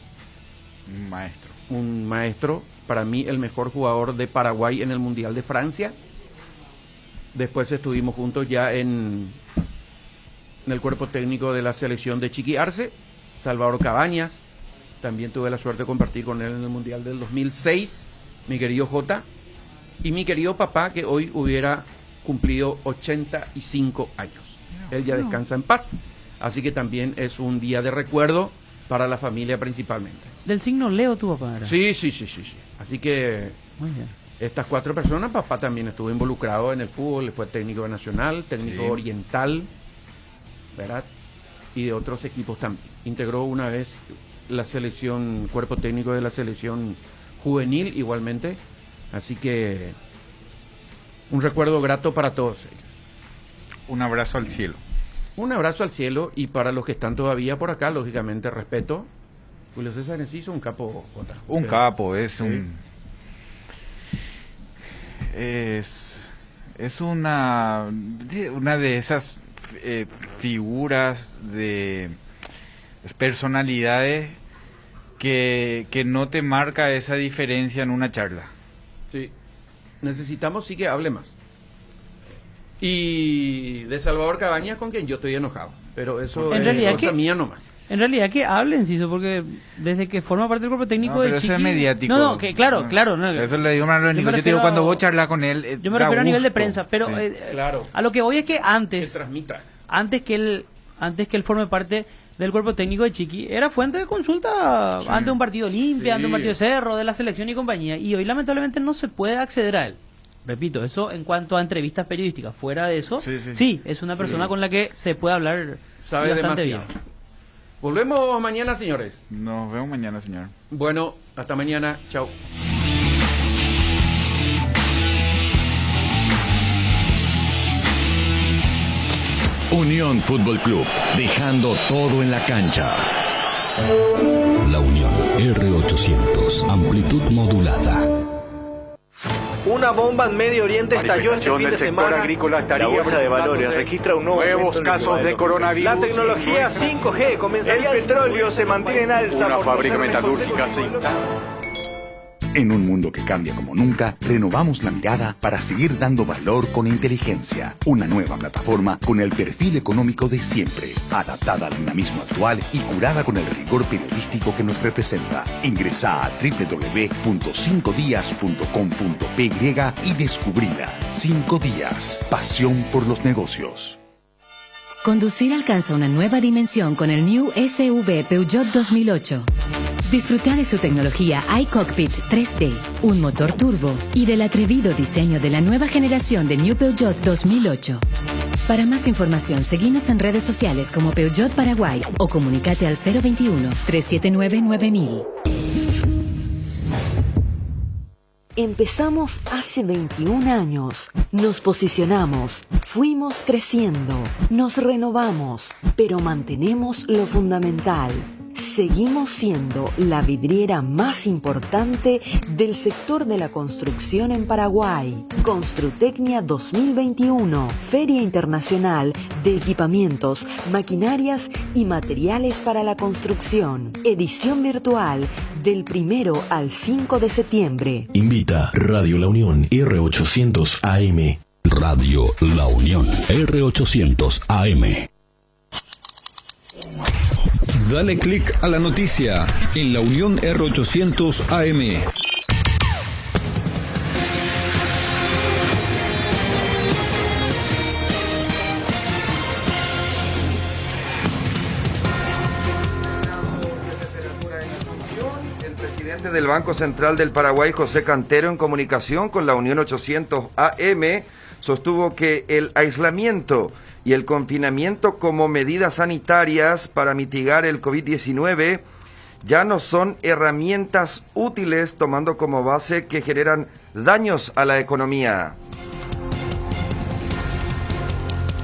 Un maestro, para mí el mejor jugador de Paraguay en el Mundial de Francia. Después estuvimos juntos ya en el cuerpo técnico de la selección de Chiqui Arce. Salvador Cabañas, también tuve la suerte de compartir con él en el Mundial del 2006. Mi querido Jota y mi querido papá, que hoy hubiera cumplido 85 años. Él ya descansa en paz, así que también es un día de recuerdo para la familia principalmente. Del signo Leo tu papá era. Sí. Así que muy bien. Estas 4 personas, papá también estuvo involucrado en el fútbol, fue técnico de Nacional, técnico oriental, ¿verdad? Y de otros equipos también. Integró una vez la selección, cuerpo técnico de la selección juvenil igualmente, así que un recuerdo grato para todos ellos. Un abrazo al cielo. Un abrazo al cielo, y para los que están todavía por acá, lógicamente respeto. Julio César Enciso, un capo. Es es una de esas figuras de personalidades que no te marca esa diferencia en una charla. Sí, necesitamos sí que hable más. Y de Salvador Cabañas, con quien yo estoy enojado, pero eso en es cosa mía nomás. En realidad que hablen, Ciso, porque desde que forma parte del cuerpo técnico de Chiqui... eso es mediático. No, que claro. Eso le digo a Manuel Nico. Yo te digo, cuando vos charlas con él... Yo me refiero a nivel de prensa, pero sí. Claro. A lo que voy es que antes... Que transmita. Antes que él forme parte del cuerpo técnico de Chiqui, era fuente de consulta ante un partido Olimpia, ante un partido Cerro, de la selección y compañía. Y hoy lamentablemente no se puede acceder a él. Repito, eso en cuanto a entrevistas periodísticas. Fuera de eso, sí es una persona con la que se puede hablar sabe bastante demasiado bien. Volvemos mañana, señores. Nos vemos mañana, señor. Bueno, hasta mañana. Chao. Unión Fútbol Club, dejando todo en la cancha. La Unión R800, amplitud modulada. Una bomba en Medio Oriente estalló este fin de semana. La bolsa de valores registra un nuevos casos de coronavirus. La tecnología 5G comenzaría. El petróleo se mantiene en alza. Una fábrica metalúrgica se instala. En un mundo que cambia como nunca, renovamos la mirada para seguir dando valor con inteligencia. Una nueva plataforma con el perfil económico de siempre, adaptada al dinamismo actual y curada con el rigor periodístico que nos representa. Ingresá a www.5dias.com.py y descubrila. 5 días. Pasión por los negocios. Conducir alcanza una nueva dimensión con el New SUV Peugeot 2008. Disfruta de su tecnología iCockpit 3D, un motor turbo y del atrevido diseño de la nueva generación de New Peugeot 2008. Para más información, seguinos en redes sociales como Peugeot Paraguay o comunícate al 021-379-9000. Empezamos hace 21 años, nos posicionamos, fuimos creciendo, nos renovamos, pero mantenemos lo fundamental. Seguimos siendo la vidriera más importante del sector de la construcción en Paraguay. Construtecnia 2021, Feria Internacional de Equipamientos, Maquinarias y Materiales para la Construcción. Edición virtual del 1 al 5 de septiembre. Invita Radio La Unión R800 AM. Radio La Unión R800 AM. Dale clic a la noticia en La Unión R800 AM. El presidente del Banco Central del Paraguay, José Cantero, en comunicación con La Unión 800 AM, sostuvo que el aislamiento y el confinamiento como medidas sanitarias para mitigar el COVID-19 ya no son herramientas útiles, tomando como base que generan daños a la economía.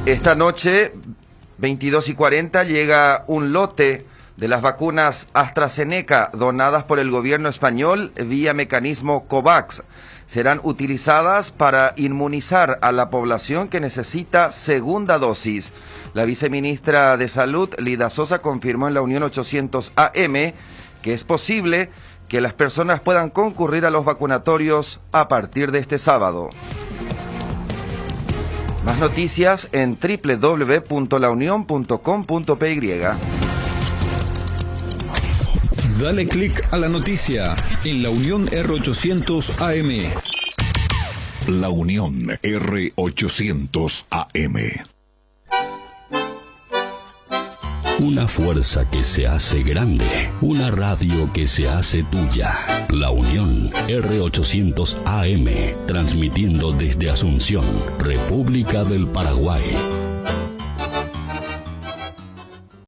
Esta noche, 22:40, llega un lote de las vacunas AstraZeneca donadas por el gobierno español vía mecanismo COVAX. Serán utilizadas para inmunizar a la población que necesita segunda dosis. La viceministra de Salud, Lida Sosa, confirmó en La Unión 800 AM que es posible que las personas puedan concurrir a los vacunatorios a partir de este sábado. Más noticias en www.launion.com.py. Dale clic a la noticia en La Unión R800 AM. La Unión R800 AM. Una fuerza que se hace grande, una radio que se hace tuya. La Unión R800 AM, transmitiendo desde Asunción, República del Paraguay.